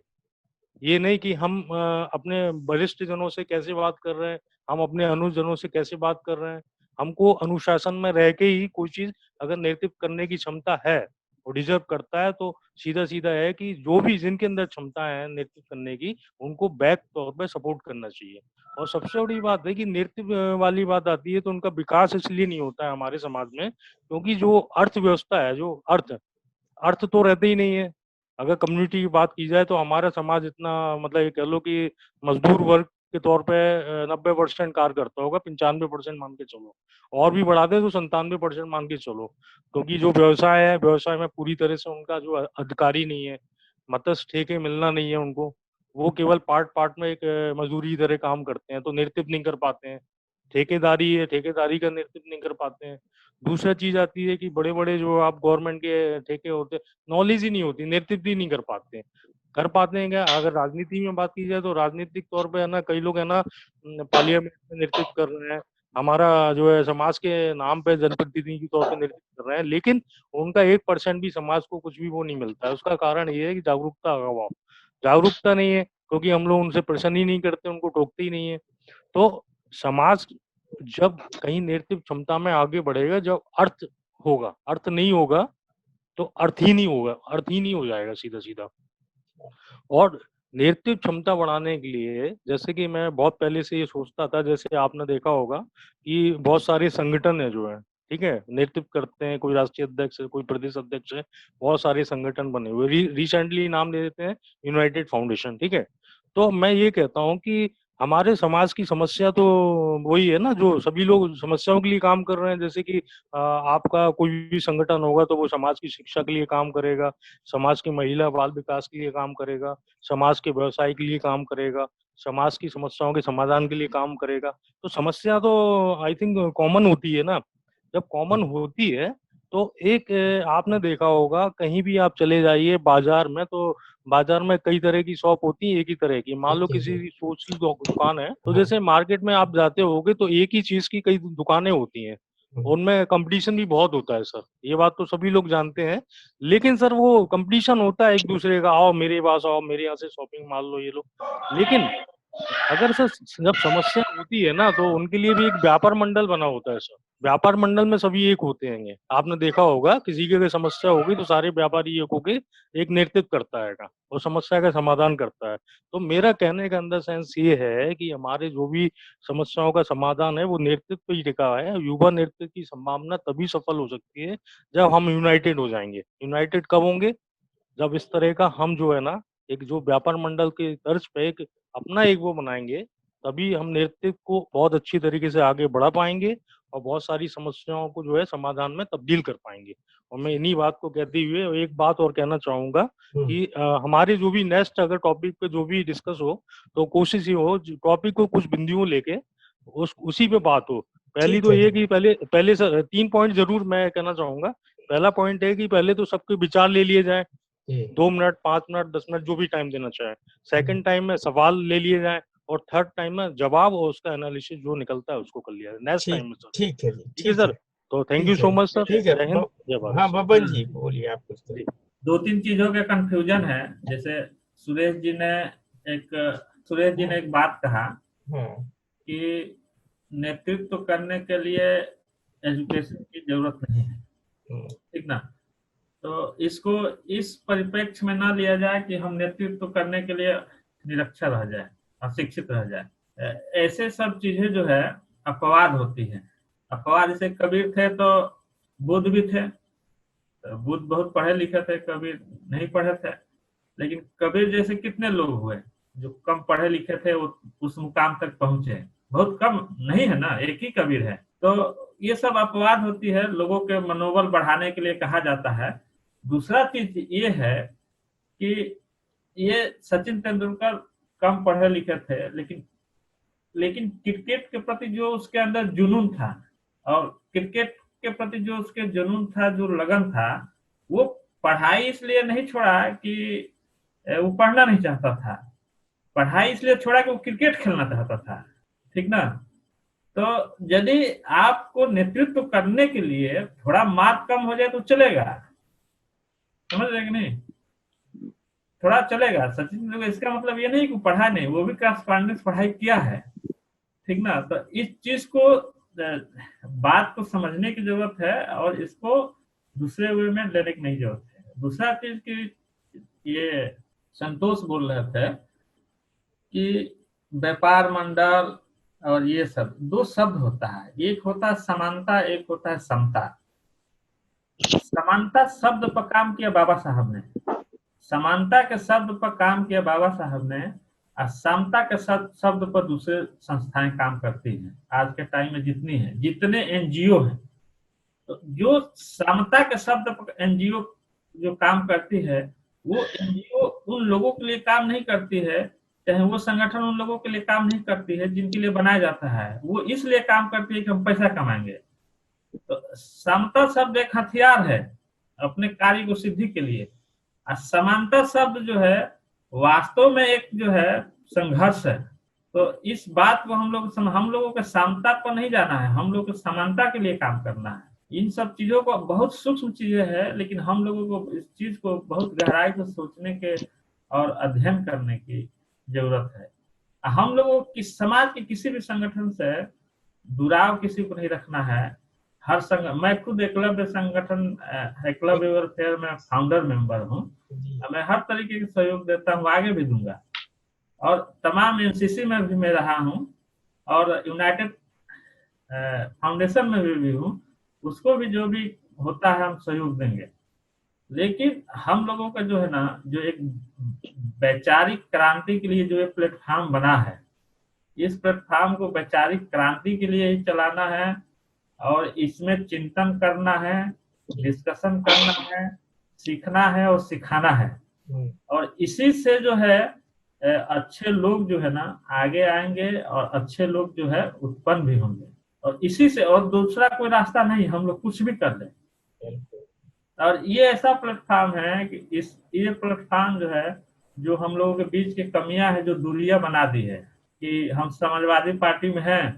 ये नहीं कि हम अपने वरिष्ठ जनों से कैसे बात कर रहे हैं, हम अपने अनुजनों से कैसे बात कर रहे हैं। हमको अनुशासन में रह के ही कोई चीज अगर नेतृत्व करने की क्षमता है और डिजर्व करता है, तो सीधा सीधा है कि जो भी जिनके अंदर क्षमता है नेतृत्व करने की, उनको बैक तौर पर सपोर्ट करना चाहिए। और सबसे बड़ी बात है कि नेतृत्व वाली बात आती है तो उनका विकास इसलिए नहीं होता है हमारे समाज में, क्योंकि जो अर्थव्यवस्था है, जो अर्थ तो रहते ही नहीं है। अगर कम्युनिटी की बात की जाए तो हमारा समाज इतना मतलब ये कह लो कि मजदूर वर्ग के तौर पे 90% कार्य करता होगा, 95% मान के चलो, और भी बढ़ा दे तो 97% मान के चलो। क्योंकि जो व्यवसाय है, व्यवसाय में पूरी तरह से उनका जो अधिकारी नहीं है, मत्स्य ठेके मिलना नहीं है उनको, वो केवल पार्ट पार्ट में एक मजदूरी की तरह काम करते हैं, तो नेतृत्व नहीं कर पाते हैं। ठेकेदारी है, ठेकेदारी का नेतृत्व नहीं कर पाते हैं। दूसरा चीज आती है कि बड़े बड़े जो आप गवर्नमेंट के ठेके होते हैं, नॉलेज ही नहीं होती, नेतृत्व ही नहीं कर पाते हैं। कर पाते हैं क्या? अगर राजनीति में बात की जाए तो राजनीतिक तौर पे है ना कई लोग है ना पार्लियामेंट में नेतृत्व कर रहे हैं, हमारा जो है समाज के नाम पे जनप्रतिनिधि के तौर पे नेतृत्व कर रहे हैं, लेकिन उनका 1% भी समाज को कुछ भी वो नहीं मिलता है। उसका कारण ये है कि जागरूकता का अभाव, जागरूकता नहीं है, क्योंकि हम लोग उनसे प्रश्न ही नहीं करते, उनको टोकते ही नहीं है। तो समाज जब कहीं नेतृत्व क्षमता में आगे बढ़ेगा, जब अर्थ होगा, अर्थ नहीं होगा तो अर्थ ही नहीं होगा, अर्थ ही नहीं हो जाएगा सीधा सीधा। और नेतृत्व क्षमता बढ़ाने के लिए, जैसे कि मैं बहुत पहले से ये सोचता था, जैसे आपने देखा होगा कि बहुत सारे संगठन है जो है, ठीक है, नेतृत्व करते हैं, कोई राष्ट्रीय अध्यक्ष है, कोई प्रदेश अध्यक्ष है, बहुत सारे संगठन बने हुए। रिसेंटली नाम ले देते हैं यूनाइटेड फाउंडेशन, ठीक है। तो मैं ये कहता हूँ कि हमारे समाज की समस्या तो वही है ना, जो सभी लोग समस्याओं के लिए काम कर रहे हैं। जैसे कि आपका कोई भी संगठन होगा तो वो समाज की शिक्षा के लिए काम करेगा, समाज की महिला बाल विकास के लिए काम करेगा, समाज के व्यवसाय के लिए काम करेगा, समाज की समस्याओं के समाधान के लिए काम करेगा। तो समस्या तो आई थिंक कॉमन होती है ना। जब कॉमन होती है तो एक आपने देखा होगा, कहीं भी आप चले जाइए बाजार में, तो बाजार में कई तरह की शॉप होती है, एक ही तरह की। मान लो किसी शूज की दुकान है, तो जैसे मार्केट में आप जाते होगे तो एक ही चीज की कई दुकानें होती हैं, उनमें कंपटीशन भी बहुत होता है सर, ये बात तो सभी लोग जानते हैं। लेकिन सर वो कंपटीशन होता है एक दूसरे का, आओ मेरे पास आओ, मेरे यहाँ से शॉपिंग मार लो ये लो। लेकिन अगर सर जब समस्या होती है ना, तो उनके लिए भी एक व्यापार मंडल बना होता है सर। व्यापार मंडल में सभी एक होते हैं, आपने देखा होगा, किसी की अगर समस्या होगी तो सारे व्यापारी एक होके एक नेतृत्व करता है और समस्या का समाधान करता है। तो मेरा कहने का अंदर सेंस ये है कि हमारे जो भी समस्याओं का समाधान है वो नेतृत्व पे ही टिका है। युवा नेतृत्व की संभावना तभी सफल हो सकती है जब हम यूनाइटेड हो जाएंगे। यूनाइटेड कब होंगे? जब इस तरह का हम जो है ना, एक जो व्यापार मंडल के तर्ज पे एक अपना एक वो बनाएंगे, तभी हम नेतृत्व को बहुत अच्छी तरीके से आगे बढ़ा पाएंगे और बहुत सारी समस्याओं को जो है समाधान में तब्दील कर पाएंगे। और मैं इन्हीं बात को कहते हुए एक बात और कहना चाहूंगा कि हमारे जो भी नेक्स्ट अगर टॉपिक पे जो भी डिस्कस हो, तो कोशिश ये हो टॉपिक को कुछ बिंदुओं लेके उसी पे बात हो। पहली तो ये कि पहले सर 3 पॉइंट जरूर मैं कहना चाहूंगा। पहला पॉइंट है कि पहले तो सबके विचार ले लिए जाए, 2 मिनट 5 मिनट 10 मिनट जो भी टाइम देना चाहे। सेकंड टाइम में सवाल ले लिए जाए और थर्ड टाइम में जवाब और उसका एनालिसिस जो निकलता है उसको कर लिया जाए नेक्स्ट टाइम में सर। ठीक है जी, ठीक है सर। तो thank you so much sir. ठीक है। जय हिंद, जय भारत। हाँ बबन जी बोलिए, आप कुछ तो। 2-3 चीजों के कंफ्यूजन है। जैसे सुरेश जी ने एक बात कहा कि नेतृत्व करने के लिए एजुकेशन की जरूरत नहीं है, ठीक ना। तो इसको इस परिप्रेक्ष्य में ना लिया जाए कि हम नेतृत्व करने के लिए निरक्षर रह जाए, अशिक्षित रह जाए। ऐसे सब चीजें जो है अपवाद होती है। अपवाद जैसे कबीर थे तो बुद्ध भी थे, तो बुद्ध बहुत पढ़े लिखे थे, कबीर नहीं पढ़े थे। लेकिन कबीर जैसे कितने लोग हुए जो कम पढ़े लिखे थे वो उस मुकाम तक पहुंचे? बहुत कम नहीं है ना, एक ही कबीर है। तो ये सब अपवाद होती है, लोगों के मनोबल बढ़ाने के लिए कहा जाता है। दूसरा चीज ये है कि ये सचिन तेंदुलकर कम पढ़े लिखे थे, लेकिन क्रिकेट के प्रति जो उसके अंदर जुनून था और क्रिकेट के प्रति जो उसके जुनून था, जो लगन था, वो पढ़ाई इसलिए नहीं छोड़ा कि वो पढ़ना नहीं चाहता था, पढ़ाई इसलिए छोड़ा कि वो क्रिकेट खेलना चाहता था, ठीक ना। तो यदि आपको नेतृत्व करने के लिए थोड़ा मार्क कम हो जाए तो चलेगा, समझ रहे कि नहीं, थोड़ा चलेगा। सचिन तेंदुलकर इसका मतलब ये नहीं कि पढ़ा नहीं, वो भी करस्पॉन्डेंस पढ़ाई किया है, ठीक ना। तो इस चीज को बात को समझने की जरूरत है और इसको दूसरे वे में लेने की नहीं जरूरत है। दूसरा चीज की ये संतोष बोल रहे थे कि व्यापार मंडल और ये सब 2 शब्द होता है, एक होता है समानता, एक होता है समता। समानता शब्द पर काम किया बाबा साहब ने, समानता के शब्द पर काम किया बाबा साहब ने, और समता के शब्द पर दूसरे संस्थाएं काम करती हैं। आज के टाइम में जितनी है, जितने एनजीओ हैं, तो जो समता के शब्द पर एनजीओ जो काम करती है, वो एनजीओ उन लोगों के लिए काम नहीं करती है, चाहे वो संगठन उन लोगों के लिए काम नहीं करती है जिनके लिए बनाया जाता है, वो इसलिए काम करती है कि हम पैसा कमाएंगे। तो समता शब्द एक हथियार है अपने कार्य को सिद्धि के लिए, और समानता शब्द जो है वास्तव में एक जो है संघर्ष है। तो इस बात को हम लोगों को समता पर नहीं जाना है, हम लोग को समानता के लिए काम करना है। इन सब चीजों को बहुत सूक्ष्म चीजें हैं, लेकिन हम लोगों को इस चीज को बहुत गहराई से सोचने के और अध्ययन करने की जरूरत है। हम लोगों की समाज के किसी भी संगठन से दुराव किसी को नहीं रखना है। हर मैं खुद एकलव्य संगठन, एकलव्य वेलफेयर में फाउंडर मेंबर हूँ। मैं हर तरीके का सहयोग देता हूँ, आगे भी दूंगा, और तमाम एनसीसी में भी मैं रहा हूँ और यूनाइटेड फाउंडेशन में भी हूँ। उसको भी जो भी होता है हम सहयोग देंगे। लेकिन हम लोगों का जो है ना, जो एक वैचारिक क्रांति के लिए जो एक प्लेटफॉर्म बना है, इस प्लेटफॉर्म को वैचारिक क्रांति के लिए ही चलाना है और इसमें चिंतन करना है, डिस्कशन करना है, सीखना है और सिखाना है। और इसी से जो है अच्छे लोग जो है ना आगे आएंगे और अच्छे लोग जो है उत्पन्न भी होंगे, और इसी से, और दूसरा कोई रास्ता नहीं, हम लोग कुछ भी कर लें। और ये ऐसा प्लेटफॉर्म है कि ये प्लेटफॉर्म जो है, जो हम लोगों के बीच की कमियां हैं, जो दूरियां बना दी है कि हम समाजवादी पार्टी में हैं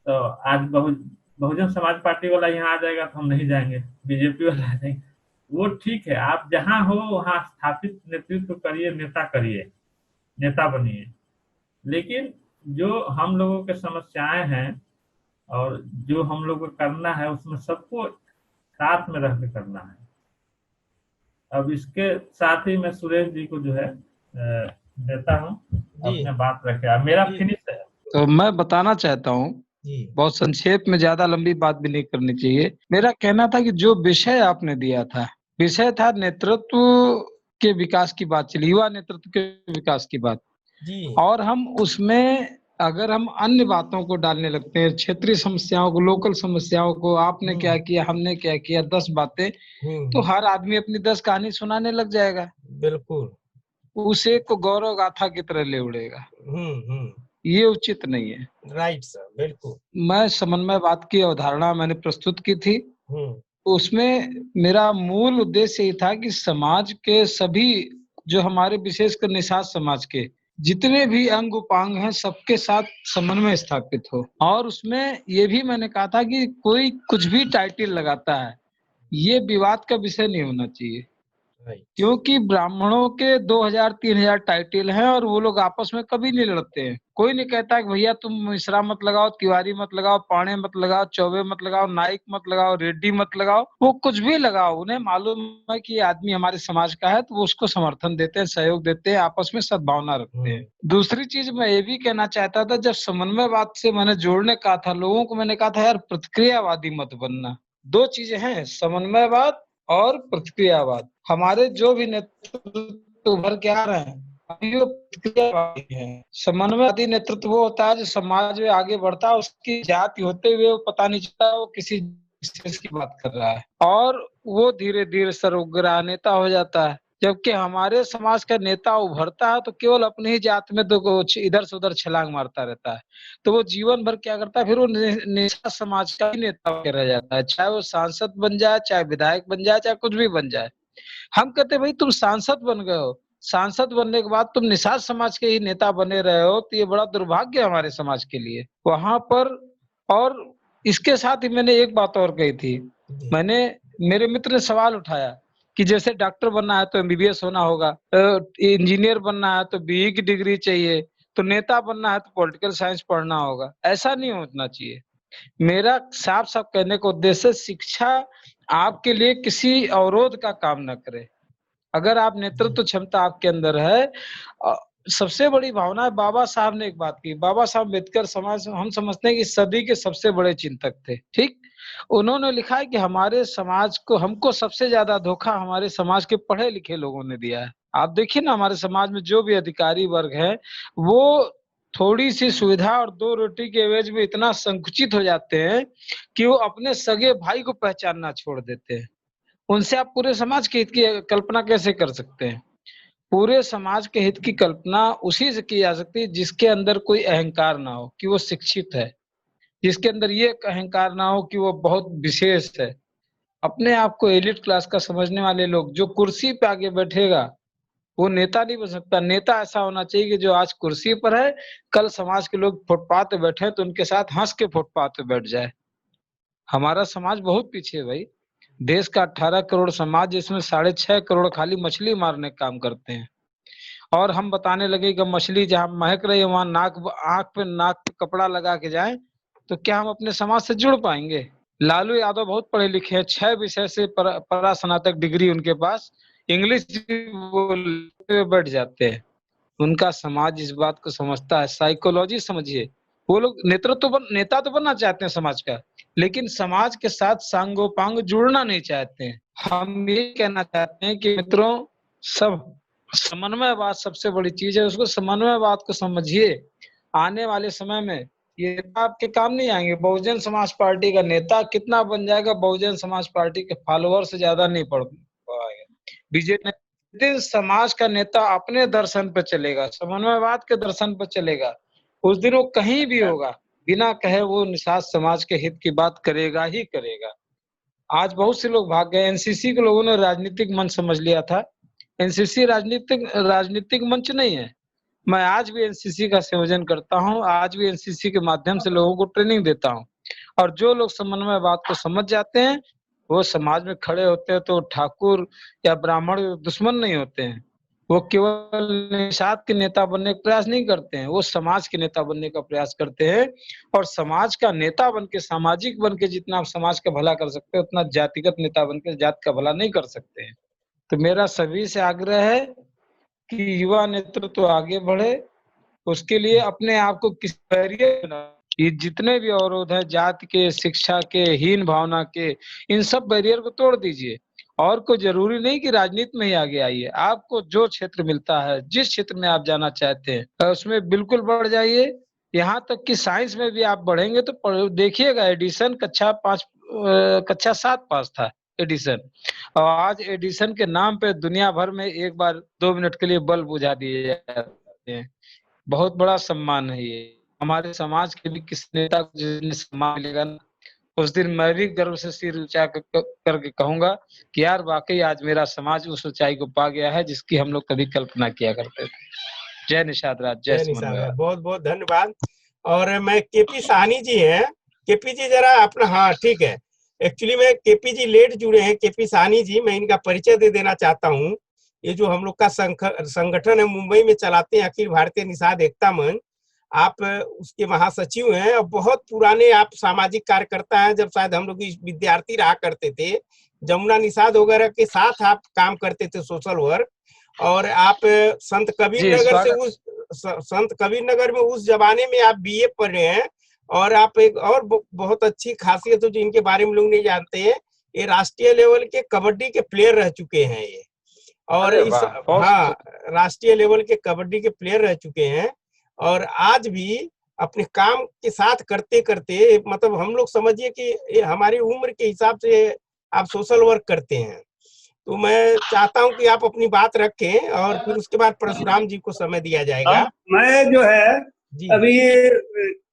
तो आज बहुजन समाज पार्टी वाला यहाँ आ जाएगा तो हम नहीं जाएंगे, बीजेपी वाला आ जाएंगे। वो ठीक है, आप जहाँ हो वहाँ स्थापित नेतृत्व करिए, नेता करिए, नेता बनिए, लेकिन जो हम लोगों के समस्याएं हैं और जो हम लोग को करना है उसमें सबको साथ में रह के करना है। अब इसके साथ ही मैं सुरेश जी को जो है देता हूँ अपने बात रखे, मेरा फिनिश है। तो मैं बताना चाहता हूँ, बहुत संक्षेप में, ज्यादा लंबी बात भी नहीं करनी चाहिए। मेरा कहना था कि जो विषय आपने दिया था, विषय था नेतृत्व के विकास की बात चली, युवा नेतृत्व के विकास की बात, और हम उसमें अगर हम अन्य बातों को डालने लगते हैं, क्षेत्रीय समस्याओं को, लोकल समस्याओं को, आपने क्या किया, हमने क्या किया, 10 बातें, तो हर आदमी अपनी 10 कहानी सुनाने लग जाएगा। बिल्कुल, उसे को गौरव गाथा की तरह ले उड़ेगा। ये उचित नहीं है। राइट सर, बिल्कुल। मैं समन्वयवाद की अवधारणा मैंने प्रस्तुत की थी, उसमें मेरा मूल उद्देश्य ये था कि समाज के सभी, जो हमारे विशेषकर निषाद समाज के जितने भी अंग उपांग हैं, सबके साथ समन्वय स्थापित हो। और उसमें ये भी मैंने कहा था कि कोई कुछ भी टाइटल लगाता है, ये विवाद का विषय नहीं होना चाहिए, क्योंकि ब्राह्मणों के 2000-3000 टाइटल हैं और वो लोग आपस में कभी नहीं लड़ते हैं। कोई नहीं कहता कि भैया तुम मिश्रा मत लगाओ, तिवारी मत लगाओ, पाणे मत लगाओ, चौबे मत लगाओ, नाइक मत लगाओ, रेड्डी मत लगाओ, वो कुछ भी लगाओ। उन्हें मालूम है कि ये आदमी हमारे समाज का है, तो वो उसको समर्थन देते हैं, सहयोग देते हैं, आपस में सद्भावना रखते हैं। दूसरी चीज मैं ये भी कहना चाहता था, जब समन्वयवाद से मैंने जोड़ने कहा था लोगों को, मैंने कहा था यार प्रतिक्रियावादी मत बनना। 2 चीजें हैं, समन्वयवाद और प्रतिक्रियावाद। हमारे जो भी नेतृत्व उभर के आ रहे हैं अभी वो प्रतिक्रियावादी है। समन्वयवादी नेतृत्व वो होता है जो समाज में आगे बढ़ता है, उसकी जाति होते हुए वो पता नहीं चलता वो किसी विशेष की बात कर रहा है, और वो धीरे धीरे सर्वग्राही नेता हो जाता है। जबकि हमारे समाज का नेता उभरता है तो केवल अपनी ही जात में तो इधर से उधर छलांग मारता रहता है, तो वो जीवन भर क्या करता है, फिर वो निषाद समाज का ही नेता रह जाता है, चाहे वो सांसद बन जाए, चाहे विधायक बन जाए, चाहे कुछ भी बन जाए। हम कहते भाई तुम सांसद बन गए हो, सांसद बनने के बाद तुम निषाद समाज के ही नेता बने रहे हो, तो ये बड़ा दुर्भाग्य है हमारे समाज के लिए वहां पर। और इसके साथ ही मैंने एक बात और कही थी, मैंने, मेरे मित्र ने सवाल उठाया कि जैसे डॉक्टर बनना है तो एमबीबीएस होना होगा, इंजीनियर बनना है तो बीई की डिग्री चाहिए, तो नेता बनना है तो पॉलिटिकल साइंस पढ़ना होगा। ऐसा नहीं होना चाहिए। मेरा साफ साफ कहने का उद्देश्य, शिक्षा आपके लिए किसी अवरोध का काम न करे। अगर आप नेतृत्व क्षमता आपके अंदर है, सबसे बड़ी भावना है, बाबा साहब ने एक बात की, बाबा साहब अम्बेडकर समाज, हम समझते हैं कि सदी के सबसे बड़े चिंतक थे, ठीक। उन्होंने लिखा है कि हमारे समाज को, हमको सबसे ज्यादा धोखा हमारे समाज के पढ़े लिखे लोगों ने दिया है। आप देखिए ना, हमारे समाज में जो भी अधिकारी वर्ग है वो थोड़ी सी सुविधा और 2 रोटी के एवज में इतना संकुचित हो जाते हैं कि वो अपने सगे भाई को पहचानना छोड़ देते हैं। उनसे आप पूरे समाज के हित की कल्पना कैसे कर सकते हैं? पूरे समाज के हित की कल्पना उसी से की जा सकती है जिसके अंदर कोई अहंकार ना हो कि वो शिक्षित है, जिसके अंदर ये अहंकार ना हो कि वो बहुत विशेष है, अपने आप को एलिट क्लास का समझने वाले लोग। जो कुर्सी पे आगे बैठेगा वो नेता नहीं बन सकता। नेता ऐसा होना चाहिए कि जो आज कुर्सी पर है, कल समाज के लोग फुटपाथ पे बैठे तो उनके साथ हंस के फुटपाथ पे बैठ जाए। हमारा समाज बहुत पीछे है भाई। देश का 18 करोड़ समाज, जिसमें 6.5 करोड़ खाली मछली मारने का काम करते हैं, और हम बताने लगे कि मछली जहाँ महक रही है वहां नाक पे कपड़ा लगा के जाएं, तो क्या हम अपने समाज से जुड़ पाएंगे? लालू यादव बहुत पढ़े लिखे हैं, 6 विषय से परा स्नातक डिग्री उनके पास, इंग्लिश बोलते बैठ जाते हैं। उनका समाज इस बात को समझता है। साइकोलॉजी समझिए, वो लोग नेता तो बनना चाहते हैं समाज का, लेकिन समाज के साथ सांगोपांग जुड़ना नहीं चाहते हैं। हम ये कहना चाहते हैं कि मित्रों, सब समन्वयवाद सबसे बड़ी चीज है, उसको समन्वयवाद को समझिए आने वाले समय में ये नेता आपके काम नहीं आएंगे। बहुजन समाज पार्टी का नेता कितना बन जाएगा, बहुजन समाज पार्टी के फॉलोअर से ज्यादा नहीं पड़ पाएगा। बीजेपी समाज का नेता अपने दर्शन पर चलेगा, समन्वयवाद के दर्शन पर चलेगा, उस दिन वो कहीं भी होगा, बिना कहे वो निषाद समाज के हित की बात करेगा ही करेगा। आज बहुत से लोग भाग गए। एनसीसी के लोगों ने राजनीतिक मंच समझ लिया था। एनसीसी राजनीतिक मंच नहीं है। मैं आज भी एनसीसी का संयोजन करता हूं, आज भी एनसीसी के माध्यम से लोगों को ट्रेनिंग देता हूं, और जो लोग समन्वयवाद को समझ जाते हैं वो समाज में खड़े होते हैं तो ठाकुर या ब्राह्मण दुश्मन नहीं होते हैं। वो केवल निषाद के नेता बनने का प्रयास नहीं करते हैं, वो समाज के नेता बनने का प्रयास करते हैं। और समाज का नेता बन के, सामाजिक बन के जितना आप समाज का भला कर सकते हैं, उतना जातिगत नेता बन के जात का भला नहीं कर सकते हैं। तो मेरा सभी से आग्रह है कि युवा नेतृत्व आगे बढ़े, उसके लिए अपने आप को किस बैरियर, ये जितने भी अवरोध है जाति के, शिक्षा के, हीन भावना के, इन सब बैरियर को तोड़ दीजिए। और कोई जरूरी नहीं कि राजनीति में ही आगे आइए, आपको जो क्षेत्र मिलता है, जिस क्षेत्र में आप जाना चाहते हैं उसमें बिल्कुल बढ़ जाइए। यहाँ तक कि साइंस में भी आप बढ़ेंगे तो देखिएगा, एडिसन कक्षा 7 पास था एडिसन, और आज एडिसन के नाम पे दुनिया भर में एक बार 2 मिनट के लिए बल्ब बुझा दिए जाते हैं। बहुत बड़ा सम्मान है ये। हमारे समाज के भी किसी नेता को जिसने सम्मान मिलेगा ना, उस दिन मैं भी गर्व से सिर ऊंचा करके कहूंगा कि यार वाकई आज मेरा समाज उस ऊंचाई को पा गया है जिसकी हम लोग कभी कल्पना किया करते थे। जय निषाद राज, जय समन्वय। बहुत बहुत धन्यवाद। और मैं केपी साहनी जी हैं, केपी जी जरा अपना, हाँ ठीक है, एक्चुअली में केपी जी लेट जुड़े हैं। केपी साहनी जी, मैं इनका परिचय दे देना चाहता हूँ। ये जो हम लोग का संगठन है मुंबई में चलाते हैं, अखिल भारतीय निषाद एकता मंच, आप उसके महासचिव हैं और बहुत पुराने आप सामाजिक कार्यकर्ता हैं। जब शायद हम लोग विद्यार्थी रहा करते थे, जमुना निषाद वगैरह के साथ आप काम करते थे, सोशल वर्क। और आप संत कबीर नगर में उस जमाने में आप बीए पढ़ रहे हैं। और आप एक और बहुत अच्छी खासियत है जो इनके बारे में लोग नहीं जानते हैं, ये राष्ट्रीय लेवल के कबड्डी के प्लेयर रह चुके हैं ये। और हाँ, राष्ट्रीय लेवल के कबड्डी के प्लेयर रह चुके हैं। और आज भी अपने काम के साथ करते करते, मतलब हम लोग समझिए कि हमारी उम्र के हिसाब से आप सोशल वर्क करते हैं। तो मैं चाहता हूं कि आप अपनी बात रखें और फिर उसके बाद परशुराम जी को समय दिया जाएगा। मैं जो है अभी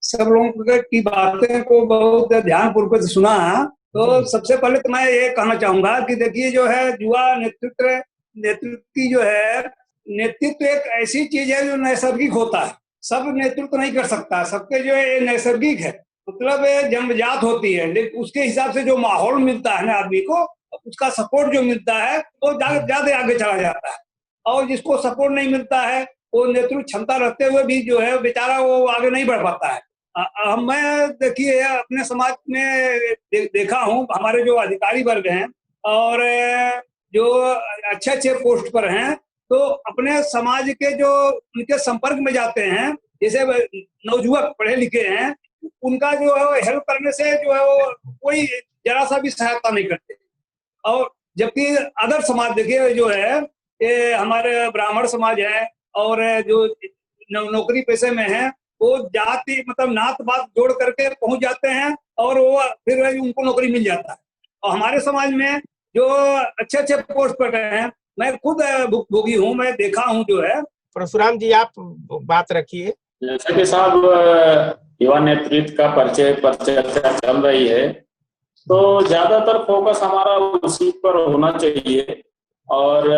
सब लोगों की बातें को बहुत ध्यानपूर्वक से सुना। तो सबसे पहले तो मैं ये कहना चाहूंगा कि देखिए जो है युवा नेतृत्व की जो है, नेतृत्व एक ऐसी चीज है जो नैसर्गिक होता है। सब नेतृत्व नहीं कर सकता, सबके जो है नैसर्गिक है, मतलब जन्मजात होती है। लेकिन उसके हिसाब से जो माहौल मिलता है ना आदमी को, उसका सपोर्ट जो मिलता है वो ज्यादा आगे चला जाता है। और जिसको सपोर्ट नहीं मिलता है वो नेतृत्व क्षमता रखते हुए भी जो है बेचारा वो आगे नहीं बढ़ पाता है। मैं देखिए अपने समाज में देखा हूँ, हमारे जो अधिकारी वर्ग हैं और जो अच्छे पोस्ट पर हैं, तो अपने समाज के जो उनके संपर्क में जाते हैं, जैसे नवयुवक पढ़े लिखे हैं, उनका जो है हेल्प करने से जो है वो कोई जरा सा भी सहायता नहीं करते। और जबकि अदर समाज देखिए जो है, ये हमारे ब्राह्मण समाज है और जो नौकरी पेशे में है, वो जाति मतलब नात बात जोड़ करके पहुंच जाते हैं और वो फिर उनको नौकरी मिल जाता है। और हमारे समाज में जो अच्छे पोस्ट पर गए हैं, मैं खुद भोगी हूँ, मैं देखा हूँ जो है। परशुराम जी आप बात रखिए। जैसे कि साहब युवा नेतृत्व का परिचय पर चर्चा चल रही है, तो ज्यादातर फोकस हमारा उसी पर होना चाहिए। और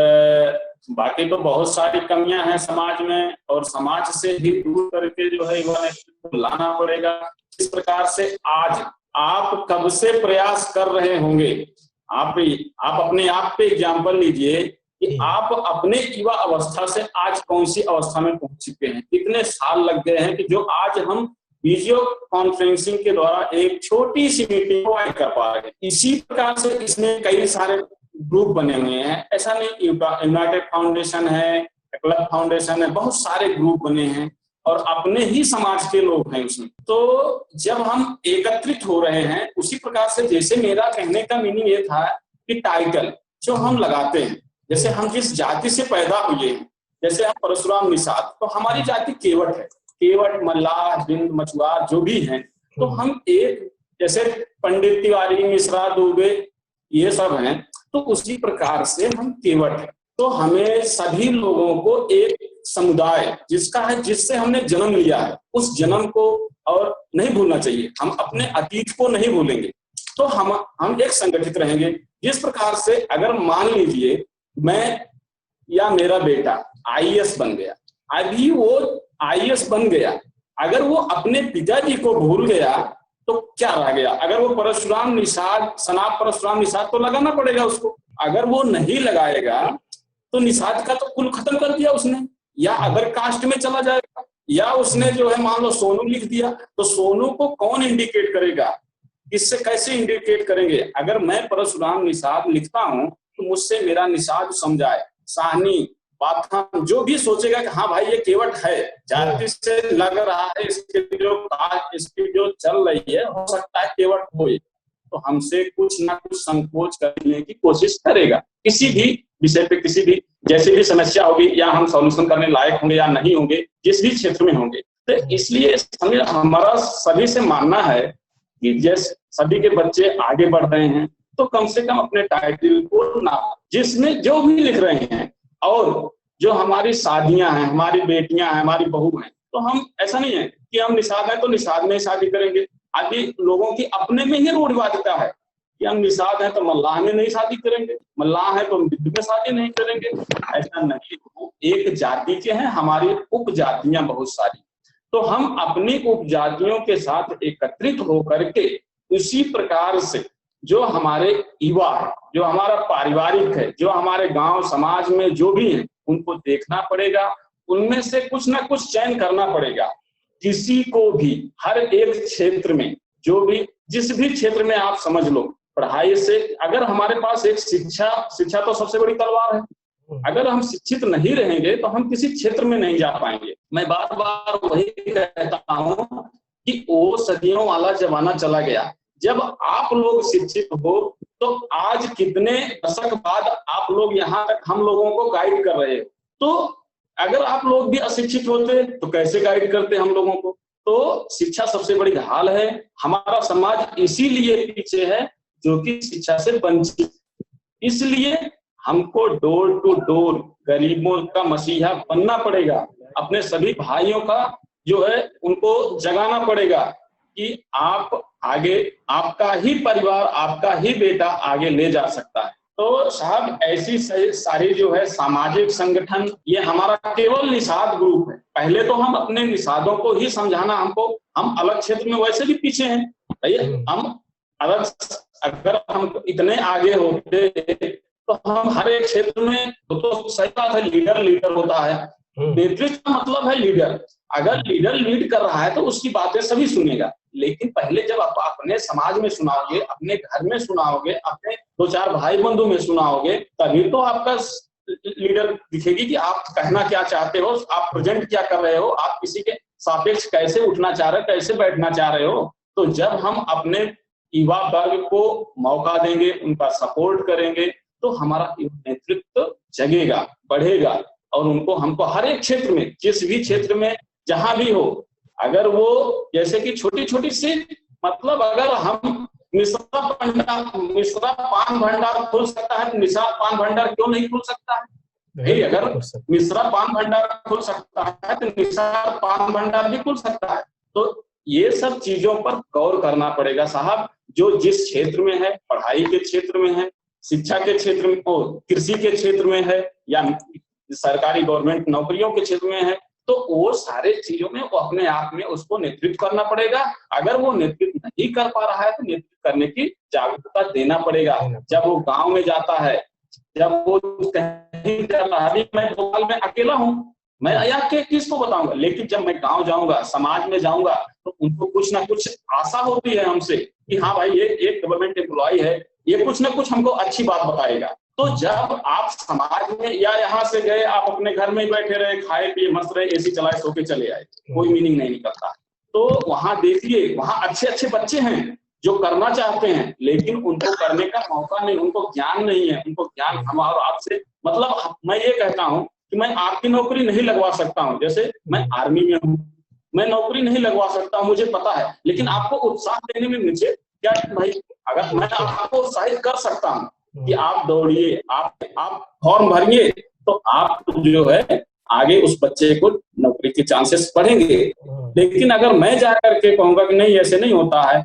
बाकी तो बहुत सारी कमियां हैं समाज में, और समाज से ही दूर करके जो है युवा नेतृत्व को लाना पड़ेगा। इस प्रकार से आज आप कब से प्रयास कर रहे होंगे, आप अपने आप पे एग्जाम्पल लीजिए कि आप अपने युवा अवस्था से आज कौन सी अवस्था में पहुंच चुके हैं, कितने साल लग गए हैं कि जो आज हम वीडियो कॉन्फ्रेंसिंग के द्वारा एक छोटी सी मीटिंग प्रोवाइड कर पा रहे हैं। इसी प्रकार से इसमें कई सारे ग्रुप बने हुए हैं, ऐसा नहीं यूनाइटेड फाउंडेशन है, क्लब फाउंडेशन है, बहुत सारे ग्रुप बने हैं और अपने ही समाज के लोग हैं उसमें। तो जब हम एकत्रित हो रहे हैं, उसी प्रकार से जैसे मेरा कहने का मीनिंग ये था कि टाइटल जो हम लगाते हैं, जैसे हम जिस जाति से पैदा हुए हैं, जैसे हम परशुराम निषाद, तो हमारी जाति केवट है, केवट, मल्लाह, बिंद, मछुआर जो भी हैं, तो हम एक जैसे पंडित, तिवारी, मिश्रा, दुबे ये सब हैं, तो उसी प्रकार से हम केवट हैं। तो हमें सभी लोगों को एक समुदाय जिसका है, जिससे हमने जन्म लिया है, उस जन्म को और नहीं भूलना चाहिए। हम अपने अतीत को नहीं भूलेंगे, तो हम एक संगठित रहेंगे। जिस प्रकार से अगर मान लीजिए मैं या मेरा बेटा आईएएस बन गया, अभी वो आईएएस बन गया, अगर वो अपने पिताजी को भूल गया तो क्या रह गया? अगर वो परशुराम निषाद, सनातन परशुराम निषाद तो लगाना पड़ेगा उसको। अगर वो नहीं लगाएगा तो निषाद का तो कुल खत्म कर दिया उसने, या अदर कास्ट में चला जाएगा, या उसने जो है मान लो सोनू लिख दिया, तो सोनू को कौन इंडिकेट करेगा? इससे कैसे इंडिकेट करेंगे? अगर मैं परशुराम निषाद लिखता हूं तो मुझसे मेरा निषाद समझाए, साहनी, पाथन जो भी सोचेगा कि हाँ भाई ये केवट है, जाति से लग रहा है, इसकी जो चल रही है, हो सकता है केवट हो, तो हमसे कुछ ना कुछ संकोच करने की कोशिश करेगा। किसी भी विषय पे, किसी भी जैसे भी समस्या होगी, या हम सॉल्यूशन करने लायक होंगे या नहीं होंगे, जिस भी क्षेत्र में होंगे। तो इसलिए हमारा सभी से मानना है कि जैसे सभी के बच्चे आगे बढ़ रहे हैं, तो कम से कम अपने टाइटल को ना, जिसमें जो भी लिख रहे हैं, और जो हमारी शादियां हैं, हमारी बेटियां हैं, हमारी बहू हैं, तो हम ऐसा नहीं है कि हम निषाद हैं तो निषाद में ही शादी करेंगे। अभी लोगों की अपने में ही रूढ़िवादिता है कि हम निषाद हैं तो मल्लाह में नहीं शादी करेंगे, मल्लाह है तो बिंद में शादी नहीं करेंगे। ऐसा नहीं, एक जाति के हैं, हमारी उपजातियां बहुत सारी, तो हम अपनी उपजातियों के साथ एकत्रित होकर के उसी प्रकार से जो हमारे युवा है, जो हमारा पारिवारिक है, जो हमारे गांव समाज में जो भी है, उनको देखना पड़ेगा, उनमें से कुछ ना कुछ चयन करना पड़ेगा। किसी को भी हर एक क्षेत्र में, जो भी जिस भी क्षेत्र में आप समझ लो, पढ़ाई से, अगर हमारे पास एक शिक्षा तो सबसे बड़ी तलवार है। अगर हम शिक्षित नहीं रहेंगे तो हम किसी क्षेत्र में नहीं जा पाएंगे। मैं बार बार वही कहता हूं कि वो सदियों वाला जमाना चला गया। जब आप लोग शिक्षित हो तो आज कितने दशक बाद आप लोग यहाँ तक हम लोगों को गाइड कर रहे हो, तो अगर आप लोग भी अशिक्षित होते तो कैसे गाइड करते हम लोगों को? तो शिक्षा सबसे बड़ी ढाल है। हमारा समाज इसीलिए पीछे है जो कि शिक्षा से वंचित, इसलिए हमको डोर टू डोर गरीबों का मसीहा बनना पड़ेगा। अपने सभी भाइयों का जो है उनको जगाना पड़ेगा कि आप आगे, आपका ही परिवार, आपका ही बेटा आगे ले जा सकता है। तो साहब ऐसी सारी जो है सामाजिक संगठन, ये हमारा केवल निषाद ग्रुप है। पहले तो हम अपने निषादों को ही समझाना, हमको, हम अलग क्षेत्र में वैसे भी पीछे हैं भैया, हम अलग, अगर हम इतने आगे होते तो हम हर एक क्षेत्र में, तो सही बात है, लीडर होता है, नेतृत्व का मतलब है लीडर। अगर लीडर लीड कर रहा है तो उसकी बातें सभी सुनेगा, लेकिन पहले जब आप अपने समाज में सुनाओगे, अपने घर में सुनाओगे, अपने 2-4 भाई बंधु में सुनाओगे, तभी तो आपका लीडर दिखेगी कि आप कहना क्या चाहते हो, आप प्रेजेंट क्या कर रहे हो, आप किसी के सापेक्ष कैसे उठना चाह रहे हो, कैसे बैठना चाह रहे हो। तो जब हम अपने युवा वर्ग को मौका देंगे, उनका सपोर्ट करेंगे, तो हमारा नेतृत्व जगेगा, बढ़ेगा, और उनको, हमको हर एक क्षेत्र में, जिस भी क्षेत्र में जहां भी हो, अगर वो जैसे कि छोटी छोटी सी, मतलब अगर हम मिश्रा पान भंडार खोल सकता है तो निषाद पान भंडार क्यों नहीं खुल सकता है? अगर मिश्रा पान भंडार खुल सकता है तो निषाद पान भंडार भी खुल सकता है। तो ये सब चीजों पर गौर करना पड़ेगा साहब। जो जिस क्षेत्र में है, पढ़ाई के क्षेत्र में है, शिक्षा के क्षेत्र में, कृषि के क्षेत्र में है, या सरकारी गवर्नमेंट नौकरियों के क्षेत्र में है, तो वो सारे चीजों में वो अपने आप में उसको नेतृत्व करना पड़ेगा। अगर वो नेतृत्व नहीं कर पा रहा है तो नेतृत्व करने की जागरूकता देना पड़ेगा। जब वो गांव में जाता है, जब वो कहीं जाता है, अभी मैं भोपाल में अकेला हूँ, मैं यहाँ के किसको बताऊंगा, लेकिन जब मैं गांव जाऊंगा, समाज में जाऊंगा, तो उनको कुछ ना कुछ आशा होती है हमसे कि हाँ भाई ये एक गवर्नमेंट एम्प्लॉय है, ये कुछ ना कुछ हमको अच्छी बात बताएगा। तो जब आप समाज में, या यहाँ से गए, आप अपने घर में ही बैठे रहे, खाए पिए मस्त रहे, एसी चलाए, सो के चले आए, कोई मीनिंग नहीं निकलता। तो वहां देखिए, वहां अच्छे अच्छे बच्चे हैं जो करना चाहते हैं, लेकिन उनको करने का मौका नहीं, उनको ज्ञान नहीं है। उनको ज्ञान हमारा आपसे, मतलब मैं ये कहता हूँ कि मैं आपकी नौकरी नहीं लगवा सकता हूँ। जैसे मैं आर्मी में हूँ, मैं नौकरी नहीं लगवा सकता, मुझे पता है, लेकिन आपको उत्साह देने में मुझे क्या भाई, अगर मैं आपको उत्साहित कर सकता हूँ कि आप दौड़िए, आप फॉर्म भरिए, तो आप जो है आगे उस बच्चे को नौकरी के चांसेस बढ़ेंगे। लेकिन अगर मैं जा करके कहूंगा कि नहीं ऐसे नहीं होता है,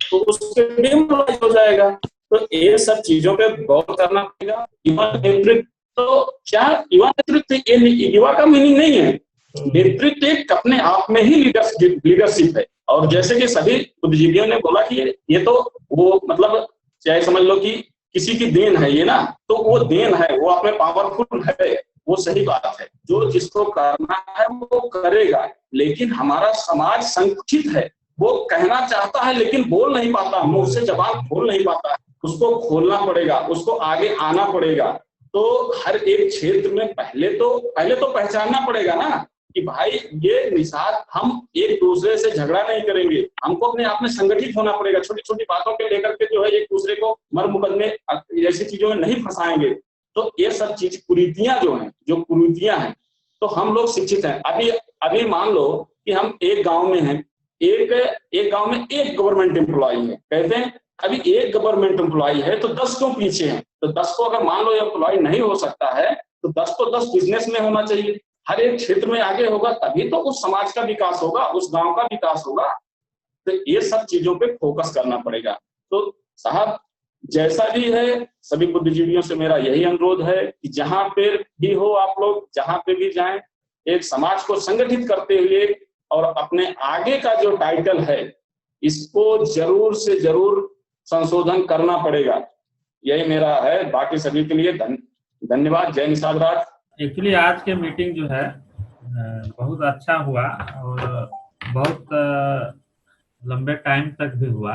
तो उसके डिमोरलाइज हो जाएगा। तो ये सब चीजों पे गौर करना पड़ेगा। युवा नेतृत्व तो क्या, युवा नेतृत्व युवा का मीनिंग नहीं है, नेतृत्व एक अपने आप में ही लीडरशिप है। और जैसे कि सभी बुद्धिजीवियों ने बोला कि ये तो वो मतलब चाहे समझ लो कि किसी की देन है ये ना, तो वो देन है, वो अपने पावरफुल है, वो सही बात है, जो जिसको करना है वो करेगा। लेकिन हमारा समाज संकुचित है, वो कहना चाहता है लेकिन बोल नहीं पाता, मुंह से जबान खोल नहीं पाता है, उसको खोलना पड़ेगा, उसको आगे आना पड़ेगा। तो हर एक क्षेत्र में पहले तो पहचानना पड़ेगा ना कि भाई ये निषाद, हम एक दूसरे से झगड़ा नहीं करेंगे, हमको अपने आप में संगठित होना पड़ेगा, छोटी छोटी बातों के लेकर के जो है एक दूसरे को मर मुकदमे जैसी चीजों में नहीं फंसाएंगे। तो ये सब चीज कुरीतियां जो हैं, कुरीतियां हैं, तो हम लोग शिक्षित हैं। अभी मान लो कि हम एक गांव में हैं, एक गांव में एक गवर्नमेंट एम्प्लॉई है, कहते हैं अभी एक गवर्नमेंट एम्प्लॉई है तो 10 क्यों पीछे हैं? तो 10 को अगर मान लो एम्प्लॉय नहीं हो सकता है तो 10 को 10 बिजनेस में होना चाहिए, हर एक क्षेत्र में आगे होगा, तभी तो उस समाज का विकास होगा, उस गांव का विकास होगा। तो ये सब चीजों पे फोकस करना पड़ेगा। तो साहब जैसा भी है, सभी बुद्धिजीवियों से मेरा यही अनुरोध है कि जहां पे भी हो आप लोग, जहां पे भी जाएं, एक समाज को संगठित करते हुए और अपने आगे का जो टाइटल है इसको जरूर से जरूर संशोधन करना पड़ेगा। यही मेरा है। बाकी सभी के लिए धन्यवाद। जय निषाद राज। एक्चुअली आज के मीटिंग जो है बहुत अच्छा हुआ और बहुत लंबे टाइम तक भी हुआ।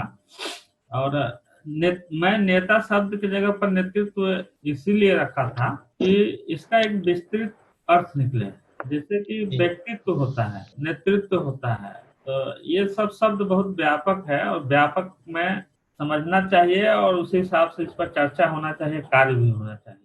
और मैं नेता शब्द की जगह पर नेतृत्व इसीलिए रखा था कि इसका एक विस्तृत अर्थ निकले, जैसे कि व्यक्तित्व होता है, नेतृत्व होता है, तो ये सब शब्द बहुत व्यापक है और व्यापक में समझना चाहिए और उसी हिसाब से इस पर चर्चा होना चाहिए, कार्य भी होना चाहिए।